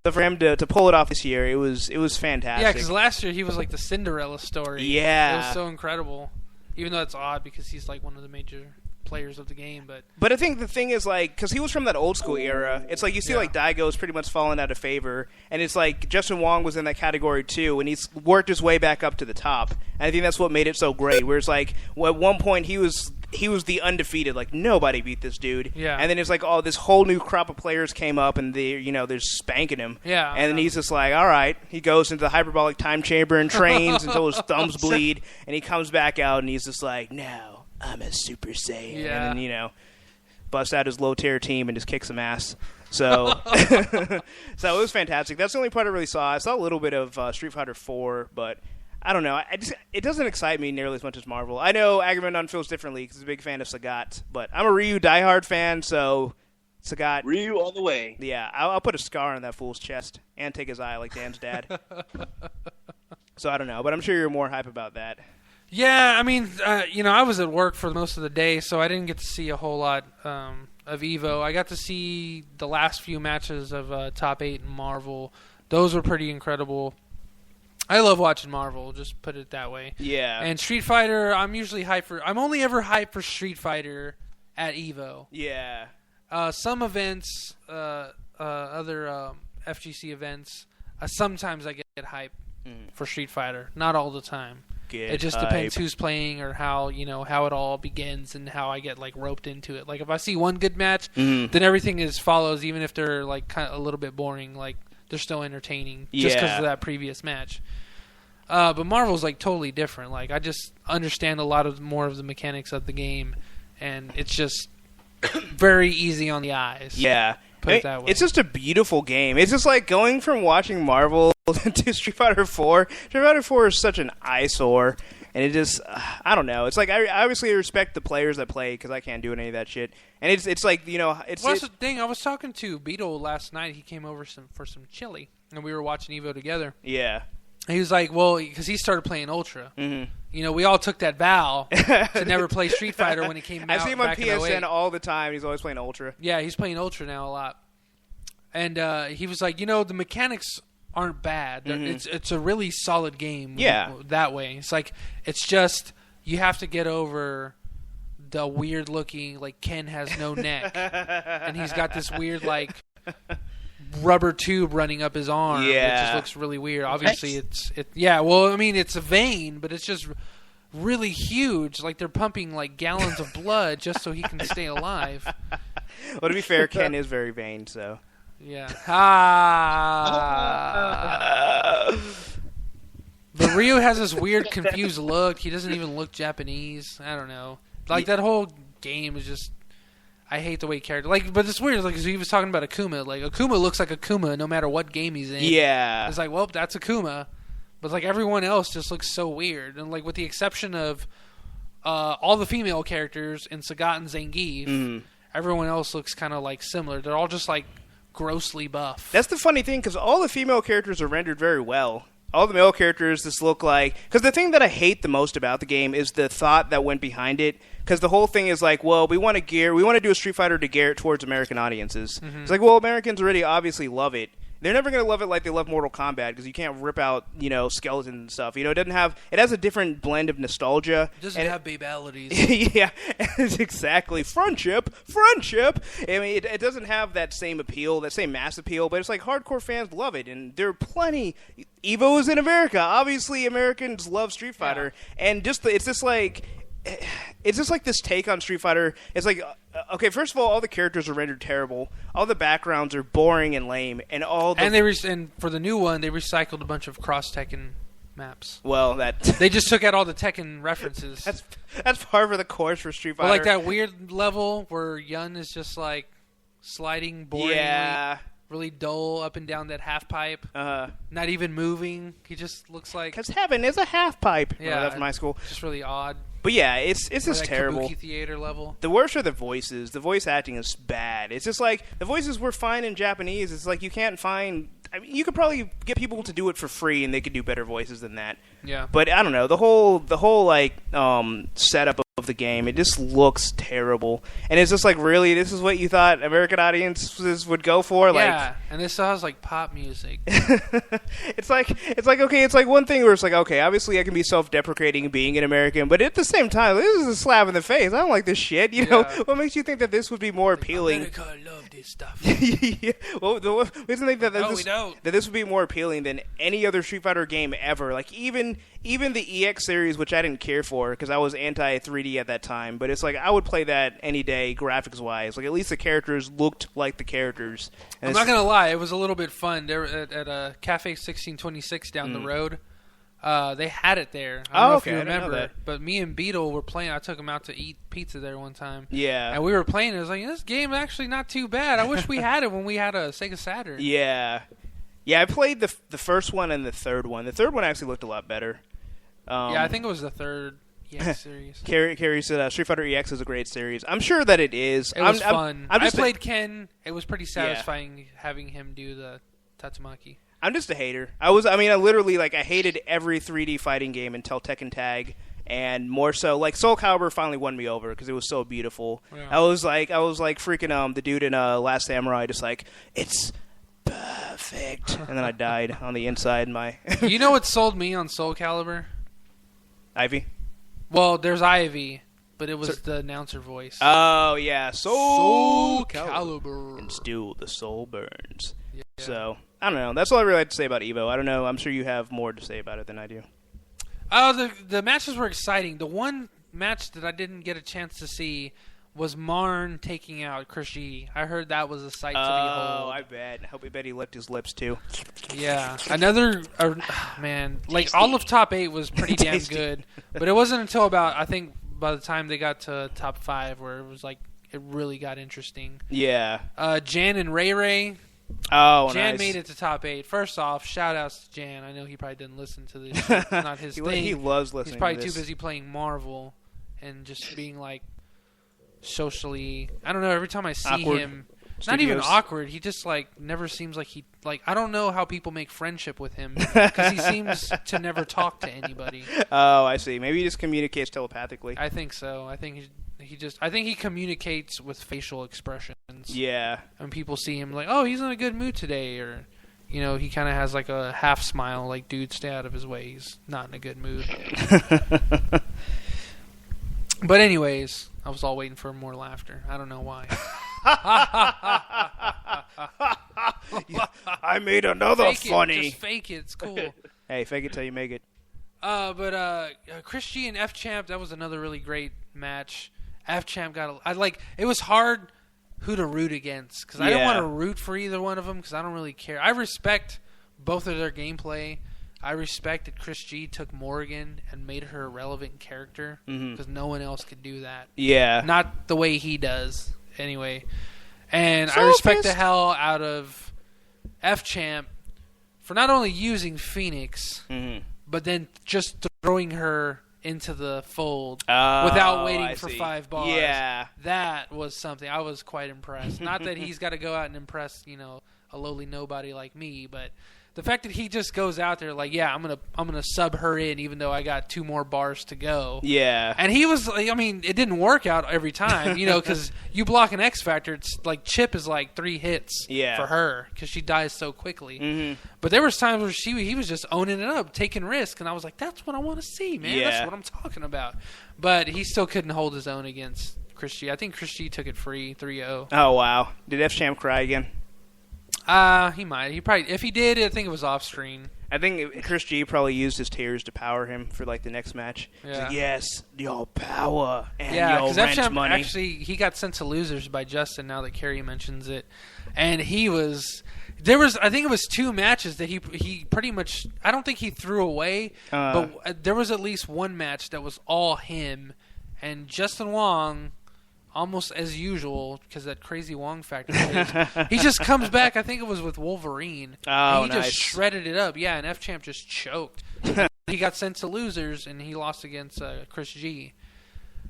So for him to pull it off this year, it was fantastic. Yeah, because last year he was like the Cinderella story. Yeah, it was so incredible. Even though it's odd because he's like one of the major players of the game, but I think the thing is like because he was from that old school era, it's like you see like Daigo's pretty much fallen out of favor, and it's like Justin Wong was in that category too, and he's worked his way back up to the top, and I think that's what made it so great. Where it's like at one point he was the undefeated, like nobody beat this dude, and then it's like this whole new crop of players came up, and they're spanking him, and then he's just like, all right, he goes into the hyperbolic time chamber and trains until his thumbs bleed, and he comes back out, and he's just like, now I'm a Super Saiyan. Yeah. And then, busts out his low-tier team and just kicks some ass. So so it was fantastic. That's the only part I really saw. I saw a little bit of Street Fighter 4, but I don't know. It doesn't excite me nearly as much as Marvel. I know Agamemnon feels differently because he's a big fan of Sagat, but I'm a Ryu diehard fan, so Sagat. Ryu all the way. Yeah, I'll put a scar on that fool's chest and take his eye like Dan's dad. So I don't know, but I'm sure you're more hype about that. Yeah, I mean, I was at work for most of the day, so I didn't get to see a whole lot of EVO. I got to see the last few matches of Top 8 and Marvel. Those were pretty incredible. I love watching Marvel, just put it that way. Yeah. And Street Fighter, I'm usually hyped for... I'm only ever hyped for Street Fighter at EVO. Yeah. Some events, other FGC events, sometimes I get hyped for Street Fighter. Not all the time. It just depends who's playing or how it all begins and how I get like roped into it. Like if I see one good match, then everything follows, even if they're like kind of a little bit boring. Like they're still entertaining just because of that previous match. But Marvel's like totally different. Like I just understand a lot more of the mechanics of the game, and it's just very easy on the eyes. Yeah. Put it that way. It's just a beautiful game. It's just like going from watching Marvel to Street Fighter 4. Street Fighter 4 is such an eyesore, and it just, I don't know. It's like, I obviously respect the players that play because I can't do any of that shit. And it's like, it's... Well, that's the thing. I was talking to Beetle last night. He came over for some chili, and we were watching EVO together. Yeah. He was like, well, because he started playing Ultra. Mm-hmm. We all took that vow to never play Street Fighter when it came out. I see him on back in PSN 08. all the time. He's always playing Ultra. Yeah, he's playing Ultra now a lot. And he was like, the mechanics aren't bad. It's a really solid game. Yeah. That way. It's like, it's just, you have to get over the weird looking, like Ken has no neck. And he's got this weird, like... rubber tube running up his arm. Yeah. It just looks really weird. Obviously, it's a vein, but it's just really huge. Like they're pumping like gallons of blood just so he can stay alive. Well, to be fair, Ken is very vain, so. Yeah. But Ryu has this weird, confused look. He doesn't even look Japanese. I don't know. Like that whole game is just. I hate the way character but it's weird. Like he was talking about Akuma. Like Akuma looks like Akuma no matter what game he's in. Yeah, it's like, well, that's Akuma, but like everyone else just looks so weird. And like with the exception of all the female characters in Sagat and Zangief, everyone else looks kind of like similar. They're all just like grossly buff. That's the funny thing because all the female characters are rendered very well. All the male characters just look like... Because the thing that I hate the most about the game is the thought that went behind it. Because the whole thing is like, well, we want to do a Street Fighter to gear it towards American audiences. Mm-hmm. It's like, well, Americans already obviously love it. They're never going to love it like they love Mortal Kombat because you can't rip out, skeletons and stuff. It has a different blend of nostalgia. It doesn't have babalities. Yeah, exactly. Friendship. I mean, it doesn't have that same appeal, that same mass appeal, but it's like hardcore fans love it, and there are plenty. EVO is in America. Obviously, Americans love Street Fighter, and it's just like this take on Street Fighter. It's like, okay, first of all the characters are rendered terrible. All the backgrounds are boring and lame, and and for the new one, they recycled a bunch of cross Tekken maps. Well, they just took out all the Tekken references. That's par for the course for Street Fighter. But like that weird level where Yun is just like sliding boringly, really dull up and down that half pipe. Not even moving. He just looks like... Because heaven is a half pipe. Yeah, that's my school. Just really odd. But yeah, it's just terrible. Kabuki theater level. The worst are the voices. The voice acting is bad. It's just like the voices were fine in Japanese. It's like you can't find. I mean, you could probably get people to do it for free, and they could do better voices than that. Yeah. But I don't know. The whole like setup of the game, it just looks terrible. And it's just like, really, this is what you thought American audiences would go for? Yeah. And this has like pop music. It's like okay, it's like one thing where it's like, okay, obviously I can be self-deprecating being an American, but at the same time, this is a slap in the face. I don't like this shit. You know, what makes you think that this would be more appealing? America love this stuff. Yeah. Well, isn't think that we don't. That this would be more appealing than any other Street Fighter game ever. Like even the EX series, which I didn't care for because I was anti 3D at that time, but it's like I would play that any day, graphics wise. Like at least the characters looked like the characters. And I'm not gonna lie, it was a little bit fun. There at a Cafe 1626 down the road. They had it there. I don't know if you remember, but me and Beetle were playing. I took him out to eat pizza there one time. Yeah, and we were playing. It was like, this game is actually not too bad. I wish we had it when we had a Sega Saturn. Yeah, I played the first one and the third one. The third one actually looked a lot better. Yeah, I think it was the third EX series. Carrie said Street Fighter EX is a great series. I'm sure that it is. It was fun. I played Ken. It was pretty satisfying having him do the Tatsumaki. I'm just a hater. I literally I hated every 3D fighting game until Tekken Tag, And more so, like Soul Calibur finally won me over because it was so beautiful. Yeah. I was like freaking the dude in Last Samurai, just like it's perfect, and then I died on the inside. You know what sold me on Soul Calibur? Ivy. Well, there's Ivy, but it was the announcer voice. Oh yeah, Soul Calibur. And still the soul burns. Yeah. So I don't know. That's all I really had to say about Evo. I don't know. I'm sure you have more to say about it than I do. The matches were exciting. The one match that I didn't get a chance to see was Marn taking out Chris G. I heard that was a sight to behold. Oh, I bet. I bet he licked his lips too. Yeah. Another man, like all of top 8 was pretty damn good, but it wasn't until about I think by the time they got to top 5 where it was like it really got interesting. Yeah. Jan and Ray Ray. Oh, Jan nice. made it to top 8. First off, shout-outs to Jan. I know he probably didn't listen to this. It's not his thing. He loves listening. He's probably to this. too busy playing Marvel and just being like socially. I don't know. Every time I see Awkward. him, Studios. not even awkward. He just like never seems like he like. I don't know how people make friendship with him because he seems to never talk to anybody. Oh, I see. Maybe he just communicates telepathically. I think so. I think he communicates with facial expressions. Yeah. And people see him like, oh, he's in a good mood today, or, you know, he kind of has like a half smile, like, dude, stay out of his way. He's not in a good mood. But anyways, I was all waiting for more laughter. I don't know why. I made another Fake funny. It. Just fake it. It's cool. Hey, fake it till you make it. But Chris G and F Champ, that was another really great match. F Champ it was hard who to root against because I didn't want to root for either one of them because I don't really care. I respect both of their gameplay. I respect that Chris G took Morrigan and made her a relevant character because no one else could do that. Yeah. Not the way he does, anyway. And So I respect pissed. the hell out of F Champ for not only using Phoenix, but then just throwing her into the fold without waiting for 5 bars. Yeah. That was something. I was quite impressed. Not that he's got to go out and impress, you know, a lowly nobody like me, but the fact that he just goes out there like, yeah, I'm gonna sub her in even though I got 2 more bars to go. Yeah. And he was like, I mean, it didn't work out every time, you know, because you block an X Factor, it's like Chip is like 3 hits for her because she dies so quickly. But there was times where he was just owning it up, taking risks, and I was like, that's what I want to see, man. Yeah. That's what I'm talking about. But he still couldn't hold his own against Chris G. I think Chris G took it free, 3-0. Oh, wow. Did F Champ cry again? He might. He probably. If he did, I think it was off screen. I think Chris G probably used his tears to power him for like the next match. He's Yeah. like, yes, your power and Yeah, your because rent F-Champ money. actually he got sent to losers by Justin. Now that Carrie mentions it, and he was. There was, I think it was 2 matches that he pretty much. I don't think he threw away, but there was at least one match that was all him, and Justin Wong. Almost as usual, because that crazy Wong factor. He just comes back. I think it was with Wolverine. Oh, and he nice. just shredded it up. Yeah, and F Champ just choked. He got sent to losers, and he lost against Chris G.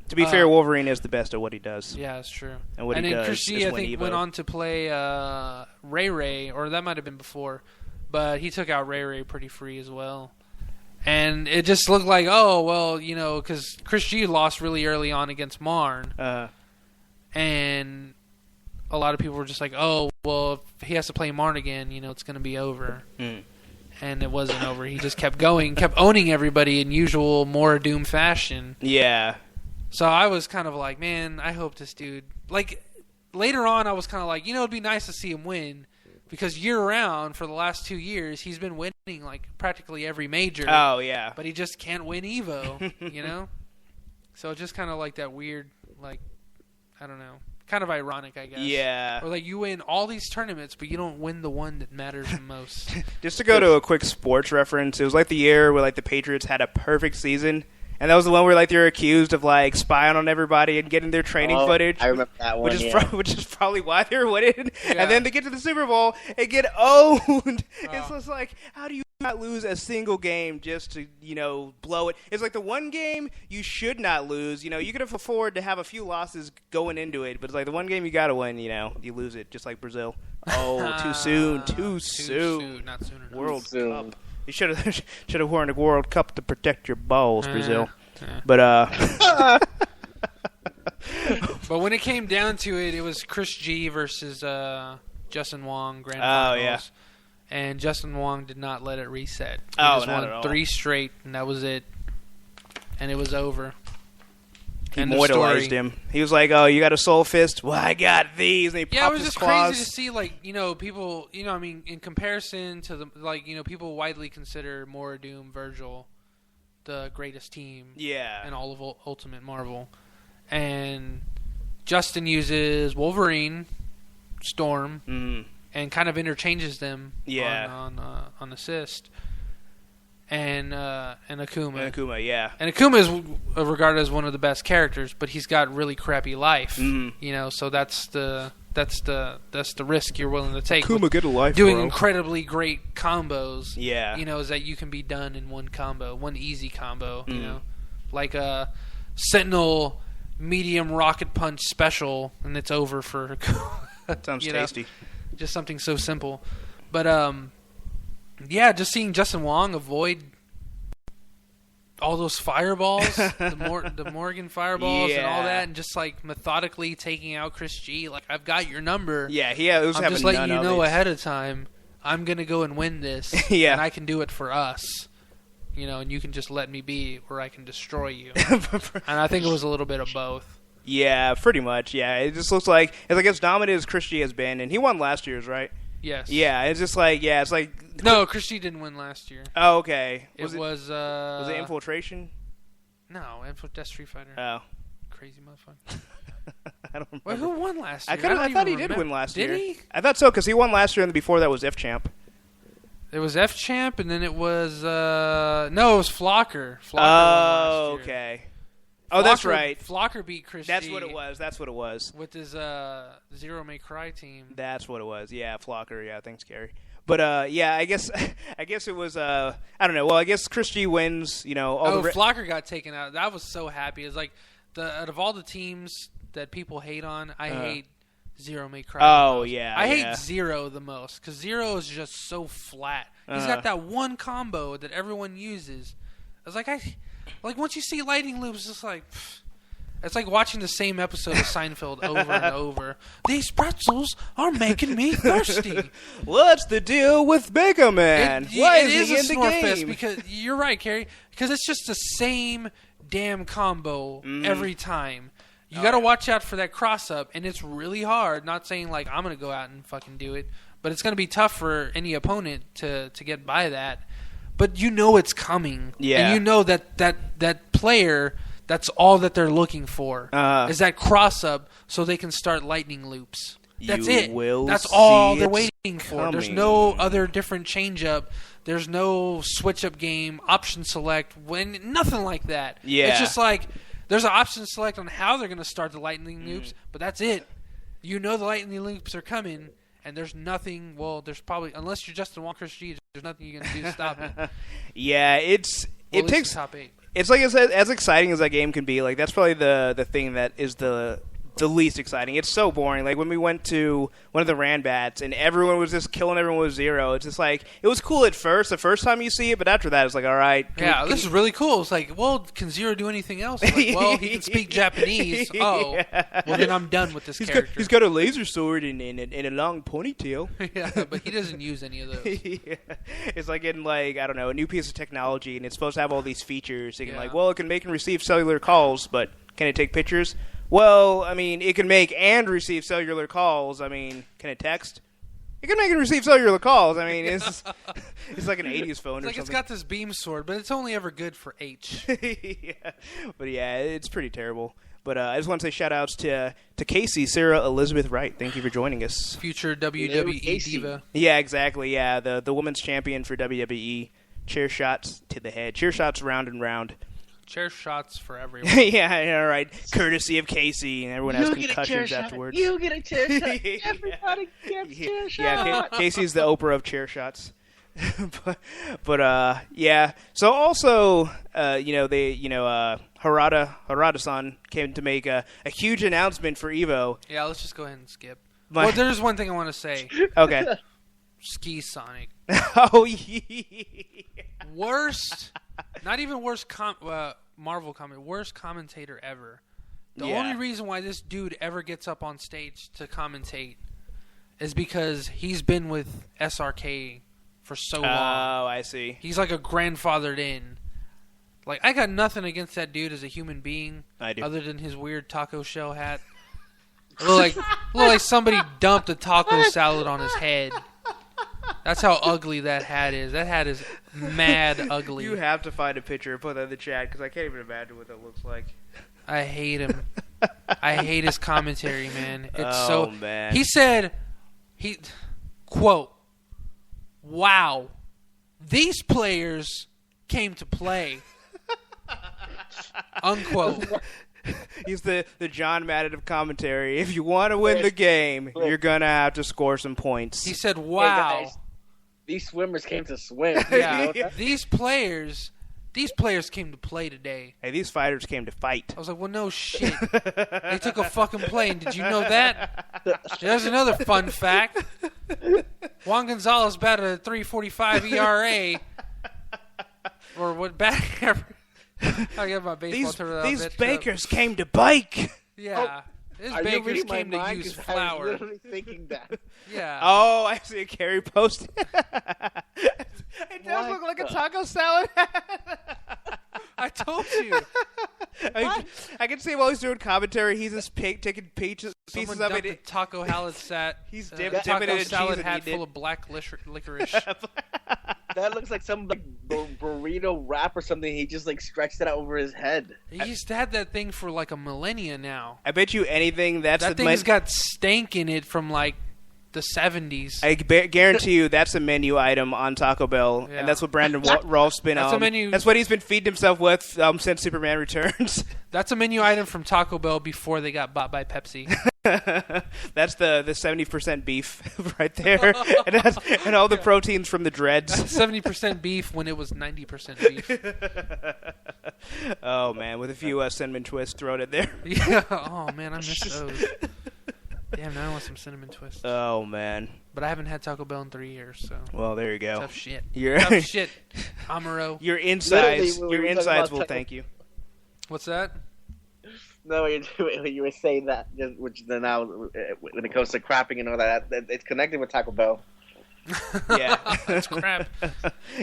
To be fair, Wolverine is the best at what he does. Yeah, that's true. And what then he does Chris is G, I win think, Evo. went on to play Ray Ray, or that might have been before, but he took out Ray Ray pretty free as well. And it just looked like, oh, well, you know, because Chris G lost really early on against Marn. And a lot of people were just like, oh, well, if he has to play Marn again, you know, it's going to be over. And it wasn't over. He just kept going, kept owning everybody in usual Mora Doom fashion. Yeah. So I was kind of like, man, I hope this dude... Like, later on, I was kind of like, you know, it'd be nice to see him win. Because year-round, for the last 2 years, he's been winning, like, practically every major. Oh, yeah. But he just can't win Evo, you know? So it's just kind of like that weird, like... I don't know. Kind of ironic, I guess. Yeah. Or like you win all these tournaments, but you don't win the one that matters the most. Just to go to a quick sports reference, it was like the year where like the Patriots had a perfect season, and that was the one where like they were accused of like spying on everybody and getting their training footage. I remember that one. Which is probably why they were winning. Yeah. And then they get to the Super Bowl and get owned. It's just like, how do you not lose a single game just to, you know, blow it? It's like the one game you should not lose. You know, you could have afforded to have a few losses going into it, but it's like the one game you got to win, you know, you lose it, just like Brazil. Oh, too soon. Too soon. Not soon enough. World Cup. You should have won the World Cup to protect your balls, Brazil. Yeah. But But when it came down to it, it was Chris G versus Justin Wong grand finals. yeah. And Justin Wong did not let it reset. He Oh, just not won at all. 3 straight, and that was it. And it was over. he End of immortalized story. him. He was like, "Oh, you got a soul fist? Well, I got these." And he Yeah, it popped was his just claws. crazy to see, like, people, I mean, in comparison to the, like, people widely consider Mora Doom, Virgil the greatest team Yeah. in all of Ultimate Marvel. And Justin uses Wolverine, Storm, and kind of interchanges them on assist. And Akuma. And Akuma, yeah. And Akuma is regarded as one of the best characters, but he's got really crappy life. So that's the risk you're willing to take. Akuma, get a life, doing bro. incredibly great combos. Yeah. Is that you can be done in one combo, one easy combo. Like a Sentinel medium rocket punch special, and it's over for Akuma. Sounds tasty. Just something so simple, but yeah, just seeing Justin Wong avoid all those fireballs, the Morgan fireballs and all that, and just like methodically taking out Chris G. Like, I've got your number. Yeah, it was I'm having just letting none you of know it. ahead of time. I'm gonna go and win this, Yeah. and I can do it for us. And you can just let me be, or I can destroy you. And I think it was a little bit of both. Yeah, pretty much. Yeah, it just looks like it's like as dominant as Chris G has been, and he won last year's, right? Yes. Yeah, it's just like it's like No, Chris G didn't win last year. Oh, okay. Was it Infiltration? No, Death Street Fighter. Oh, Crazy motherfucker. I don't remember. Wait, who won last year? I thought he did win last year. Did he? I thought so because he won last year, and before that was F Champ. It was F Champ, and then it was it was Flocker. Flocker won Oh, last year. okay. Oh, that's right. Flocker beat Chris That's G what it was. That's what it was. with his Zero May Cry team. That's what it was. Yeah, Flocker. Yeah, thanks, Gary. But yeah, I guess it was I don't know. Well, I guess Chris G wins. Flocker got taken out. I was so happy. It's like out of all the teams that people hate on, I hate Zero May Cry. Oh, the most. yeah, I yeah. hate Zero the most because Zero is just so flat. He's got that one combo that everyone uses. It's like once you see lightning loops, it's like. Pfft. It's like watching the same episode of Seinfeld over and over. These pretzels are making me thirsty. What's the deal with Mega Man? Why it is he a in the snore game? fest because you're right, Carrie. Because it's just the same damn combo every time. You got to watch out for that cross up, and it's really hard. Not saying like I'm gonna go out and fucking do it, but it's gonna be tough for any opponent to get by that. But you know it's coming, Yeah. and you know that player. That's all that they're looking for is that cross up so they can start lightning loops. That's it. That's all they're waiting for. There's no other different change up. There's no switch up game, option select, nothing like that. Yeah. It's just like there's an option select on how they're going to start the lightning loops, but that's it. You know the lightning loops are coming, and there's nothing. Well, there's probably unless you're Justin Walker G, there's nothing you're going to do to stop it. Yeah, it takes top 8. It's like as exciting as that game can be. Like that's probably the thing that is the least exciting. It's so boring. Like when we went to one of the Ranbats and everyone was just killing everyone with Zero. It's just like it was cool at first, the first time you see it, but after that it's like, all right. This is really cool. It's like, well, can Zero do anything else? Like, well, he can speak Japanese. Oh, well then I'm done with this character. He's got a laser sword and a long ponytail. Yeah, but he doesn't use any of those. Yeah. It's like getting like I don't know a new piece of technology and it's supposed to have all these features. It can Yeah. it can make and receive cellular calls, but can it take pictures? Well, I mean, it can make and receive cellular calls. I mean, can it text? It can make and receive cellular calls. I mean, it's like an 80s phone or It's like something. it's got this beam sword, but it's only ever good for H. Yeah. But yeah, it's pretty terrible. But I just want to say shout-outs to Casey, Sarah Elizabeth Wright. Thank you for joining us. Future WWE Casey. diva. Yeah, exactly. Yeah, the women's champion for WWE. Chair shots to the head. Chair shots round and round. Chair shots for everyone. Yeah, all right. Courtesy of Casey, and everyone has concussions afterwards. You get a chair shot. Everybody gets chair shot. Yeah, Casey's the Oprah of chair shots. but yeah. So also, Harada-san came to make a huge announcement for Evo. Yeah, let's just go ahead and skip. Well, there's one thing I want to say. Okay. Ski Sonic. Oh, yeah. Worst, not even worst Marvel comment. Worst commentator ever. The Yeah. only reason why this dude ever gets up on stage to commentate is because he's been with SRK for so long. Oh, I see. He's like a grandfathered in. Like, I got nothing against that dude as a human being. I do. Other than his weird taco shell hat. Look like somebody dumped a taco salad on his head. That's how ugly that hat is. That hat is mad ugly. You have to find a picture and put that in the chat because I can't even imagine what that looks like. I hate him. I hate his commentary, man. It's man. He said, quote, "Wow, these players came to play." Unquote. He's the John Madden of commentary. If you want to win the game, you're going to have to score some points. He said, Hey, "Wow, guys, these swimmers came to swim." yeah, these players came to play today." Hey, these fighters came to fight. I was like, "Well, no shit. They took a fucking plane. Did you know that?" There's another fun fact. Juan Gonzalez batted a 3.45 ERA, or what back ever. I got my baseball term. These bakers came to bike. Yeah. His Are you bakers reading my came to mind? use 'Cause I was flour. literally thinking that. Yeah. Oh, I see a Carrie post. It does What look like a the- taco salad. I told you. I can see while he's doing commentary, he's just taking pieces Someone of dumped a it. taco salad He's taco dipping it in salad cheese and hat eating full it. of black licorice. That looks like some like burrito wrap or something. He just like stretched it out over his head. He's had that thing for like a millennia now. I bet you anything that's That thing's got stank in it from like the 70s. I guarantee you that's a menu item on Taco Bell, Yeah. and that's what Brandon Rolf's been That's a menu- That's what he's been feeding himself with since Superman Returns. That's a menu item from Taco Bell before they got bought by Pepsi. That's the 70% beef right there, and all the proteins from the dreads. 70% beef when it was 90% beef. Oh man, with a few cinnamon twists thrown in there. Yeah. Oh man, I miss those. Damn, now I want some cinnamon twists. Oh man. But I haven't had Taco Bell in 3 years, so Well, there you go. tough shit. You're- Tough shit. Amaro. Your insides, Literally, your we were talking insides about will Taco- thank you. What's that? No, you were saying that, which then now when it comes to crapping and all that, it's connected with Taco Bell. Yeah, That's crap.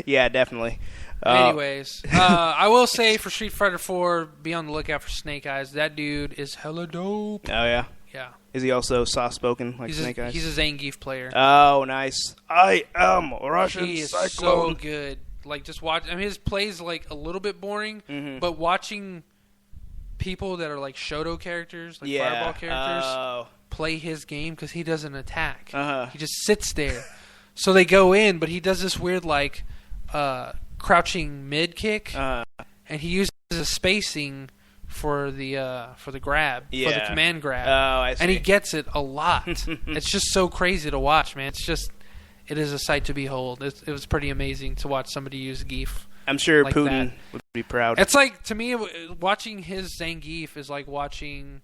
Yeah, definitely. Anyways, I will say for Street Fighter 4, be on the lookout for Snake Eyes. That dude is hella dope. Oh yeah. Yeah. Is he also soft-spoken like He's Snake Eyes? a Zangief player. Oh, nice. I am Russian He is Cyclone. so good. Like, just watch. I mean, his play's like a little bit boring, Mhm. but watching people that are like Shoto characters, like Yeah. Fireball characters, Oh. play his game because he doesn't attack. Uh-huh. He just sits there. So they go in, but he does this weird like crouching mid kick, Uh, and he uses a spacing for the grab, for the Yeah. command grab, oh, I see. and he gets it a lot. It's just so crazy to watch, man. It is a sight to behold. It was pretty amazing to watch somebody use Geef. I'm sure like Putin that. would be proud. It's like, to me, watching his Zangief is like watching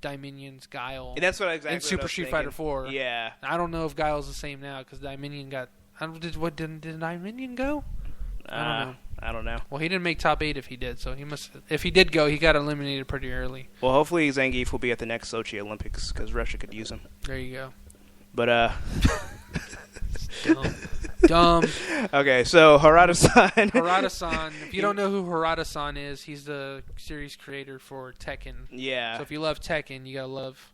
Diminion's Guile That's what exactly in Super what I was Street thinking. Fighter 4. Yeah. I don't know if Guile's the same now because Diminion got. Did Diminion go? I don't know. Well, he didn't make top 8 if he did, so he must. If he did go, he got eliminated pretty early. Well, hopefully Zangief will be at the next Sochi Olympics because Russia could use him. There you go. But Dumb. okay, so Harada-san. Harada-san. If you don't know who Harada-san is, he's the series creator for Tekken. Yeah. So if you love Tekken, you gotta love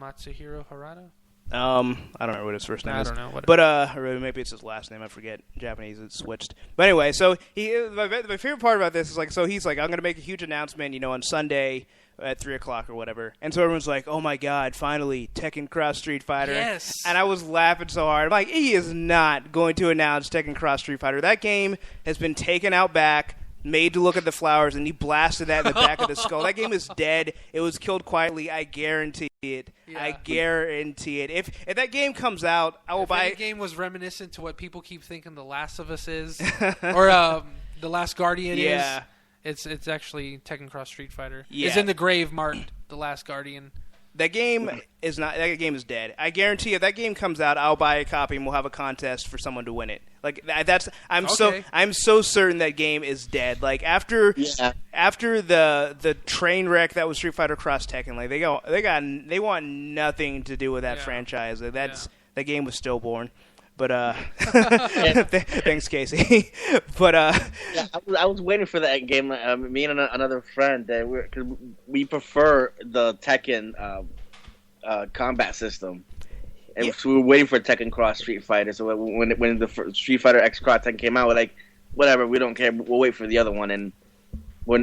Matsuhiro Harada. I don't remember what his first name I is. don't know. Whatever. But or maybe it's his last name. I forget. In Japanese, it's switched. But anyway, so my favorite part about this is like, so he's like, I'm going to make a huge announcement, on Sunday at 3:00 or whatever. And so everyone's like, oh my God, finally Tekken Cross Street Fighter. Yes. And I was laughing so hard. I'm like, he is not going to announce Tekken Cross Street Fighter. That game has been taken out back, made to look at the flowers, and he blasted that in the back of the skull. That game is dead. It was killed quietly. I guarantee it. Yeah. I guarantee it. If that game comes out, I will If buy any it. game was reminiscent to what people keep thinking The Last of Us is, or The Last Guardian Yeah. is, it's actually Tekken Cross Street Fighter. Yeah. It's in the grave marked The Last Guardian. That game is not. That game is dead. I guarantee if that game comes out, I'll buy a copy and we'll have a contest for someone to win it. Like that's I'm Okay. so certain that game is dead. Like after the train wreck that was Street Fighter Cross Tekken, like they want nothing to do with that franchise. Like, that game was stillborn. But thanks, Casey. But I was waiting for that game. Me and another friend, because we prefer the Tekken combat system, and so we were waiting for Tekken Cross Street Fighter. So when the Street Fighter X Cross Tekken came out, we're like, whatever, we don't care. We'll wait for the other one, and we're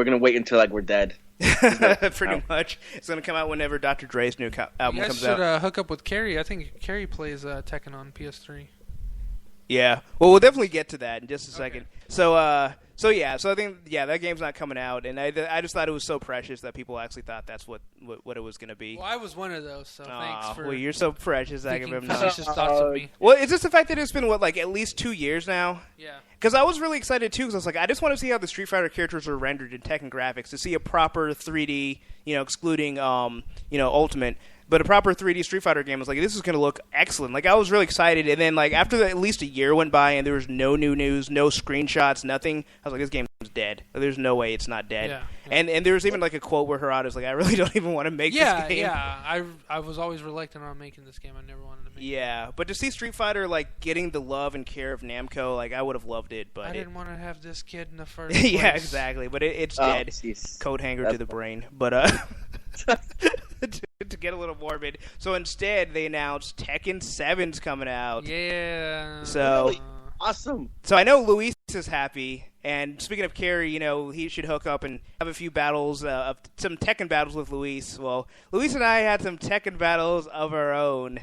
gonna wait until like we're dead. Pretty much, it's gonna come out whenever Dr. Dre's new album comes out. You guys should hook up with Carrie. I think Carrie plays Tekken on PS3. Yeah, well, we'll definitely get to that in just a second. So I think that game's not coming out, and I just thought it was so precious that people actually thought that's what it was going to be. Well, I was one of those, so thanks for. Well, you're so precious. Thinking facetious thoughts of me. Well, it's just the fact that it's been at least 2 years now. Yeah. Because I was really excited too, because I was like, I just want to see how the Street Fighter characters are rendered in Tekken graphics, to see a proper 3D, excluding Ultimate. But a proper 3D Street Fighter game was like, this is going to look excellent. Like, I was really excited. And then, like, after at least a year went by and there was no new news, no screenshots, nothing, I was like, this game's dead. There's no way it's not dead. Yeah. And there was even, like, a quote where Harada's like, I really don't even want to make this game. Yeah. I was always reluctant on making this game. I never wanted to make it. Yeah. But to see Street Fighter, like, getting the love and care of Namco, like, I would have loved it. But I didn't want to have this kid in the first place. Yeah, exactly. But it's dead. Coat hanger to the brain. But, to get a little morbid. So instead, they announced Tekken 7's coming out. Yeah. So really? Awesome. So I know Luis is happy. And speaking of Kerry, he should hook up and have a few battles, some Tekken battles with Luis. Well, Luis and I had some Tekken battles of our own.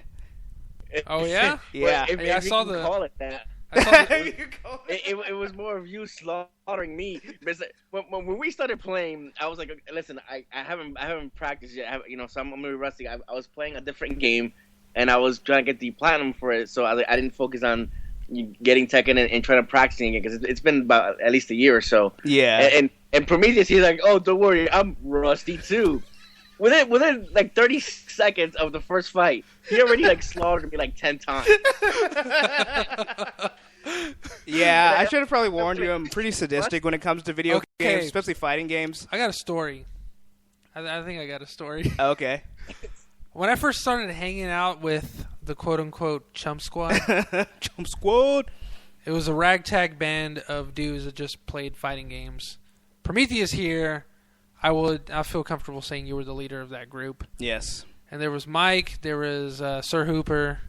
Oh, yeah? Yeah. If I saw you can call it that. It was more of you slaughtering me. Because when we started playing, I was like, listen, I haven't practiced yet. So I'm gonna be rusty. I was playing a different game, and I was trying to get the platinum for it. So I didn't focus on getting Tekken and trying to practicing it, because it's been about at least a year or so. Yeah. And Prometheus, he's like, oh, don't worry, I'm rusty too. Within like 30 seconds of the first fight, he already like slaughtered me like 10 times. Yeah, I should have probably warned you. I'm pretty sadistic when it comes to video games, especially fighting games. I got a story. I think I got a story. Okay. When I first started hanging out with the quote-unquote Chump Squad, Chump Squad, it was a ragtag band of dudes that just played fighting games. Prometheus here, I feel comfortable saying you were the leader of that group. Yes. And there was Mike, there was Sir Hooper,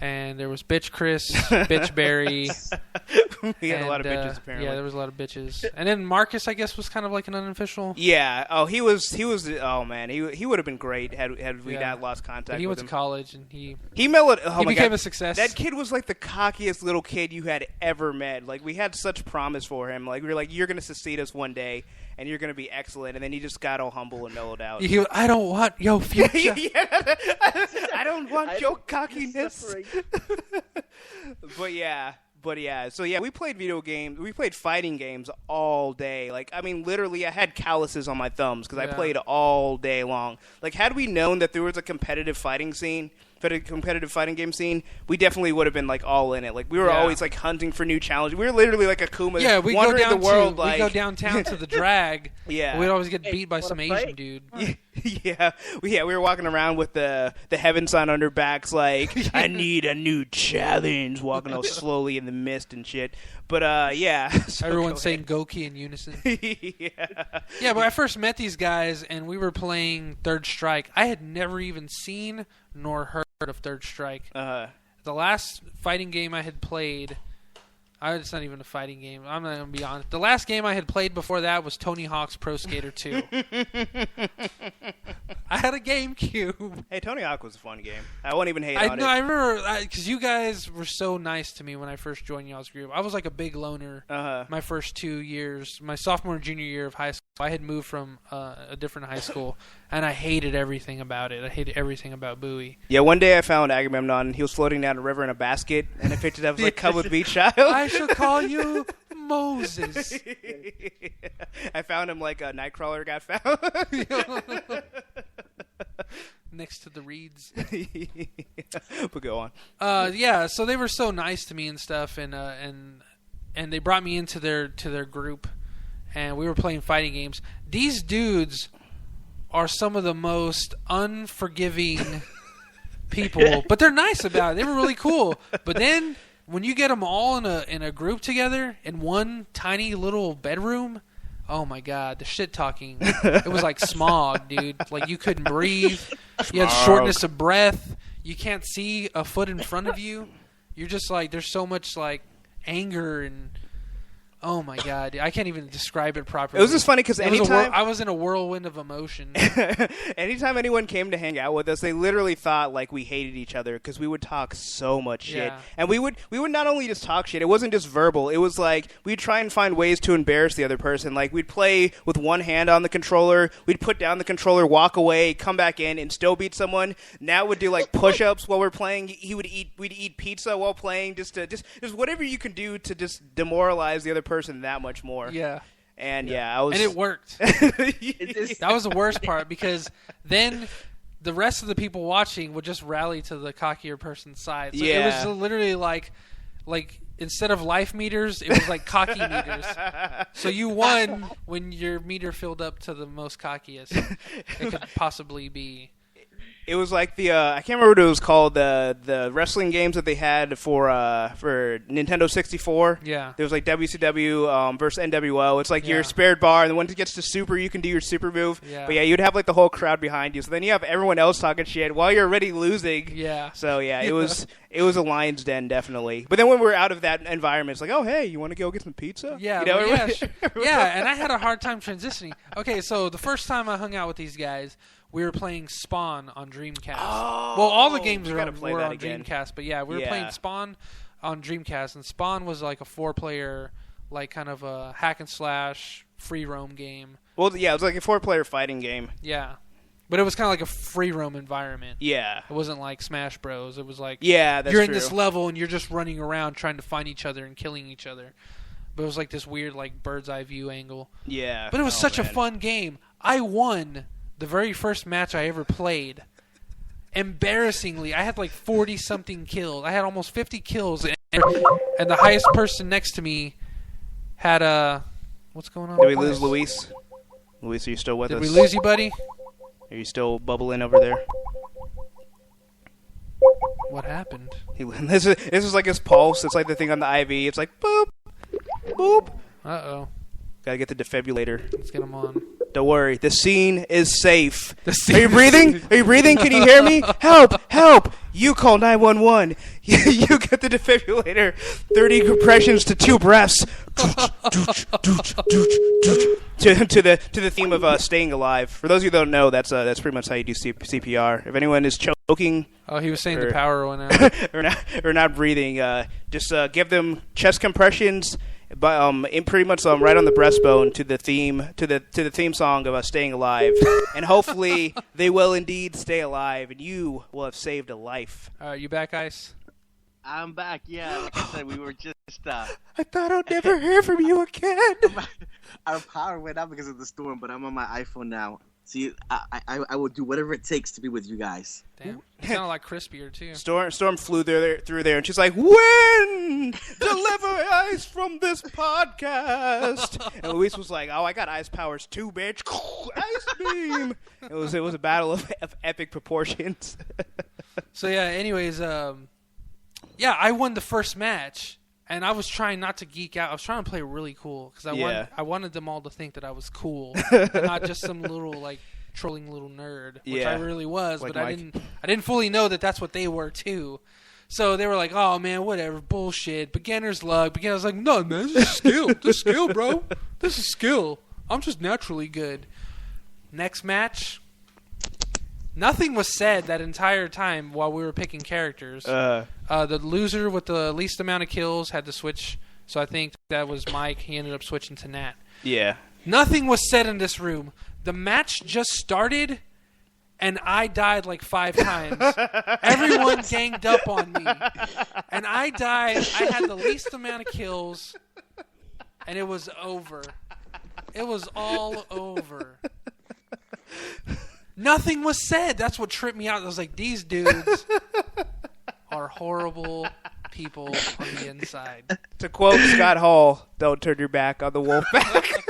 and there was Bitch Chris, Bitch Barry. We had a lot of bitches, apparently. Yeah, there was a lot of bitches. And then Marcus, I guess, was kind of like an unofficial. Yeah. Oh, he was. Oh man, he would have been great had we not lost contact. But he went to college and he mellowed. He became a success. That kid was like the cockiest little kid you had ever met. Like, we had such promise for him. Like, we were like, you're gonna succeed us one day, and you're gonna be excellent. And then he just got all humble and mellowed out. I don't want your future. I don't want your cockiness. But yeah, so yeah, we played video games. We played fighting games all day. Like, I mean, literally, I had calluses on my thumbs because I played all day long. Like, had we known that there was a competitive fighting game scene, we definitely would have been like all in it. Like, we were always like hunting for new challenges. We were literally like Akuma, wandering the world. We go downtown to the drag. Yeah, we'd always get beat by some Asian dude. Yeah, we were walking around with the heaven sign on our backs, like, I need a new challenge, walking all slowly in the mist and shit. But yeah, so everyone's saying Goki in unison. Yeah, but I first met these guys and we were playing Third Strike. I had never even seen nor heard of Third Strike. The last fighting game I had played, it's not even a fighting game. I'm not going to be honest. The last game I had played before that was Tony Hawk's Pro Skater 2. I had a GameCube. Hey, Tony Hawk was a fun game. I won't even hate on it. No, I remember, because you guys were so nice to me when I first joined y'all's group. I was like a big loner my first 2 years. My sophomore and junior year of high school, I had moved from a different high school, and I hated everything about it. I hated everything about Bowie. Yeah, one day I found Agamemnon. He was floating down a river in a basket, and I picked it up. It was like, come with me, child. I shall call you Moses. I found him like a Nightcrawler got found. next to the reeds. But go on. Yeah, so they were so nice to me and stuff, and they brought me into their group, and we were playing fighting games. These dudes are some of the most unforgiving people, but they're nice about it. They were really cool. But then when you get them all in a group together in one tiny little bedroom, oh my god, the shit talking. It was like smog, dude. Like you couldn't breathe. You had shortness of breath. You can't see a foot in front of you. You're just like, there's so much like anger and oh my god, I can't even describe it properly. It was just funny because anytime I was in a whirlwind of emotion. Anytime anyone came to hang out with us, they literally thought like we hated each other because we would talk so much shit. Yeah. And we would not only just talk shit, it wasn't just verbal. It was like we'd try and find ways to embarrass the other person. Like we'd play with one hand on the controller, we'd put down the controller, walk away, come back in, and still beat someone. Now we'd do like push-ups while we're playing. We'd eat pizza while playing, just whatever you can do to just demoralize the other person that much more. Yeah. And and it worked. That was the worst part because then the rest of the people watching would just rally to the cockier person's side. So it was literally like instead of life meters, it was like cocky meters. So you won when your meter filled up to the most cockiest it could possibly be. It was like the I can't remember what it was called, the wrestling games that they had for Nintendo 64. Yeah. There was like WCW versus NWO. It's like your spared bar, and then when it gets to Super, you can do your Super move. Yeah. But yeah, you'd have like the whole crowd behind you. So then you have everyone else talking shit while you're already losing. Yeah. So yeah, it was a lion's den definitely. But then when we're out of that environment, it's like, oh hey, you want to go get some pizza? Yeah. You know, yeah. And I had a hard time transitioning. Okay, so the first time I hung out with these guys, we were playing Spawn on Dreamcast. Oh, well, all the games were on again. Dreamcast, but yeah, we were playing Spawn on Dreamcast, and Spawn was like a 4-player, like kind of a hack and slash free roam game. Well, yeah, it was like a 4-player fighting game. Yeah, but it was kind of like a free roam environment. Yeah, it wasn't like Smash Bros. It was like that's you're true. in this level and you're just running around trying to find each other and killing each other. But it was like this weird like bird's eye view angle. Yeah, but it was such a fun game. I won the very first match I ever played. Embarrassingly, I had like 40-something kills. I had almost 50 kills, and the highest person next to me had what's going on? Did we lose Luis? Luis, are you still with us? Did we lose you, buddy? Are you still bubbling over there? What happened? This is like his pulse. It's like the thing on the IV. It's like boop, boop. Uh-oh. Gotta get the defibrillator. Let's get him on. Don't worry. The scene is safe. Are you breathing? Are you breathing? Can you hear me? Help! Help! You call 911. You get the defibrillator. 30 compressions to 2 breaths. to the theme of staying alive. For those of you who don't know, that's pretty much how you do CPR. If anyone is choking, he was saying the power went out, or not breathing, just give them chest compressions. But pretty much right on the breastbone to the theme song of staying alive, and hopefully they will indeed stay alive, and you will have saved a life. You back, Ice? I'm back. Yeah, like I said, we were just. I thought I'd never hear from you again. Our power went out because of the storm, but I'm on my iPhone now. See, I will do whatever it takes to be with you guys. Damn, you sound like crispier too. Storm flew through there, and she's like, "When deliver ice from this podcast?" And Luis was like, "Oh, I got ice powers too, bitch! Ice beam!" It was a battle of epic proportions. So yeah. Anyways, I won the first match. And I was trying not to geek out. I was trying to play really cool because I wanted them all to think that I was cool, and not just some little like trolling little nerd, which I really was. Like but Mike. I didn't fully know that that's what they were too. So they were like, "Oh man, whatever, bullshit, beginner's luck." I was like, "No man, this is skill. This is skill, bro. This is skill. I'm just naturally good." Next match. Nothing was said that entire time while we were picking characters. The loser with the least amount of kills had to switch. So I think that was Mike. He ended up switching to Nat. Yeah. Nothing was said in this room. The match just started, and I died like 5 times. Everyone ganged up on me. And I died. I had the least amount of kills, and it was over. It was all over. Nothing was said. That's what tripped me out. I was like, these dudes are horrible people on the inside. To quote Scott Hall, don't turn your back on the Wolfpack.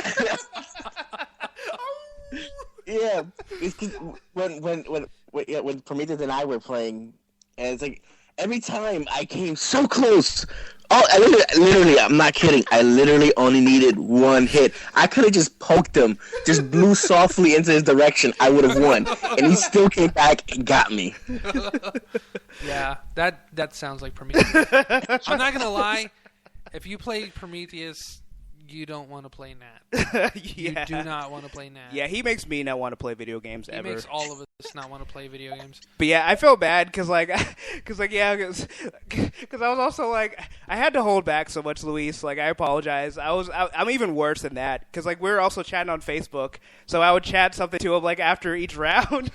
Yeah, it's 'cause when Prometheus and I were playing, and it's like every time I came so close. Oh, I literally, I'm not kidding. I literally only needed one hit. I could have just poked him, just blew softly into his direction. I would have won, and he still came back and got me. Yeah, that sounds like Prometheus. I'm not gonna lie. If you play Prometheus, you don't want to play Nat. You do not want to play Nat. Yeah, he makes me not want to play video games ever. He makes all of us not want to play video games. But yeah, I feel bad because I was also like, I had to hold back so much, Luis. Like, I apologize. I'm even worse than that because like we were also chatting on Facebook, so I would chat something to him like after each round.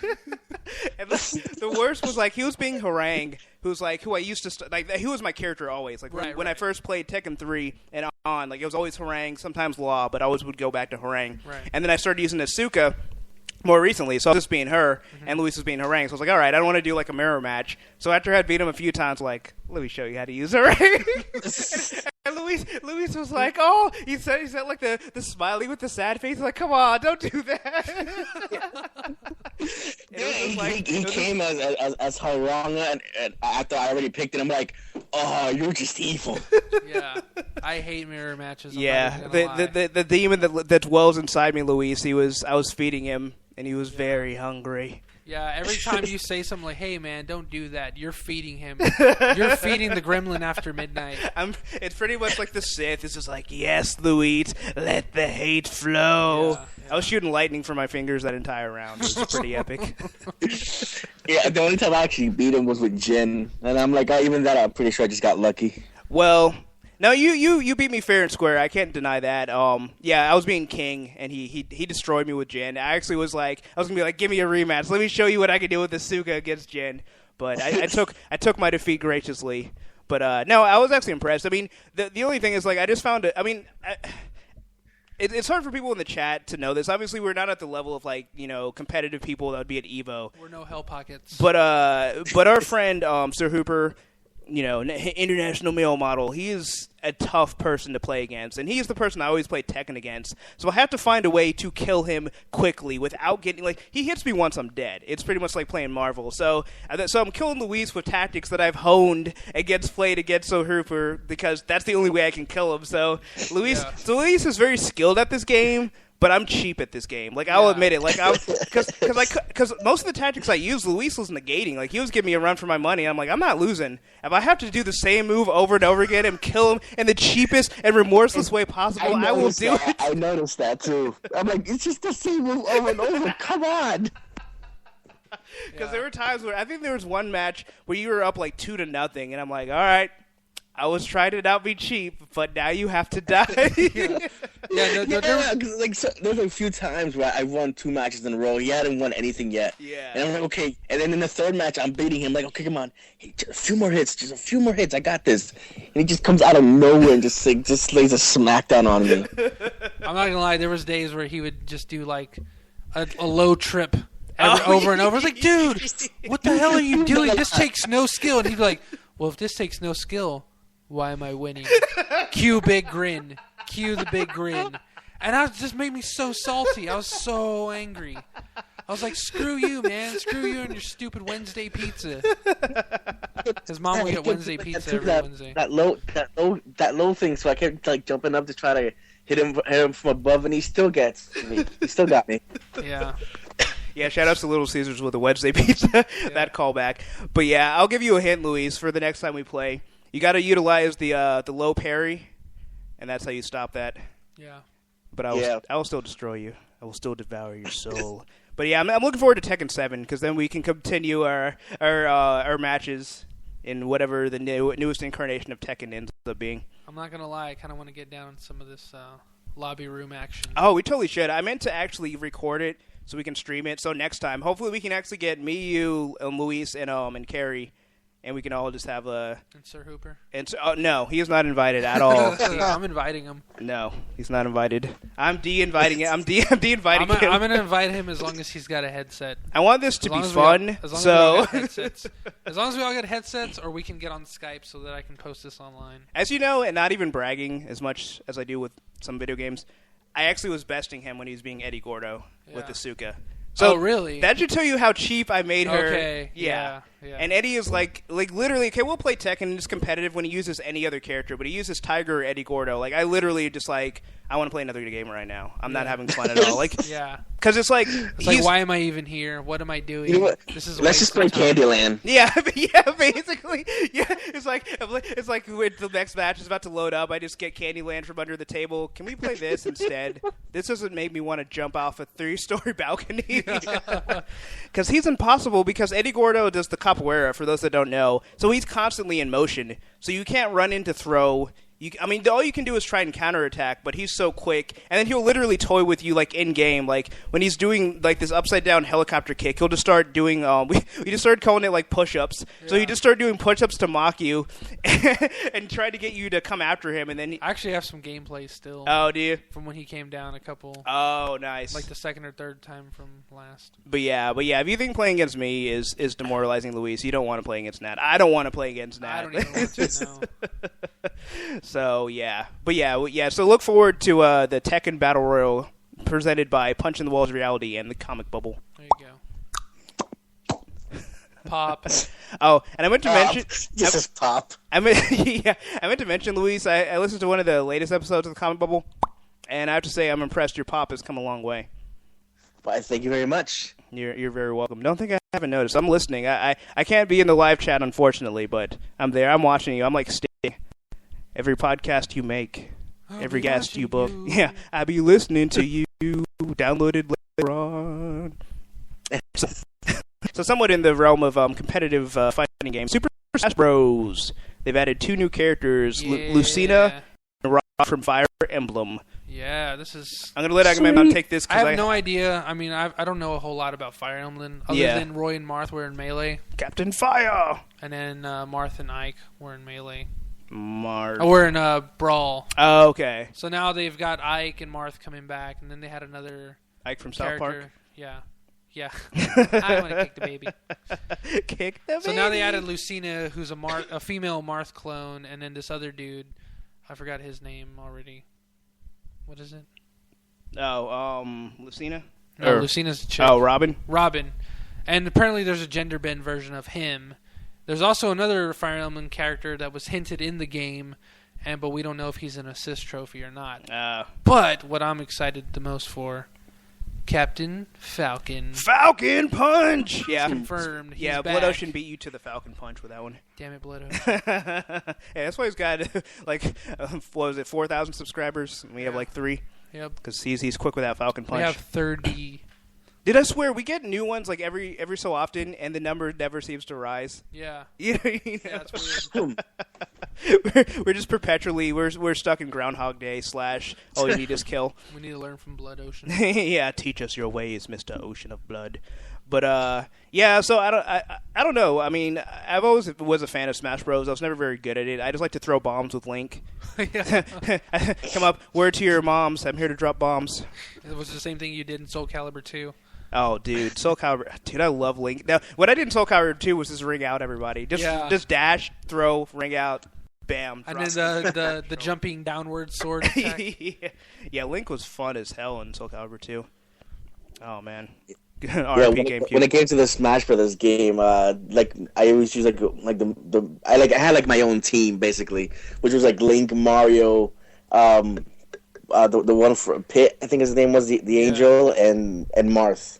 And the worst was like he was being harangued. Who I used to like? He was my character always. Like when I first played Tekken 3 and on, like it was always Harang, sometimes Law, but I always would go back to Harang. Right. And then I started using Asuka more recently, so I was just being her, and Luis was being Harang. So I was like, all right, I don't want to do like a mirror match. So after I had beat him a few times, like, let me show you how to use Harang. And Luis was like, oh, he said like the smiley with the sad face. Like, come on, don't do that. He came as Haranga, and after I already picked it, I'm like, oh, you're just evil. Yeah, I hate mirror matches. Yeah, the demon that dwells inside me, Luis. I was feeding him, and he was very hungry. Yeah, every time you say something like, hey, man, don't do that, you're feeding him. You're feeding the gremlin after midnight. It's pretty much like the Sith. It's just like, yes, Luis, let the hate flow. Yeah. I was shooting lightning from my fingers that entire round. It was pretty epic. Yeah, the only time I actually beat him was with Jin. And I'm like, even that, I'm pretty sure I just got lucky. Well, no, you beat me fair and square. I can't deny that. Yeah, I was being king, and he destroyed me with Jin. I actually was like, I was gonna be like, give me a rematch. Let me show you what I can do with Asuka against Jin. But I took my defeat graciously. But no, I was actually impressed. I mean, the only thing is like I just found it. I mean. It's hard for people in the chat to know this. Obviously, we're not at the level of like competitive people that would be at Evo. We're no hell pockets. But our friend Sir Hooper, international male model, he is a tough person to play against, and he is the person I always play Tekken against. So I have to find a way to kill him quickly without getting he hits me once I'm dead. It's pretty much like playing Marvel. So I'm killing Luis with tactics that I've honed played against Sir Hooper because that's the only way I can kill him. So Luis is very skilled at this game. But I'm cheap at this game. Like, I'll admit it. Like, because most of the tactics I use, Luis was negating. Like, he was giving me a run for my money. I'm like, I'm not losing. If I have to do the same move over and over again and kill him in the cheapest and remorseless way possible, I will do it. I noticed that, too. I'm like, it's just the same move over and over. Come on. Because there were times where, I think there was one match where you were up like 2-0, and I'm like, all right. I was trying to not be cheap, but now you have to die. There's a few times where I won 2 matches in a row. He hadn't won anything yet. Yeah. And I'm like, okay. And then in the third match, I'm beating him. Like, okay, come on. Hey, just a few more hits. I got this. And he just comes out of nowhere and just lays a smackdown on me. I'm not gonna lie. There was days where he would just do like a low trip over and over. I was like, dude, what the hell are you doing? This takes no skill. And he'd be like, well, if this takes no skill, why am I winning? Cue big grin. Cue the big grin. And that just made me so salty. I was so angry. I was like, screw you, man. Screw you and your stupid Wednesday pizza. His mom would get Wednesday pizza every Wednesday. That low thing, so I kept like jumping up to try to hit him from above, and he still gets me. He still got me. Yeah. Yeah, shout outs to Little Caesars with the Wednesday pizza. That callback. But yeah, I'll give you a hint, Luis, for the next time we play. You got to utilize the low parry, and that's how you stop that. Yeah. But I will still destroy you. I will still devour your soul. But yeah, I'm looking forward to Tekken 7 because then we can continue our matches in whatever the newest incarnation of Tekken ends up being. I'm not gonna lie, I kind of want to get down in some of this lobby room action. Oh, we totally should. I meant to actually record it so we can stream it. So next time, hopefully, we can actually get me, you, and Luis, and Carrie and we can all just have a. And Sir Hooper. And so, no, he is not invited at all. I'm inviting him. No, he's not invited. I'm de-inviting him. I'm de-inviting him. I'm gonna invite him as long as he's got a headset. I want this to be fun. As long as we all get headsets, or we can get on Skype so that I can post this online. As you know, and not even bragging as much as I do with some video games, I actually was besting him when he was being Eddie Gordo with the Suka. So really? That should tell you how cheap I made her. Okay. Yeah. And Eddie is like literally, okay, we'll play Tekken and it's competitive when he uses any other character, but he uses Tiger or Eddie Gordo. Like, I literally just like, I want to play another game right now. I'm not having fun at all. Like, yeah. Because it's like, why am I even here? What am I doing? You know what? Let's just play Candyland. Yeah, basically. Yeah, it's like when the next match is about to load up, I just get Candyland from under the table. Can we play this instead? This doesn't make me want to jump off a 3-story balcony. Because he's impossible, because Eddie Gordo does the capoeira, for those that don't know. So he's constantly in motion. So you can't run in to throw. All you can do is try and counterattack, but he's so quick. And then he'll literally toy with you, like, in-game. Like, when he's doing, like, this upside-down helicopter kick, he'll just start doing, we just started calling it, like, push-ups. Yeah. So he just started doing push-ups to mock you and try to get you to come after him. And then I actually have some gameplay still. Oh, do you? From when he came down a couple. Oh, nice. Like the second or third time from last. But yeah, if you think playing against me is demoralizing, Luis, you don't want to play against Nat. I don't want to play against Nat. I don't even want to, no. So, yeah. But yeah, so look forward to the Tekken Battle Royal presented by Punch in the Walls Reality and the Comic Bubble. There you go. Pop. Oh, and I meant to mention... This is Pop. I meant to mention, Luis, I listened to one of the latest episodes of the Comic Bubble, and I have to say I'm impressed. Your pop has come a long way. Well, thank you very much. You're very welcome. Don't think I haven't noticed. I'm listening. I can't be in the live chat, unfortunately, but I'm there. I'm watching you. I'm like... Every podcast you make, every guest you book. Yeah, I'll be listening to you, downloaded later on. So somewhat in the realm of competitive fighting games, Super Smash Bros. They've added 2 new characters, Lucina and Rob from Fire Emblem. Yeah, this is... I'm going to let Agamemnon take this. I have no idea. I mean, I don't know a whole lot about Fire Emblem, other than Roy and Marth were in Melee. Captain Fire! And then Marth and Ike were in Melee. We're in Brawl. Oh, okay. So now they've got Ike and Marth coming back, and then they had another Ike from character. South Park? Yeah. I want to kick the baby. Kick the baby. So now they added Lucina, who's a female Marth clone, and then this other dude. I forgot his name already. What is it? Oh, Lucina? No, Lucina's a chick. Oh, Robin? Robin. And apparently there's a gender bend version of him. There's also another Fire Emblem character that was hinted in the game, but we don't know if he's an assist trophy or not. But what I'm excited the most for, Captain Falcon. Falcon Punch! Yeah. Confirmed. He's Blood back. Ocean beat you to the Falcon Punch with that one. Damn it, Blood Ocean. Yeah, that's why he's got, what was it, 4,000 subscribers? And we have like 3. Yep. Because he's quick with that Falcon Punch. We have 30... Did I swear we get new ones like every so often, and the number never seems to rise? Yeah. Yeah, that's weird. we're just perpetually we're stuck in Groundhog Day / all you need is kill. We need to learn from Blood Ocean. Yeah, teach us your ways, Mr. Ocean of Blood. But yeah, so I don't know. I mean, I've always was a fan of Smash Bros. I was never very good at it. I just like to throw bombs with Link. Come up, word to your moms. I'm here to drop bombs. It was the same thing you did in Soul Calibur 2. Oh, dude, Soul Calibur. Dude, I love Link. Now, what I did in Soul Calibur 2 was just ring out everybody. Just dash, throw, ring out, bam. And then the jumping downward sword attack. Yeah, Link was fun as hell in Soul Calibur 2. Oh, man. Yeah, when it came to the Smash Brothers game, like I always use I had like my own team basically, which was like Link, Mario, the one for Pit, I think his name was the Angel, and Marth.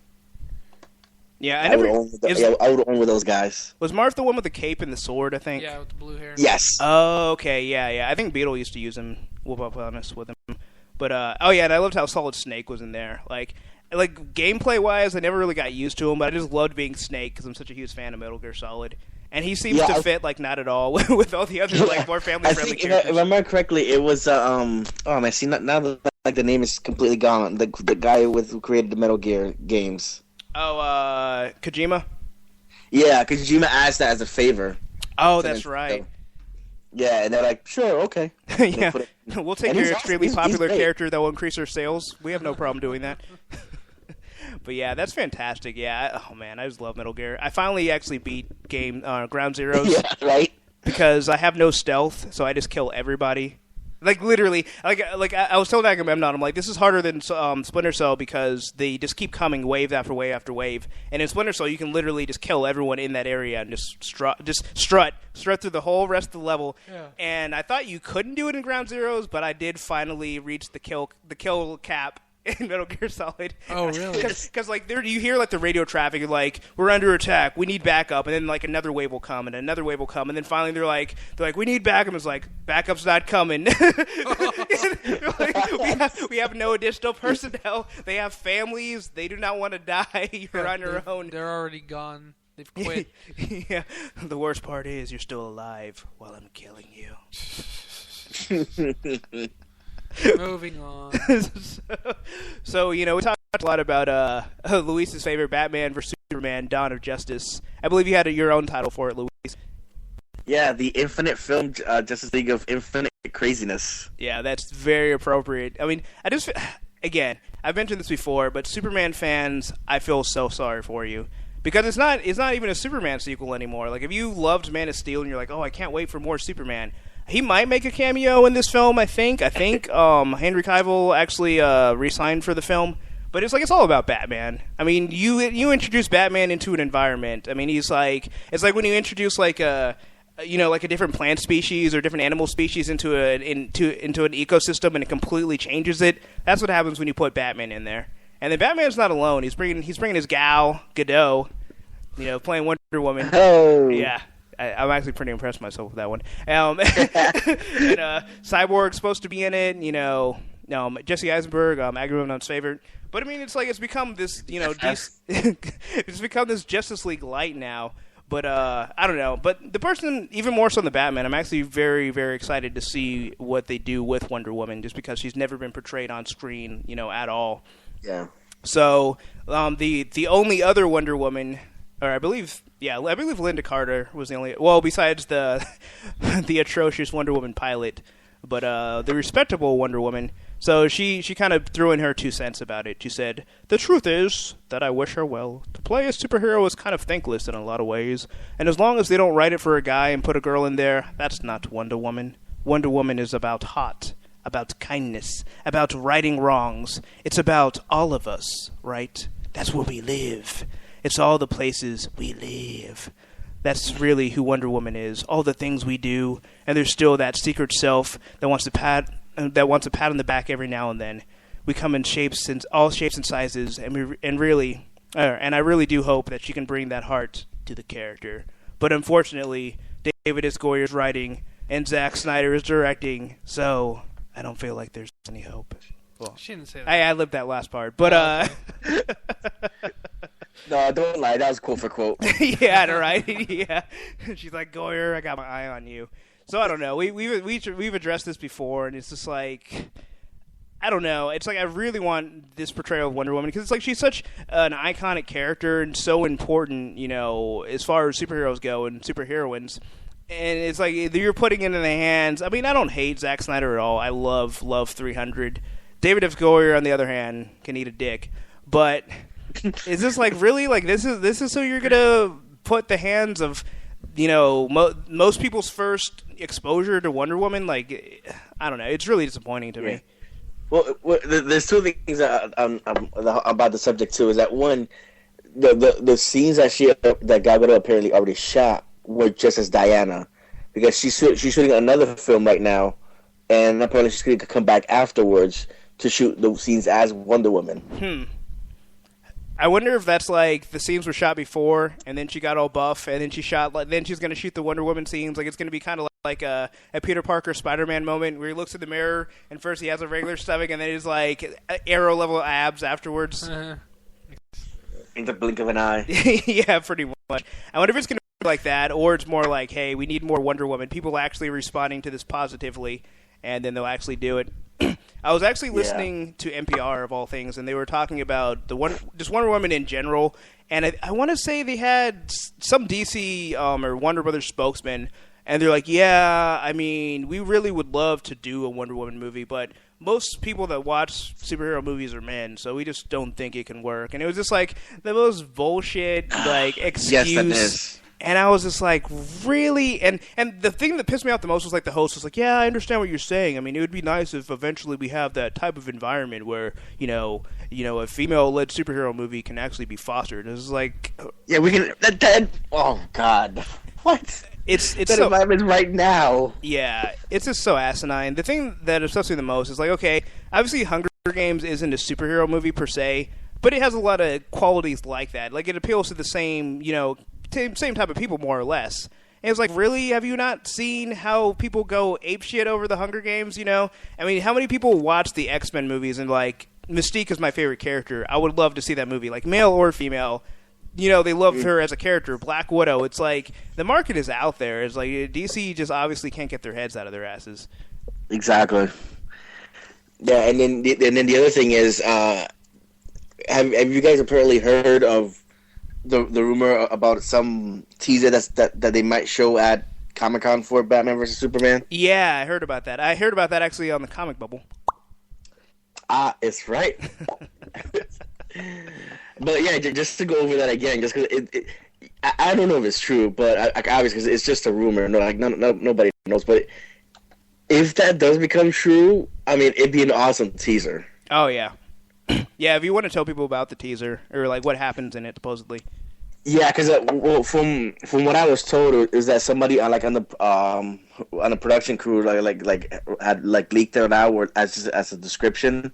Yeah, I would own with those guys. Was Marth the one with the cape and the sword, I think? Yeah, with the blue hair. Yes. Oh, okay, yeah. I think Beetle used to use him, whoop up honest with him. But, oh yeah, and I loved how Solid Snake was in there. Like gameplay-wise, I never really got used to him, but I just loved being Snake because I'm such a huge fan of Metal Gear Solid. And he seems to fit, like, not at all with all the other, like, more family-friendly characters. If I remember correctly, it was, oh, man, see, now the name is completely gone. The guy who created the Metal Gear games. Oh, Kojima? Yeah, Kojima asked that as a favor. Oh, that's right. Yeah, and they're like, sure, okay. Yeah, we'll take your he's extremely awesome. popular He's great. character that will increase our sales. We have no problem doing that. But yeah, that's fantastic. Yeah, oh man, I just love Metal Gear. I finally actually beat Ground Zeroes. Yeah, right. Because I have no stealth, so I just kill everybody. Like literally, like I was telling Agamemnon, I'm like, this is harder than Splinter Cell because they just keep coming wave after wave after wave. And in Splinter Cell, you can literally just kill everyone in that area and just strut through the whole rest of the level. Yeah. And I thought you couldn't do it in Ground Zeroes, but I did finally reach the kill cap in Metal Gear Solid. Oh, really? Because like there, you hear like the radio traffic, like we're under attack, we need backup, and then like another wave will come, and another wave will come, and then finally they're like we need backup. It's like backup's not coming. Like, we have no additional personnel. They have families. They do not want to die. You're on your own. They're already gone. They've quit. Yeah. The worst part is you're still alive while I'm killing you. Moving on. So, we talked a lot about Luis's favorite Batman vs. Superman, Dawn of Justice. I believe you had your own title for it, Luis. Yeah, the Infinite Film Justice League of Infinite Craziness. Yeah, that's very appropriate. I mean, again, I've mentioned this before, but Superman fans, I feel so sorry for you. Because it's not even a Superman sequel anymore. Like, if you loved Man of Steel and you're like, oh, I can't wait for more Superman, he might make a cameo in this film, I think. Henry Cavill actually re-signed for the film. But it's all about Batman. I mean, you introduce Batman into an environment. I mean, it's like when you introduce like a different plant species or different animal species into an ecosystem and it completely changes it. That's what happens when you put Batman in there. And then Batman's not alone. He's bringing his gal Godot, playing Wonder Woman. Oh, yeah. I'm actually pretty impressed with myself with that one. And Cyborg's supposed to be in it. Jesse Eisenberg, Agamemnon's favorite. But I mean, it's become this, it's become this Justice League light now. But I don't know. But the person, even more so than the Batman, I'm actually very, very excited to see what they do with Wonder Woman, just because she's never been portrayed on screen, at all. Yeah. So the only other Wonder Woman, or I believe Linda Carter was the only. Well, besides the atrocious Wonder Woman pilot, but the respectable Wonder Woman. So she kind of threw in her 2 cents about it. She said, "The truth is that I wish her well. To play a superhero is kind of thankless in a lot of ways, and as long as they don't write it for a guy and put a girl in there, that's not Wonder Woman. Wonder Woman is about heart, about kindness, about righting wrongs. It's about all of us, right? That's where we live. It's all the places we live. That's really who Wonder Woman is. All the things we do, and there's still that secret self that wants a pat on the back every now and then. We come in all shapes and sizes, and I really do hope that she can bring that heart to the character. But unfortunately, David S. Goyer's writing and Zack Snyder is directing, so I don't feel like there's any hope." Well, she didn't say that. I lived that last part, but No, don't lie. That was quote for quote. Yeah, right. Yeah, she's like, "Goyer, I got my eye on you." So I don't know. We've addressed this before, and it's just like, I don't know. It's like I really want this portrayal of Wonder Woman because it's like she's such an iconic character and so important, as far as superheroes go and superheroines. And it's like you're putting it in the hands. I mean, I don't hate Zack Snyder at all. I love 300. David F. Goyer, on the other hand, can eat a dick. But is this like really like this is so you're gonna put the hands of most people's first exposure to Wonder Woman? Like, I don't know. It's really disappointing to me. Well, there's 2 things about the subject too. Is that one, the scenes that Gal Gadot apparently already shot were just as Diana, because she's shooting another film right now, and apparently she's going to come back afterwards to shoot the scenes as Wonder Woman. I wonder if that's like the scenes were shot before, and then she got all buff, and then then she's going to shoot the Wonder Woman scenes. Like it's going to be kind of like a Peter Parker Spider-Man moment where he looks in the mirror, and first he has a regular stomach, and then he's like arrow level abs afterwards. In the blink of an eye. Yeah, pretty much. I wonder if it's going to be like that, or it's more like, hey, we need more Wonder Woman. People actually responding to this positively, and then they'll actually do it. I was actually listening to NPR of all things, and they were talking about just Wonder Woman in general. And I want to say they had some DC or Warner Brothers spokesman, and they're like, yeah, I mean, we really would love to do a Wonder Woman movie, but most people that watch superhero movies are men, so we just don't think it can work. And it was just like the most bullshit excuse. Yes, that is. And I was just like, really? And the thing that pissed me off the most was like the host was like, yeah, I understand what you're saying. I mean, it would be nice if eventually we have that type of environment where, a female-led superhero movie can actually be fostered. It's like... Yeah, we can... oh, God. What? It's that so, environment right now. Yeah, it's just so asinine. The thing that upsets me the most is like, okay, obviously Hunger Games isn't a superhero movie per se, but it has a lot of qualities like that. Like, it appeals to the same, same type of people, more or less. And it's like, really? Have you not seen how people go apeshit over the Hunger Games, I mean, how many people watch the X-Men movies and, like, Mystique is my favorite character. I would love to see that movie, like, male or female. They love her as a character. Black Widow. It's like the market is out there. It's like DC just obviously can't get their heads out of their asses. Exactly. Yeah, and then the other thing is, have you guys apparently heard of the rumor about some teaser that they might show at Comic-Con for Batman vs Superman? Yeah, I heard about that. I heard about that actually on the Comic Bubble. It's right. But yeah, just to go over that again, just because I don't know if it's true, but obviously because it's just a rumor. Nobody knows. But if that does become true, I mean, it'd be an awesome teaser. Oh yeah, yeah. If you want to tell people about the teaser or like what happens in it, supposedly. Yeah, because from what I was told is that somebody on the production crew had leaked it out as a description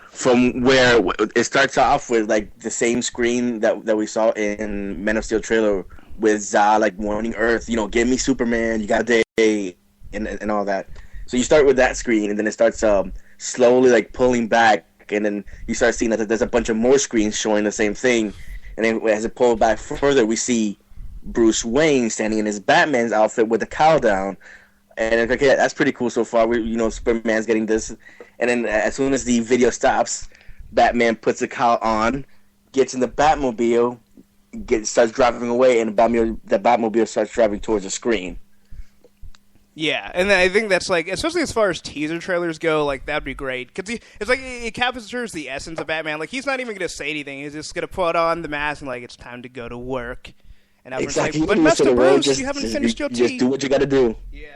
from where it starts off with like the same screen that we saw in Man of Steel trailer with Zod warning Earth, give me Superman, you got a day, and all that. So you start with that screen, and then it starts slowly pulling back, and then you start seeing that there's a bunch of more screens showing the same thing. And then as it pulls back further, we see Bruce Wayne standing in his Batman's outfit with the cowl down. And it's like, yeah, that's pretty cool so far. Superman's getting this. And then as soon as the video stops, Batman puts the cowl on, gets in the Batmobile, starts driving away, and the Batmobile starts driving towards the screen. Yeah, and I think that's especially as far as teaser trailers go, that'd be great. Because it's it captures the essence of Batman. He's not even going to say anything. He's just going to put on the mask and, it's time to go to work. And I'm exactly. But Master Bruce, you haven't finished your tea. Just do what you got to do. Yeah.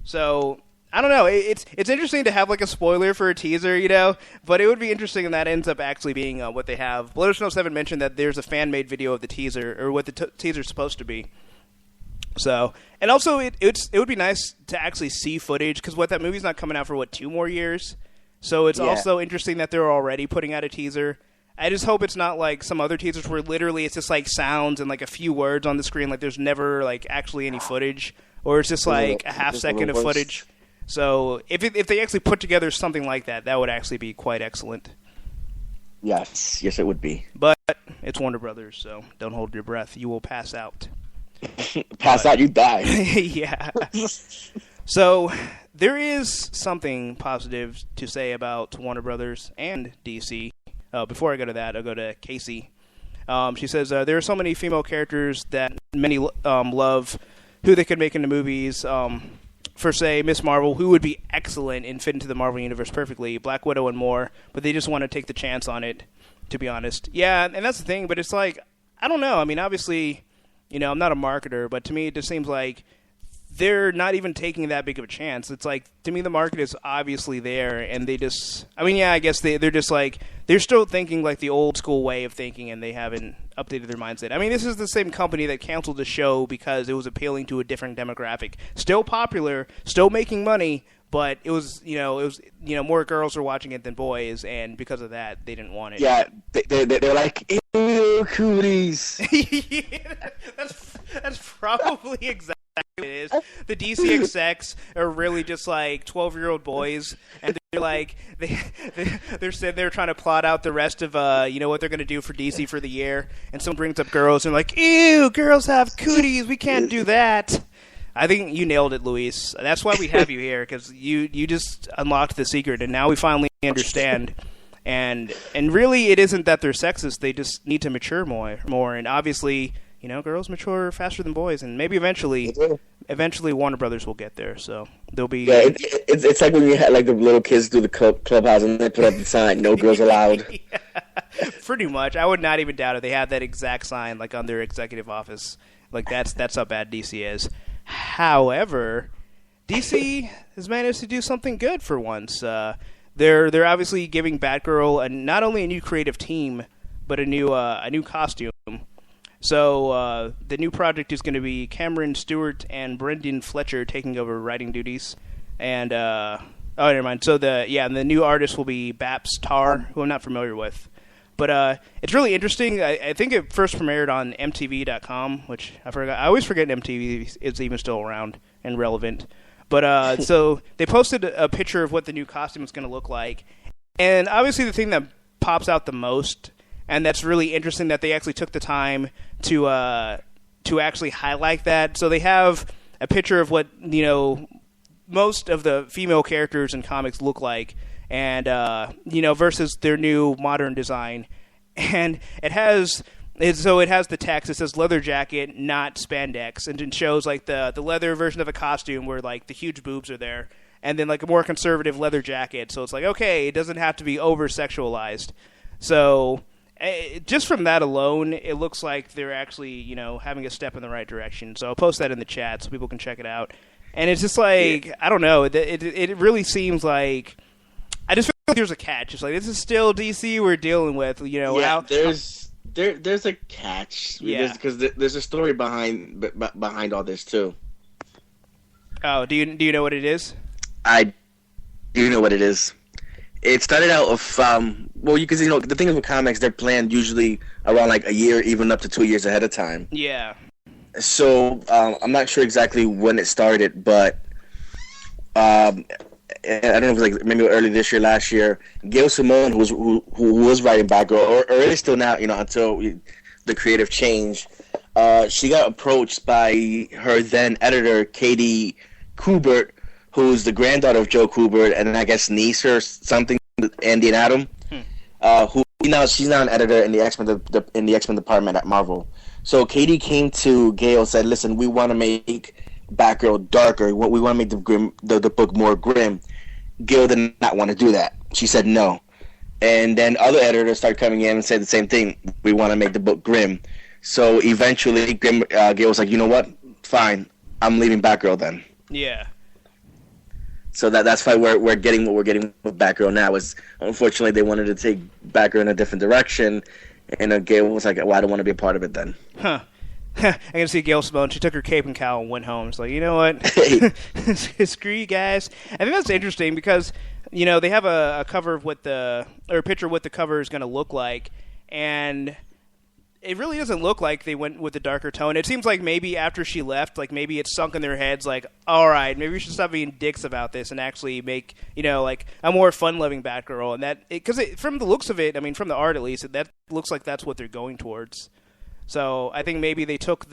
So, I don't know. It's interesting to have, a spoiler for a teaser, but it would be interesting if that ends up actually being what they have. Blooders Snow 7 mentioned that there's a fan-made video of the teaser, or what the teaser's supposed to be. So, and also it would be nice to actually see footage, because that movie's not coming out for 2 more years. So it's also interesting that they're already putting out a teaser. I just hope it's not like some other teasers where literally it's just sounds and a few words on the screen, there's never actually any footage, or it's just a half second of footage. So if they actually put together something like that, that would actually be quite excellent. Yes, it would be. But it's Warner Brothers, so don't hold your breath. You will pass out. Out, you die. Yeah. So there is something positive to say about Warner Brothers and DC. Before I go to that, I'll go to Casey. She says there are so many female characters that many love who they could make into movies. For, say, Miss Marvel, who would be excellent and fit into the Marvel Universe perfectly, Black Widow and more, but they just want to take the chance on it, to be honest. Yeah, and that's the thing, but it's I don't know. I mean, obviously, I'm not a marketer, but to me it just seems like they're not even taking that big of a chance. It's to me the market is obviously there, and they just, I guess they're just they're still thinking the old school way of thinking, and they haven't updated their mindset. I mean, this is the same company that canceled the show because it was appealing to a different demographic. Still popular, still making money, but it was more girls were watching it than boys, and because of that, they didn't want it. Yeah, they're like, ew, cooties. Yeah, that's probably exactly what it is. The DC execs are really just 12-year-old boys, and they're sitting there trying to plot out the rest of what they're going to do for DC for the year, and someone brings up girls and ew, girls have cooties, we can't do that. I think you nailed it, Luis. That's why we have you here, because you just unlocked the secret, and now we finally understand. And really, it isn't that they're sexist. They just need to mature more. And obviously, girls mature faster than boys, and maybe eventually Warner Brothers will get there. So they'll be. Yeah, it's like when you had like the little kids do the clubhouse and they put up the sign, "No girls allowed." Yeah, pretty much. I would not even doubt it. They have that exact sign like on their executive office. Like that's how bad DC is. However, DC has managed to do something good for once. They're obviously giving Batgirl not only a new creative team, but a new costume. So the new project is going to be Cameron Stewart and Brendan Fletcher taking over writing duties. And never mind. So the new artist will be Babs Tarr, who I'm not familiar with. But it's really interesting. I think it first premiered on MTV.com, which I forgot. I always forget MTV is even still around and relevant. But so they posted a picture of what the new costume is going to look like. And obviously the thing that pops out the most, and that's really interesting that they actually took the time to actually highlight that. So they have a picture of what, most of the female characters in comics look like, and versus their new modern design. And it has the text. It says leather jacket, not spandex, and it shows like the leather version of a costume where like the huge boobs are there, and then like a more conservative leather jacket. So it's like, okay, it doesn't have to be over sexualized. So just from that alone, it looks like they're actually having a step in the right direction. So I'll post that in the chat so people can check it out. And it's just like, I don't know, it really seems like, I just feel like there's a catch. It's like, this is still DC we're dealing with, Yeah, there's a catch. Yeah. Because there's a story behind all this, too. Oh, do you know what it is? I do know what it is. It started out with, because, the thing is with comics, they're planned usually around like a year, even up to 2 years ahead of time. Yeah. So, I'm not sure exactly when it started, but I don't know if it was like maybe early this year, last year, Gail Simone, who was writing Batgirl, or is still now, until the creative change, she got approached by her then editor, Katie Kubert, who's the granddaughter of Joe Kubert, and I guess niece or something, Andy and Adam, she's now an editor in the X-Men department at Marvel. So Katie came to Gail and said, "Listen, we want to make Batgirl darker. We want to make the book more grim." Gail did not want to do that. She said no. And then other editors started coming in and said the same thing. We want to make the book grim. So eventually, Gail was like, "You know what? Fine. I'm leaving Batgirl then." Yeah. So that's why we're getting what we're getting with Batgirl now. Is unfortunately they wanted to take Batgirl in a different direction, and Gail was like, "Well, I don't want to be a part of it then." Huh. I can see Gail Simone. She took her cape and cowl and went home. It's like, you know what? Screw you guys. I think that's interesting because, they have a cover of a picture of what the cover is going to look like, and it really doesn't look like they went with the darker tone. It seems like maybe after she left, like maybe it's sunk in their heads, like, all right, maybe we should stop being dicks about this and actually make, like a more fun-loving Batgirl. And that, because from the looks of it, I mean, from the art at least, that looks like that's what they're going towards. So I think maybe they took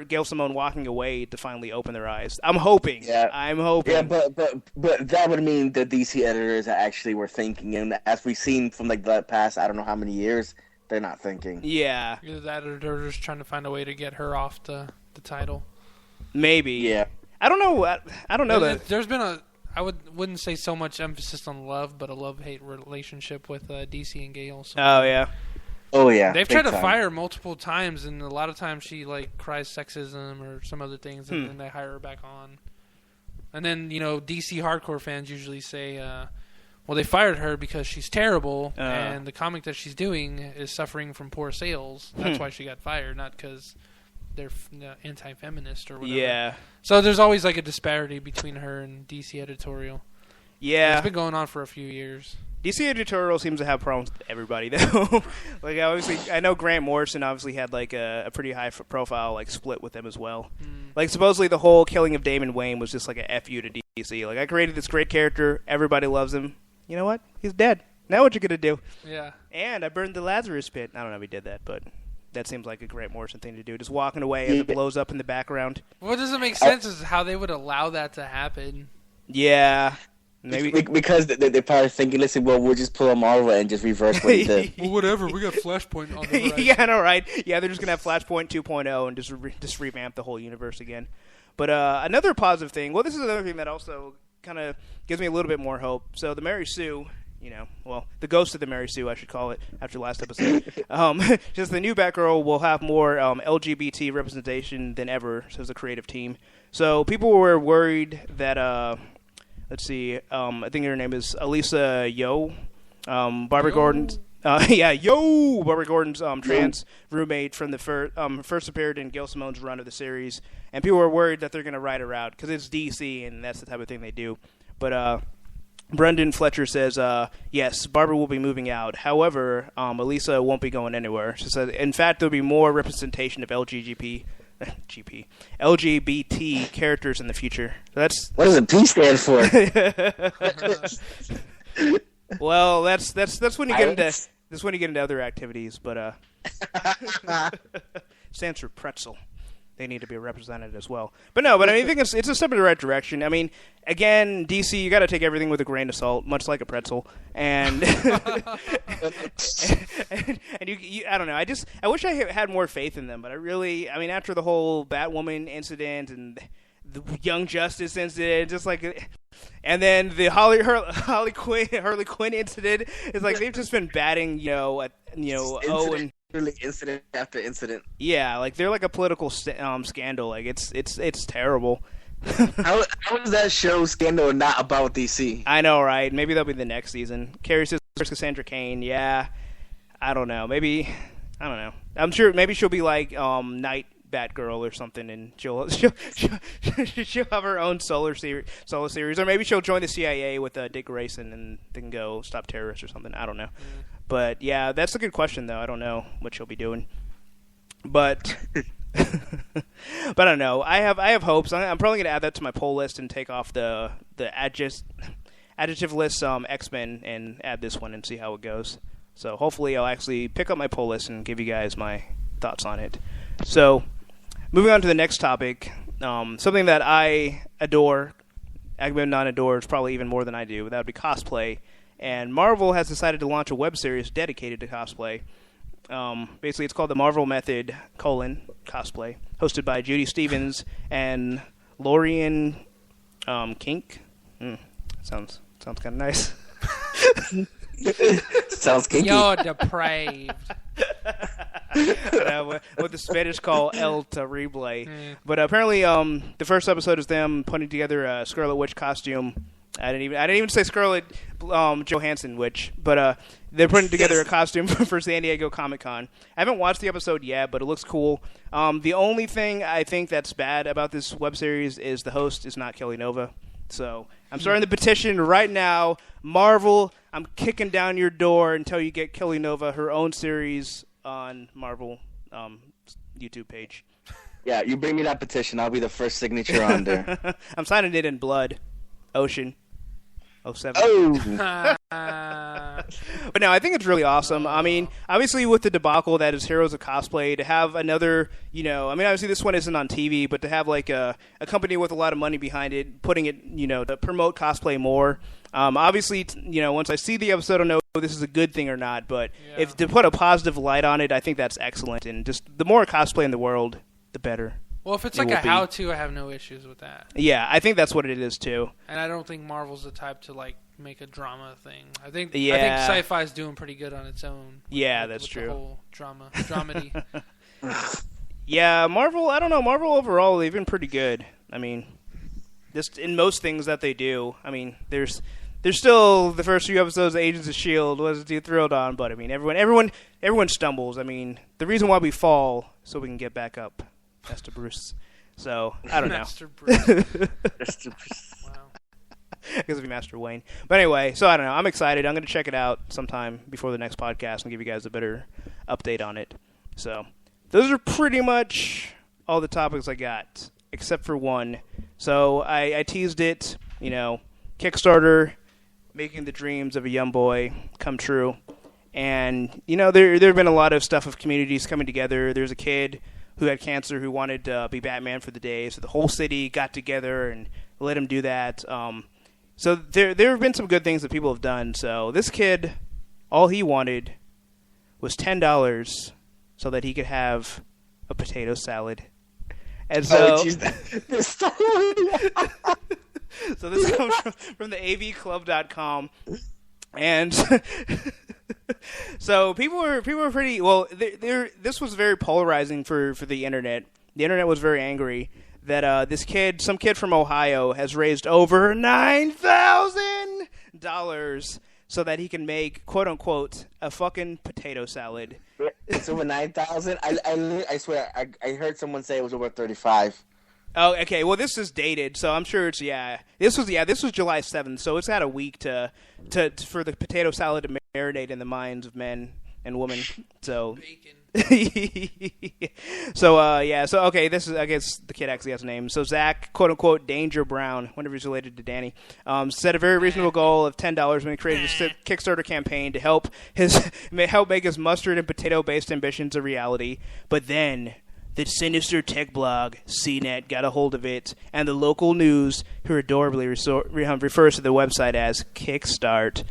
Gail Simone walking away to finally open their eyes. I'm hoping. Yeah. I'm hoping. Yeah, but that would mean the DC editors actually were thinking, and as we've seen from like the past, I don't know how many years, they're not thinking. Yeah. The editor's trying to find a way to get her off the title. Maybe. Yeah. I don't know. I don't know that. There's been I wouldn't say so much emphasis on love, but a love-hate relationship with DC and Gail. So. Oh yeah. Oh yeah. They've tried to fire her multiple times, and a lot of times she like cries sexism or some other things, and then they hire her back on. And then DC hardcore fans usually say, "Well, they fired her because she's terrible, and the comic that she's doing is suffering from poor sales. That's why she got fired, not because they're anti-feminist or whatever." Yeah. So there's always like a disparity between her and DC editorial. Yeah. It's been going on for a few years. DC editorial seems to have problems with everybody, though. Like, I know Grant Morrison obviously had like a pretty high profile like split with them as well. Like, supposedly the whole killing of Damon Wayne was just like a F you to DC. Like, I created this great character, everybody loves him. You know what? He's dead. Now what you gonna do? Yeah. And I burned the Lazarus pit. I don't know if he did that, but that seems like a Grant Morrison thing to do. Just walking away as it blows up in the background. What doesn't make sense is how they would allow that to happen. Yeah. Maybe because they're probably thinking, listen, well, we'll just pull a Marvel and just reverse what he did. Well, whatever. We got Flashpoint on the horizon. Yeah, I know, right? Yeah, they're just gonna have Flashpoint 2.0 and just revamp the whole universe again. But another positive thing. Well, this is another thing that also kind of gives me a little bit more hope. So the Mary Sue, the ghost of the Mary Sue, I should call it, after last episode. Just the new Batgirl will have more LGBT representation than ever, says the creative team. So people were worried that, let's see, I think her name is Elisa Yo, Barbara Gordon's. Barbara Gordon's trans roommate from the first appeared in Gail Simone's run of the series, and people were worried that they're going to write her out because it's DC and that's the type of thing they do. But Brendan Fletcher says, yes, Barbara will be moving out. However, Elisa won't be going anywhere. She said, in fact, there'll be more representation of LGBT characters in the future. So that's what does the P stand for? Well, that's when you get into other activities, but stands for pretzel. They need to be represented as well. But I think it's a step in the right direction. I mean, again, DC, you got to take everything with a grain of salt, much like a pretzel. And and you I don't know. I wish I had more faith in them, but after the whole Batwoman incident and the Young Justice incident, and then the Harley Quinn incident, it's like they've just been batting, incident after incident. Yeah, like they're like a political scandal. Like it's terrible. How is that show Scandal not about DC? I know, right? Maybe that'll be the next season. Carrie says Cassandra Cain. Yeah, I don't know. Maybe I don't know. I'm sure maybe she'll be like Night Batgirl or something, and she'll have her own solo series, or maybe she'll join the CIA with Dick Grayson and they can go stop terrorists or something. I don't know. But yeah, that's a good question though. I don't know what she'll be doing, but but I don't know. I have hopes. I'm probably going to add that to my poll list and take off the adjective list X-Men and add this one and see how it goes. So hopefully I'll actually pick up my poll list and give you guys my thoughts on it. So moving on to the next topic, something that I adore, Agamemnon adores probably even more than I do. That would be cosplay. And Marvel has decided to launch a web series dedicated to cosplay. Basically, it's called The Marvel Method, cosplay, hosted by Judy Stevens and Lorian Kink. Sounds kind of nice. Sounds kinky. You're depraved. What the Spanish call El Terrible. But apparently, the first episode is them putting together a Scarlet Witch costume. I didn't even say Scarlett Johansson witch, but they're putting together a costume for San Diego Comic-Con. I haven't watched the episode yet, but it looks cool. The only thing I think that's bad about this web series is the host is not Kelly Nova. So I'm starting the petition right now. Marvel, I'm kicking down your door until you get Kelly Nova her own series on Marvel YouTube page. Yeah, you bring me that petition. I'll be the first signature on there. I'm signing it in blood. Ocean. 07. Oh. But no, I think it's really awesome. I mean, obviously with the debacle that is Heroes of Cosplay, to have another, obviously this one isn't on TV, but to have like a company with a lot of money behind it, putting it, to promote cosplay more. Obviously, once I see the episode, I'll know if this is a good thing or not. But if to put a positive light on it, I think that's excellent. And just the more cosplay in the world, the better. Well, if it's like a how-to, I have no issues with that. Yeah, I think that's what it is too. And I don't think Marvel's the type to like make a drama thing. I think sci-fi is doing pretty good on its own. Yeah, that's true. The whole dramedy. Yeah, Marvel. I don't know. Marvel overall, they've been pretty good. I mean, just in most things that they do. I mean, there's still the first few episodes of Agents of S.H.I.E.L.D. wasn't too thrilled on, but I mean, everyone stumbles. I mean, the reason why we fall so we can get back up. Master Bruce. So, I don't know. Master Bruce. Wow. I guess it'd be Master Wayne. But anyway, so I don't know. I'm excited. I'm going to check it out sometime before the next podcast and give you guys a better update on it. So, those are pretty much all the topics I got, except for one. So, I teased it, Kickstarter, making the dreams of a young boy come true. And, there have been a lot of stuff of communities coming together. There's a kid who had cancer who wanted to be Batman for the day. So the whole city got together and let him do that. So there have been some good things that people have done. So this kid, all he wanted was $10 so that he could have a potato salad. And so, so this comes from the avclub.com. And so people were pretty well. This was very polarizing for the internet. The internet was very angry that some kid from Ohio has raised over $9,000 so that he can make, quote unquote, a fucking potato salad. It's over 9,000. I swear I heard someone say it was over 35. Oh, okay. Well, this is dated, so I'm sure it's This was July 7th, so it's had a week for the potato salad to marinate in the minds of men and women. So, So okay. This is, I guess the kid actually has a name. So Zach, quote unquote, Danger Brown, wonder if he's related to Danny, set a very reasonable goal of $10 when he created a Kickstarter campaign to help make his mustard and potato based ambitions a reality. But then the sinister tech blog CNET got a hold of it, and the local news, who adorably refers to the website as Kickstart.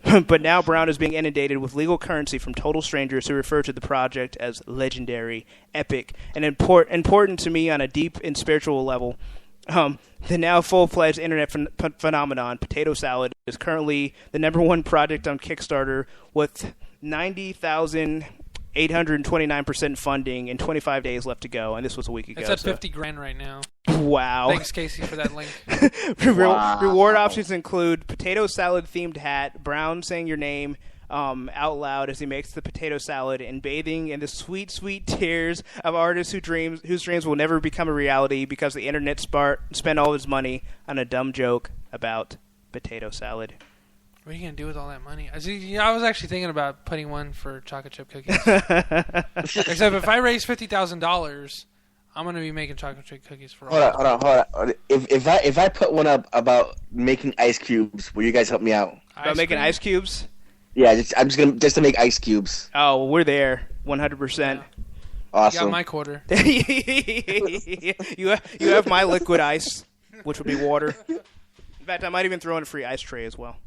But now Brown is being inundated with legal currency from total strangers who refer to the project as legendary, epic, and important to me on a deep and spiritual level. The now full-fledged internet phenomenon, potato salad, is currently the #1 project on Kickstarter with 90,829% funding and 25 days left to go, and this was a week ago. It's at $50,000 right now. Wow. Thanks, Casey, for that link. Reward options include potato salad themed hat, Brown saying your name out loud as he makes the potato salad, and bathing in the sweet, sweet tears of artists whose dreams will never become a reality because the internet spent all his money on a dumb joke about potato salad. What are you going to do with all that money? I was actually thinking about putting one for chocolate chip cookies. Except if I raise $50,000, I'm going to be making chocolate chip cookies for all. Hold on. If I put one up about making ice cubes, will you guys help me out? About making ice cubes? Yeah, I'm just to make ice cubes. Oh, well, we're there, 100%. Yeah. Awesome. You got my quarter. You have my liquid ice, which would be water. In fact, I might even throw in a free ice tray as well.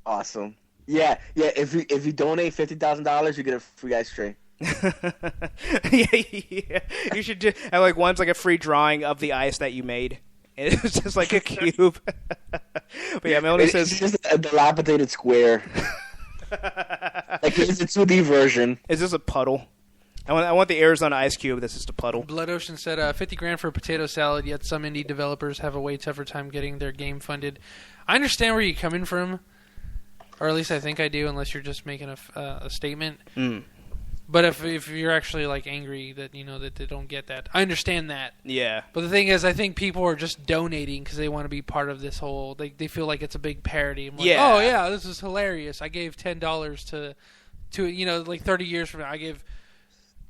Awesome. Yeah. If you donate $50,000, you get a free ice tray. Yeah. You should just have one's a free drawing of the ice that you made. It's just like a cube. But yeah, Melanie says it's just a dilapidated square. It's a 2D version. Is this a puddle? I want the Arizona ice cube. That's just a puddle. Blood Ocean said $50,000 for a potato salad. Yet some indie developers have a way tougher time getting their game funded. I understand where you're coming from. Or at least I think I do, unless you're just making a statement. Mm. But if you're actually angry that that they don't get that, I understand that. Yeah. But the thing is, I think people are just donating because they want to be part of this whole. They feel like it's a big parody. I'm like, yeah. Oh yeah, this is hilarious. I gave $10 to 30 years from now, I gave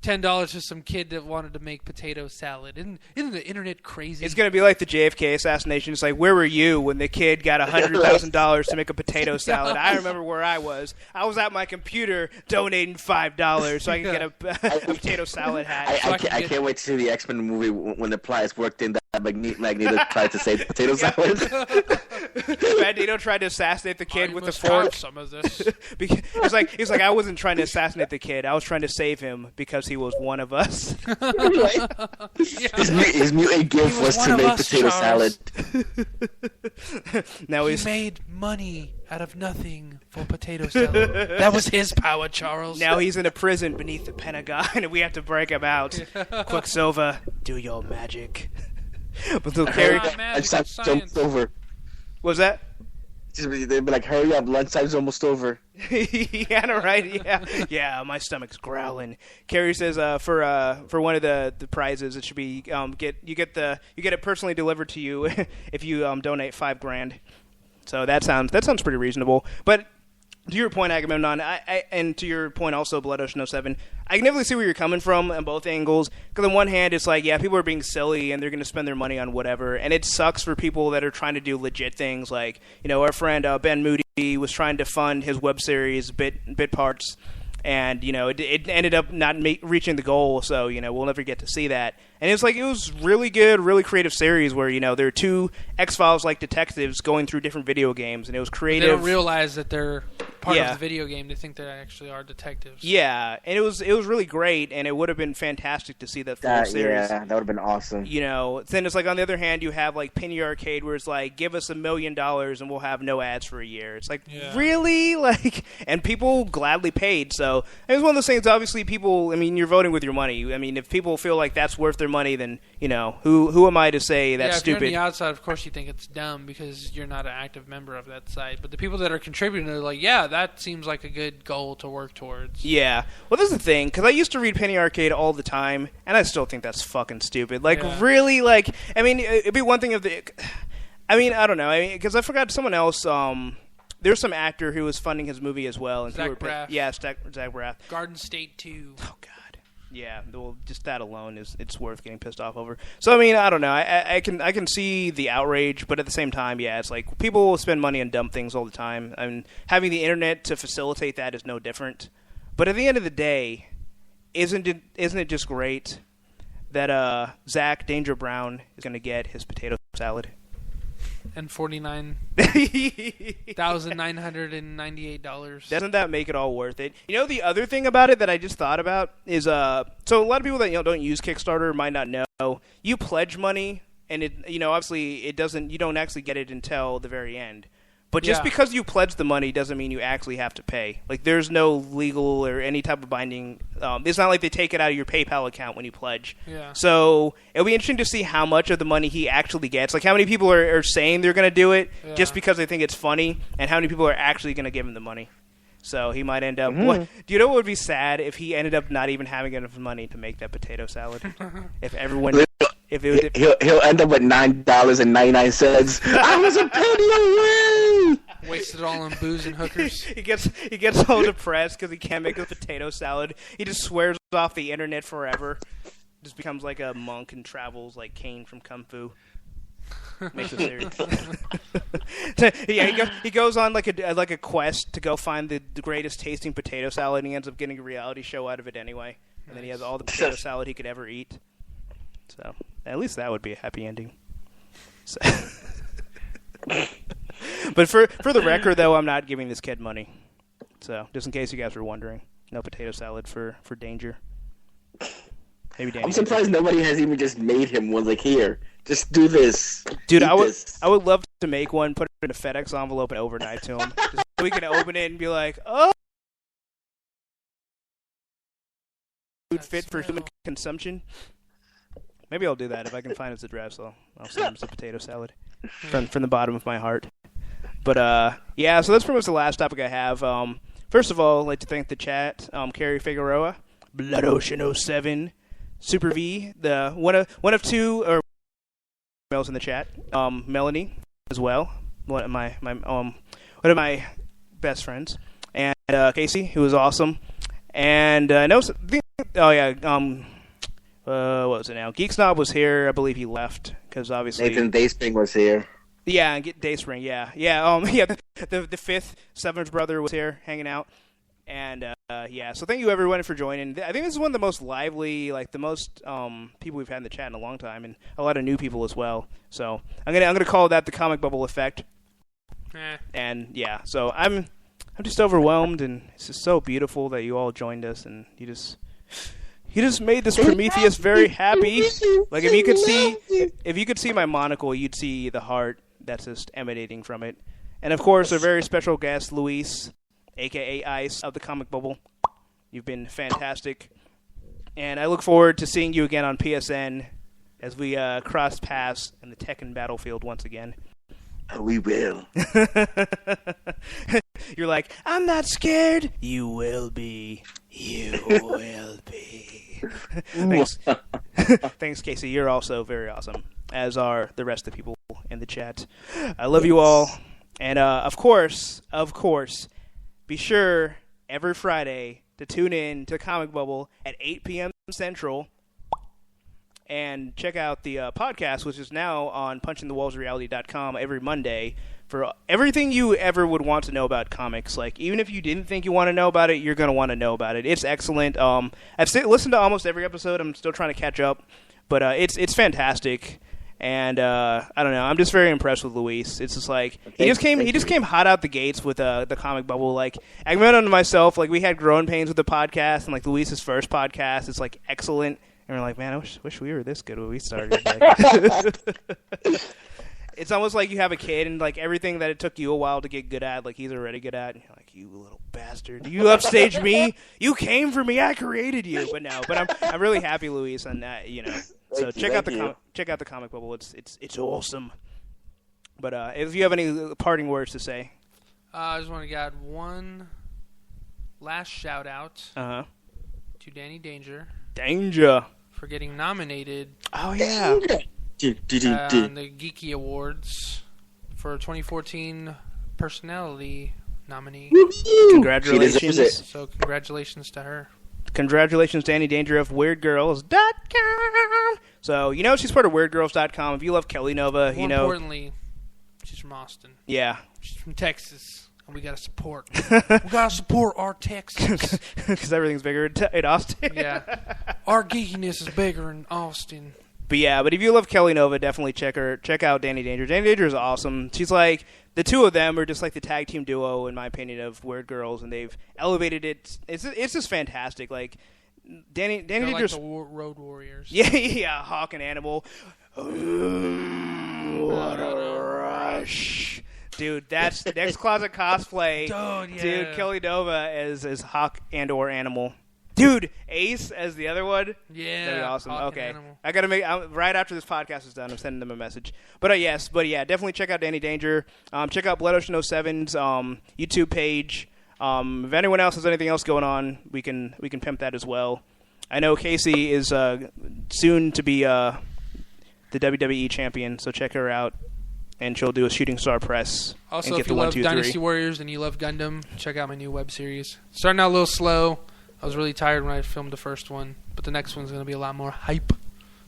$10 to some kid that wanted to make potato salad. Isn't the internet crazy? It's going to be like the JFK assassination. It's like, where were you when the kid got $100,000 to make a potato salad? I remember where I was. I was at my computer donating $5 so I could get a potato salad hat. I can't wait to see the X-Men movie when the plies worked in that Magneto tried to save the potato salad. Magneto tried to assassinate the kid with the fork. Some of this. He's like, I wasn't trying to assassinate the kid. I was trying to save him because he was one of us. His mutant gift was to make potato salad. Now he made money out of nothing for potato salad. That was his power, Charles. Now he's in a prison beneath the Pentagon, and we have to break him out. Quicksilver, do your magic. But they'll carry. Lunchtime's over. What was that? They'd be like, "Hurry up, lunchtime's almost over." Yeah, no, right? Yeah. My stomach's growling. Carrie says, for one of the prizes, it should be you get it personally delivered to you if you donate $5,000. So that sounds pretty reasonable. But to your point, Agamemnon, and to your point also, Blood Ocean 07, I can definitely see where you're coming from on both angles. Because on one hand, it's like, yeah, people are being silly and they're going to spend their money on whatever. And it sucks for people that are trying to do legit things. Like, our friend Ben Moody was trying to fund his web series, Bit Parts. and it ended up not reaching the goal, so we'll never get to see that. And it was really good, really creative series where there are two X-Files like detectives going through different video games, and it was creative. They don't realize that they're part of the video game. They think they actually are detectives. Yeah, and it was really great, and it would have been fantastic to see that full series. Yeah, that would have been awesome. Then it's like on the other hand, you have like Penny Arcade, where it's like, give us $1 million and we'll have no ads for a year. It's like, really? And people gladly paid. So it was one of those things. Obviously, people. I mean, you're voting with your money. I mean, if people feel like that's worth their money, then who am I to say that's stupid? If you're on the outside, of course, you think it's dumb because you're not an active member of that site. But the people that are contributing are like, yeah, that seems like a good goal to work towards. Yeah. Well, this is the thing, because I used to read Penny Arcade all the time, and I still think that's fucking stupid. Really, I mean, it'd be one thing if I mean, I don't know. I mean, because I forgot someone else. There's some actor who was funding his movie as well. And Zach Braff. Yeah, Zach Braff. Garden State 2. Oh, God. Yeah, well, just that alone it's worth getting pissed off over. So I mean, I don't know. I can see the outrage, but at the same time, yeah, it's like people will spend money on dumb things all the time. I mean, having the internet to facilitate that is no different. But at the end of the day, isn't it just great that Zach Danger Brown is going to get his potato salad? And $49,998. Doesn't that make it all worth it? The other thing about it that I just thought about is so a lot of people that don't use Kickstarter might not know, you pledge money, and it obviously it doesn't, you don't actually get it until the very end. But just because you pledge the money doesn't mean you actually have to pay. Like, there's no legal or any type of binding. It's not like they take it out of your PayPal account when you pledge. Yeah. So it'll be interesting to see how much of the money he actually gets. Like, how many people are saying they're going to do it just because they think it's funny, and how many people are actually going to give him the money. So he might end up. Do you know what would be sad if he ended up not even having enough money to make that potato salad? If everyone. He'll end up with $9.99. I was a penny away. Wasted all on booze and hookers. He gets all depressed because he can't make a potato salad. He just swears off the internet forever. Just becomes like a monk and travels like Kane from Kung Fu. Makes it serious. Yeah, he goes on like a quest to go find the greatest tasting potato salad, and he ends up getting a reality show out of it anyway. And then he has all the potato salad he could ever eat. So at least that would be a happy ending. So. But for the record, though, I'm not giving this kid money. So just in case you guys were wondering, no potato salad for Danger. Maybe Danny. I'm surprised nobody has even just made him one. Like, here, just do this. Dude, I would love to make one, put it in a FedEx envelope, and overnight to him. Just so we can open it and be like, oh, food fit for human consumption. Maybe I'll do that if I can find his address. I'll send him some potato salad from the bottom of my heart. But yeah, so that's pretty much the last topic I have. First of all, I'd like to thank the chat, Carrie Figueroa, Blood Ocean 07, Super V, the one of two or emails in the chat, Melanie as well, one of my best friends, and Casey, who was awesome, and what was it now? Geek Snob was here. I believe he left because obviously Nathan Dayspring was here. Yeah, and get Dayspring. Yeah. The fifth Seven's brother was here hanging out, and yeah. So thank you everyone for joining. I think this is one of the most lively, like the most people we've had in the chat in a long time, and a lot of new people as well. So I'm gonna call that the comic bubble effect. And yeah, so I'm just overwhelmed, and it's just so beautiful that you all joined us, and you just made this Prometheus very happy. Like if you could see my monocle, you'd see the heart that's just emanating from it. And of course, our very special guest, Luis, aka Ice of the Comic Bubble. You've been fantastic, and I look forward to seeing you again on PSN as we cross paths in the Tekken battlefield once again. We will. You're like, I'm not scared. You will be. You will be. Thanks. Thanks, Casey. You're also very awesome, as are the rest of the people in the chat. I love you all. And, of course, be sure every Friday to tune in to Comic Bubble at 8 p.m. Central. And check out the podcast, which is now on punchinthewallsreality.com every Monday. for everything you ever would want to know about comics. Like, even if you didn't think you want to know about it, you're going to want to know about it. It's excellent. I've listened to almost every episode. I'm still trying to catch up, but it's fantastic. And I don't know. I'm just very impressed with Luis. It's just like he just came hot out the gates with the comic bubble. Like, I admit unto myself, like, we had growing pains with the podcast, and like Luis's first podcast is like excellent. And we're like, man, I wish we were this good when we started. Like, it's almost like you have a kid, and like everything that it took you a while to get good at, like he's already good at. And you're like, you little bastard, you upstaged me. You came for me. I created you. But no, I'm really happy, Luis, on that. You know. So check out the comic bubble. It's awesome. But if you have any parting words to say, I just want to add one last shout out to Danny Danger for getting nominated. Oh yeah. On the Geeky Awards for 2014 Personality nominee. Congratulations. So congratulations to her. Congratulations, Danny Danger of WeirdGirls.com. So, you know she's part of WeirdGirls.com. If you love Kelly Nova, More importantly, she's from Austin. Yeah. She's from Texas, and we got to support. We got to support our Texas. Because everything's bigger in Austin. Yeah. Our geekiness is bigger in Austin. But if you love Kelly Nova, definitely check out Danny Danger. Danny Danger is awesome. She's like, the two of them are just like the tag team duo, in my opinion, of Weird Girls, and they've elevated it. It's just fantastic. Like, Danny Danger's like the Road Warriors. Yeah, Hawk and Animal. What a rush. Dude, that's the next closet cosplay. Dude, Kelly Nova as Hawk and or Animal. Dude, Ace as the other one. Yeah, that'd be awesome. Hawk Okay, Animal. I gotta make right after this podcast is done. I'm sending them a message. But yeah, definitely check out Danny Danger. Check out Blood Ocean 07's YouTube page. If anyone else has anything else going on, we can pimp that as well. I know Casey is soon to be the WWE champion, so check her out, and she'll do a Shooting Star press. Also, and get if you the love 1, 2, Dynasty 3. Warriors and you love Gundam, check out my new web series. Starting out a little slow. I was really tired when I filmed the first one, but the next one's going to be a lot more hype.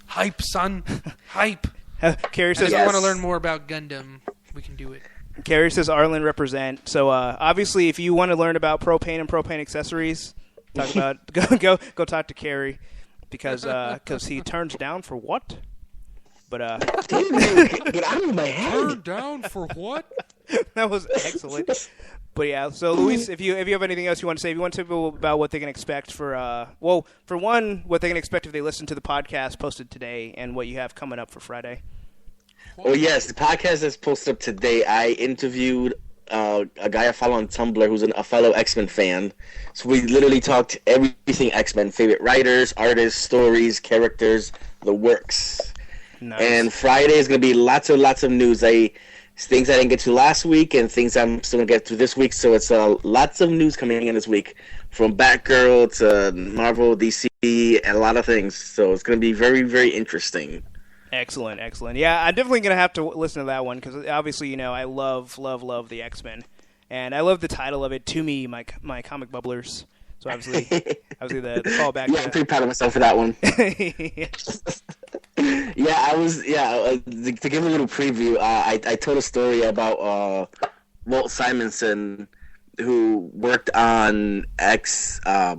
Hype, son. Hype. Carrie says, if you want to learn more about Gundam, we can do it. Carrie says, Arlen represent. So obviously, if you want to learn about propane and propane accessories, go talk to Carrie, because he turns down for what? But get out of my head. Turn down for what? That was excellent. But yeah, so Luis, if you have anything else you want to say, if you want to tell people about what they can expect for one, what they can expect if they listen to the podcast posted today, and what you have coming up for Friday. Oh yes, the podcast is posted up today. I interviewed a guy I follow on Tumblr who's a fellow X-Men fan. So we literally talked everything X-Men, favorite writers, artists, stories, characters, the works. Nice. And Friday is going to be lots of news. Things I didn't get to last week and things I'm still going to get to this week. So it's lots of news coming in this week, from Batgirl to Marvel, DC, and a lot of things. So it's going to be very, very interesting. Excellent. Yeah, I'm definitely going to have to listen to that one, because obviously, I love the X-Men. And I love the title of it, To Me, my comic bubblers. So obviously the callback. Yeah, I'm pretty proud of myself for that one. To give a little preview, I told a story about Walt Simonson, who worked on X Factor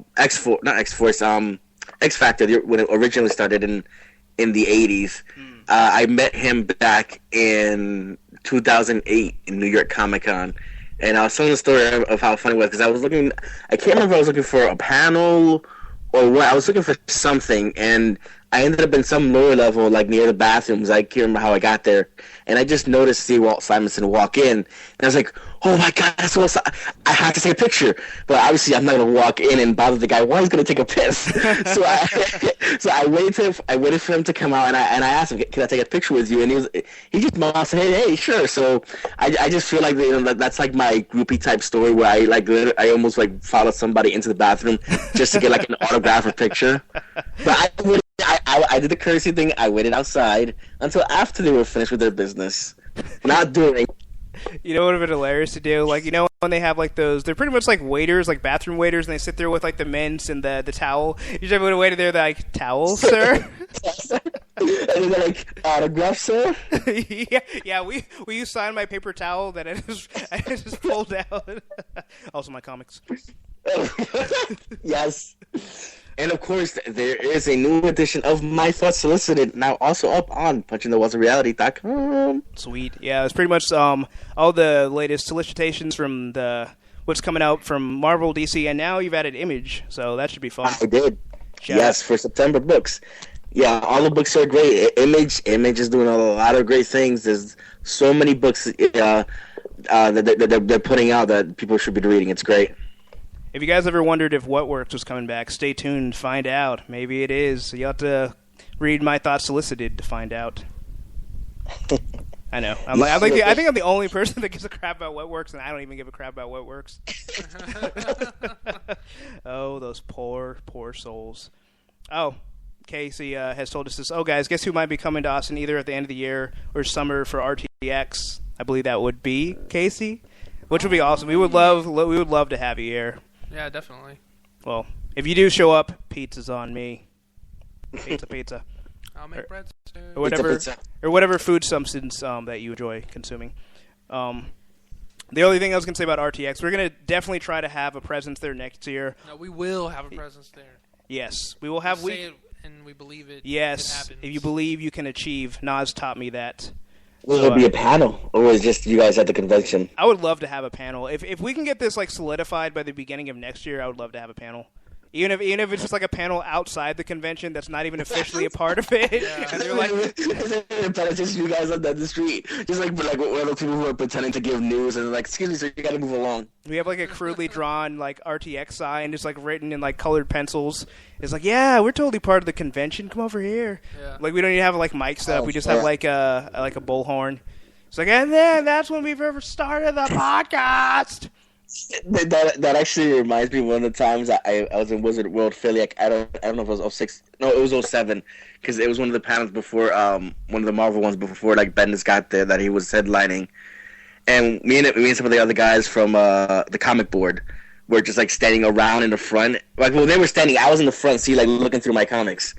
when it originally started in the 80s. I met him back in 2008 in New York Comic Con. And I was telling the story of how funny it was, because I can't remember if I was looking for a panel or what. I was looking for something, and I ended up in some lower level, like near the bathrooms. I can't remember how I got there. And I just noticed Walt Simonson walk in. And I was like, oh my God, that's Walt I have to take a picture. But obviously I'm not going to walk in and bother the guy while he's going to take a piss. so I waited for him to come out, and I asked him, can I take a picture with you? And he just smiled and said, hey, sure. So I just feel like that's like my groupie type story, where I almost like followed somebody into the bathroom just to get like an autograph or picture. But I did the courtesy thing. I waited outside until after they were finished with their business. Not during. You know what would have been hilarious to do? Like, when they have like those, they're pretty much like waiters, like bathroom waiters, and they sit there with like the mints and the towel. You should have waited there, like, towel, sir? And then they're like, autograph, sir? yeah. Will you sign my paper towel that I just pulled out? Also, my comics. Yes. And of course, there is a new edition of My Thoughts Solicited now also up on punchingthewallsofreality.com. Sweet. Yeah, it's pretty much all the latest solicitations from what's coming out from Marvel, DC, and now you've added Image, so that should be fun. I did. Yes, for September books. Yeah, all the books are great. Image is doing a lot of great things. There's so many books that they're putting out that people should be reading. It's great. If you guys ever wondered if What Works was coming back, stay tuned, find out. Maybe it is. You'll have to read My Thoughts Solicited to find out. I know. I think I'm the only person that gives a crap about What Works, and I don't even give a crap about What Works. Oh, those poor souls. Oh, Casey has told us this. Oh, guys, guess who might be coming to Austin either at the end of the year or summer for RTX? I believe that would be Casey, which would be awesome. We would love to have you here. Yeah, definitely. Well, if you do show up, pizza's on me. Pizza. I'll make bread or whatever food substance that you enjoy consuming. The only thing I was going to say about RTX, we're going to definitely try to have a presence there next year. No, we will have a presence there. Yes, we will have. We say it and we believe it. Yes, it if you believe, you can achieve. Nas taught me that. Will it be a panel, or is it just you guys at the convention? I would love to have a panel. If we can get this solidified by the beginning of next year, I would love to have a panel. Even if it's just like a panel outside the convention that's not even officially a part of it. Yeah. And they're like, it's just you guys on the street, just like one of those people who are pretending to give news and they're like, "Excuse me, sir, you got to move along." We have like a crudely drawn like RTX sign, just like written in like colored pencils. It's like, yeah, we're totally part of the convention. Come over here. Yeah. Like we don't even have like mics up. We just have like a bullhorn. It's like, and then that's when we've ever started the podcast. That actually reminds me of one of the times I was in Wizard World Philly. I don't know if it was 06. No, it was 07 because it was one of the panels before one of the Marvel ones before like Bendis got there that he was headlining, and me and some of the other guys from the comic board were just like standing around in the front. Like they were standing, I was in the front seat like looking through my comics,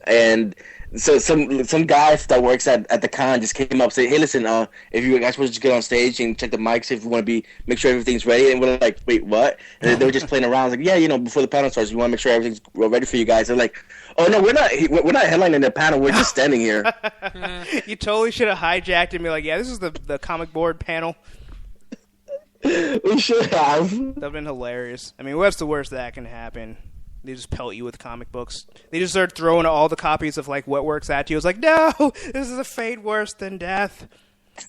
and so some guy that works at the con just came up and said, "Hey, listen, if you guys want to just get on stage and check the mics if you want to make sure everything's ready." And we're like, "Wait, what?" And they were just playing around. I was like, "Yeah, before the panel starts, we want to make sure everything's ready for you guys." They're like, "Oh no, we're not headlining the panel. We're just standing here." You totally should have hijacked and be like, "Yeah, this is the comic board panel." We should have. That'd have been hilarious. I mean, what's the worst that can happen? They just pelt you with comic books. They just start throwing all the copies of like What Works at you. It's like, no, this is a fate worse than death.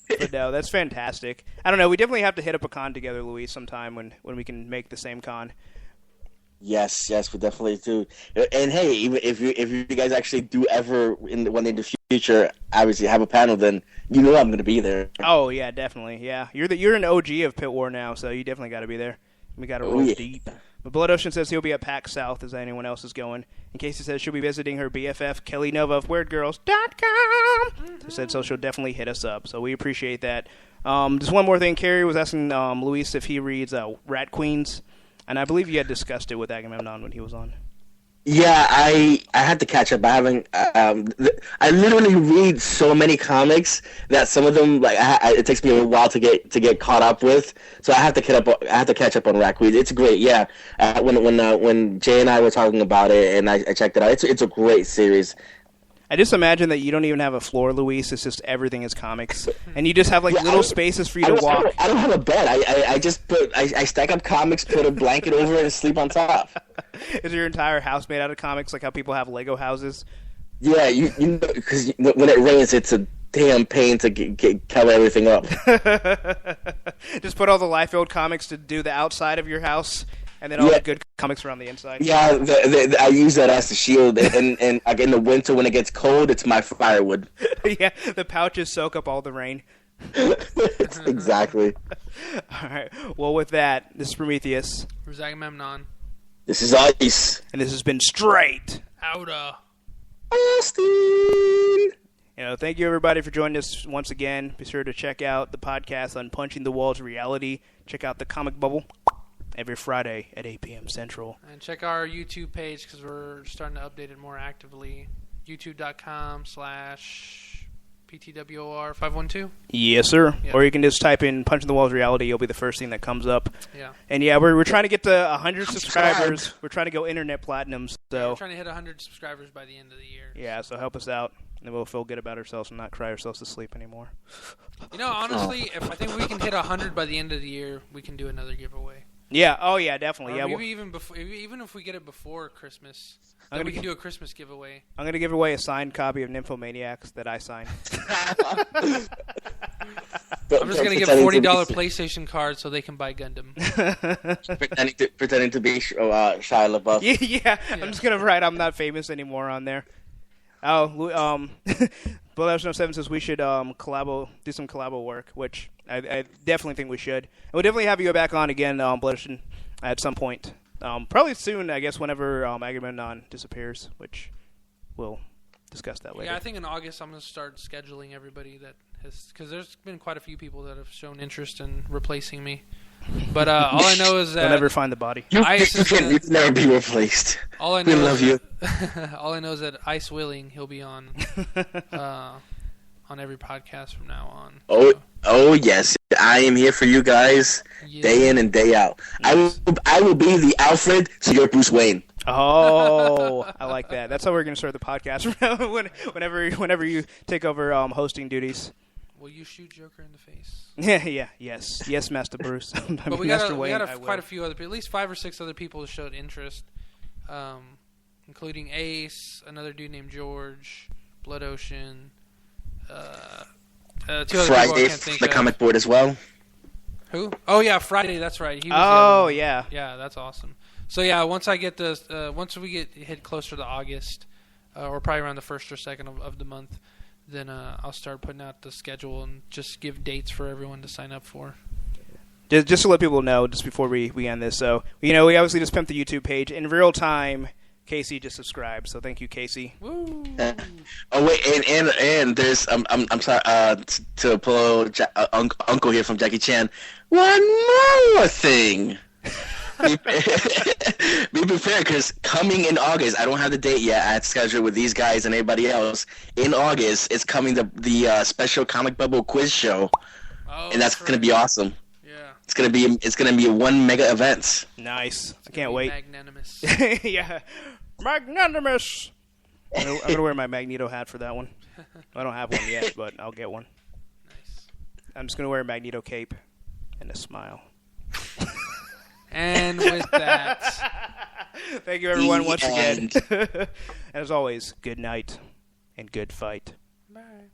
But no, that's fantastic. I don't know. We definitely have to hit up a con together, Luis, sometime when we can make the same con. Yes, we definitely do. And hey, even if you guys actually do ever in the future, obviously have a panel, then I'm going to be there. Oh yeah, definitely. Yeah, you're an OG of Pit War now, so you definitely got to be there. We got to roll deep. But Blood Ocean says he'll be at PAX South as anyone else is going. In case he says she'll be visiting her BFF, Kelly Nova of WeirdGirls.com. She said so she'll definitely hit us up. So we appreciate that. Just one more thing. Carrie was asking Luis if he reads Rat Queens. And I believe you had discussed it with Agamemnon when he was on. Yeah, I had to catch up. I haven't. I literally read so many comics that some of them it takes me a while to get caught up with. So I have to catch up on Rat Queens. It's great. Yeah, when Jay and I were talking about it and I checked it out, it's a great series. I just imagine that you don't even have a floor, Luis. It's just everything is comics, and you just have little spaces for you to walk. I don't have a bed. I stack up comics, put a blanket over it, and sleep on top. Is your entire house made out of comics, like how people have Lego houses? Yeah, you because when it rains, it's a damn pain to cover everything up. Just put all the Liefeld comics to do the outside of your house. And then all the good comics are on the inside. Yeah, I use that as the shield. And like in the winter when it gets cold, it's my firewood. Yeah, the pouches soak up all the rain. Exactly. All right. Well, with that, this is Prometheus. Where's Agamemnon? This is Ice. And this has been Straight Outta Austin. Thank you, everybody, for joining us once again. Be sure to check out the podcast on Punching the Walls Reality. Check out the Comic Bubble every Friday at 8 p.m. Central. And check our YouTube page because we're starting to update it more actively. youtube.com/PTWOR512. Yes, sir. Yeah. Or you can just type in Punch in the Walls Reality. You'll be the first thing that comes up. Yeah. And yeah, we're trying to get to 100 subscribers. We're trying to go internet platinum. So We're trying to hit 100 subscribers by the end of the year. yeah, so help us out, and we'll feel good about ourselves and not cry ourselves to sleep anymore. You know, honestly, if I think we can hit 100 by the end of the year, we can do another giveaway. Yeah. Oh yeah, definitely. Or Yeah. maybe even before, even if we get it before Christmas, then we can do a Christmas giveaway. I'm gonna give away a signed copy of Nymphomaniacs that I signed. I'm just gonna give $40 PlayStation cards so they can buy Gundam. pretending to be Shia LaBeouf. Yeah. I'm just gonna write I'm not famous anymore on there. Oh, Blood 7 says we should do some collabo work, which I definitely think we should. And we'll definitely have you back on again, Blood, at some point. Probably soon, I guess, whenever Agamemnon disappears, which we'll discuss that later. Yeah, I think in August I'm going to start scheduling everybody that has, because there's been quite a few people that have shown interest in replacing me. But all I know is that we'll never find the body. You can never be replaced. All I know we love you. All I know is that Ice willing, he'll be on every podcast from now on. Oh yes, I am here for you guys, day in and day out. Nice. I will be the Alfred, so you're Bruce Wayne. Oh, I like that. That's how we're going to start the podcast. whenever you take over hosting duties. Will you shoot Joker in the face? Yes, Master Bruce. But we got quite a few other people, at least 5 or 6 other people who showed interest, including Ace, another dude named George, Blood Ocean, 2 other people I can't think the of. comic board as well. Who? Oh yeah, Friday. That's right. He was yeah. Yeah, that's awesome. So yeah, once we get hit closer to August, or probably around the 1st or 2nd of the month, then I'll start putting out the schedule and just give dates for everyone to sign up for. Just to let people know, just before we end this, so we obviously just pimped the YouTube page in real time. Casey just subscribed, so thank you, Casey. Woo. Oh wait, and there's I'm sorry to pull Uncle here from Jackie Chan. One more thing. Be prepared, because coming in August, I don't have the date yet. I had scheduled with these guys and everybody else. In August, it's coming the special Comic Bubble quiz show, and that's gonna be awesome. Yeah, it's gonna be a 1 mega event. Nice. I can't wait. Magnanimous. Yeah, magnanimous. I'm gonna wear my Magneto hat for that one. I don't have one yet, but I'll get one. Nice. I'm just gonna wear a Magneto cape and a smile. And with that, thank you everyone once again. As always, good night and good fight. bye.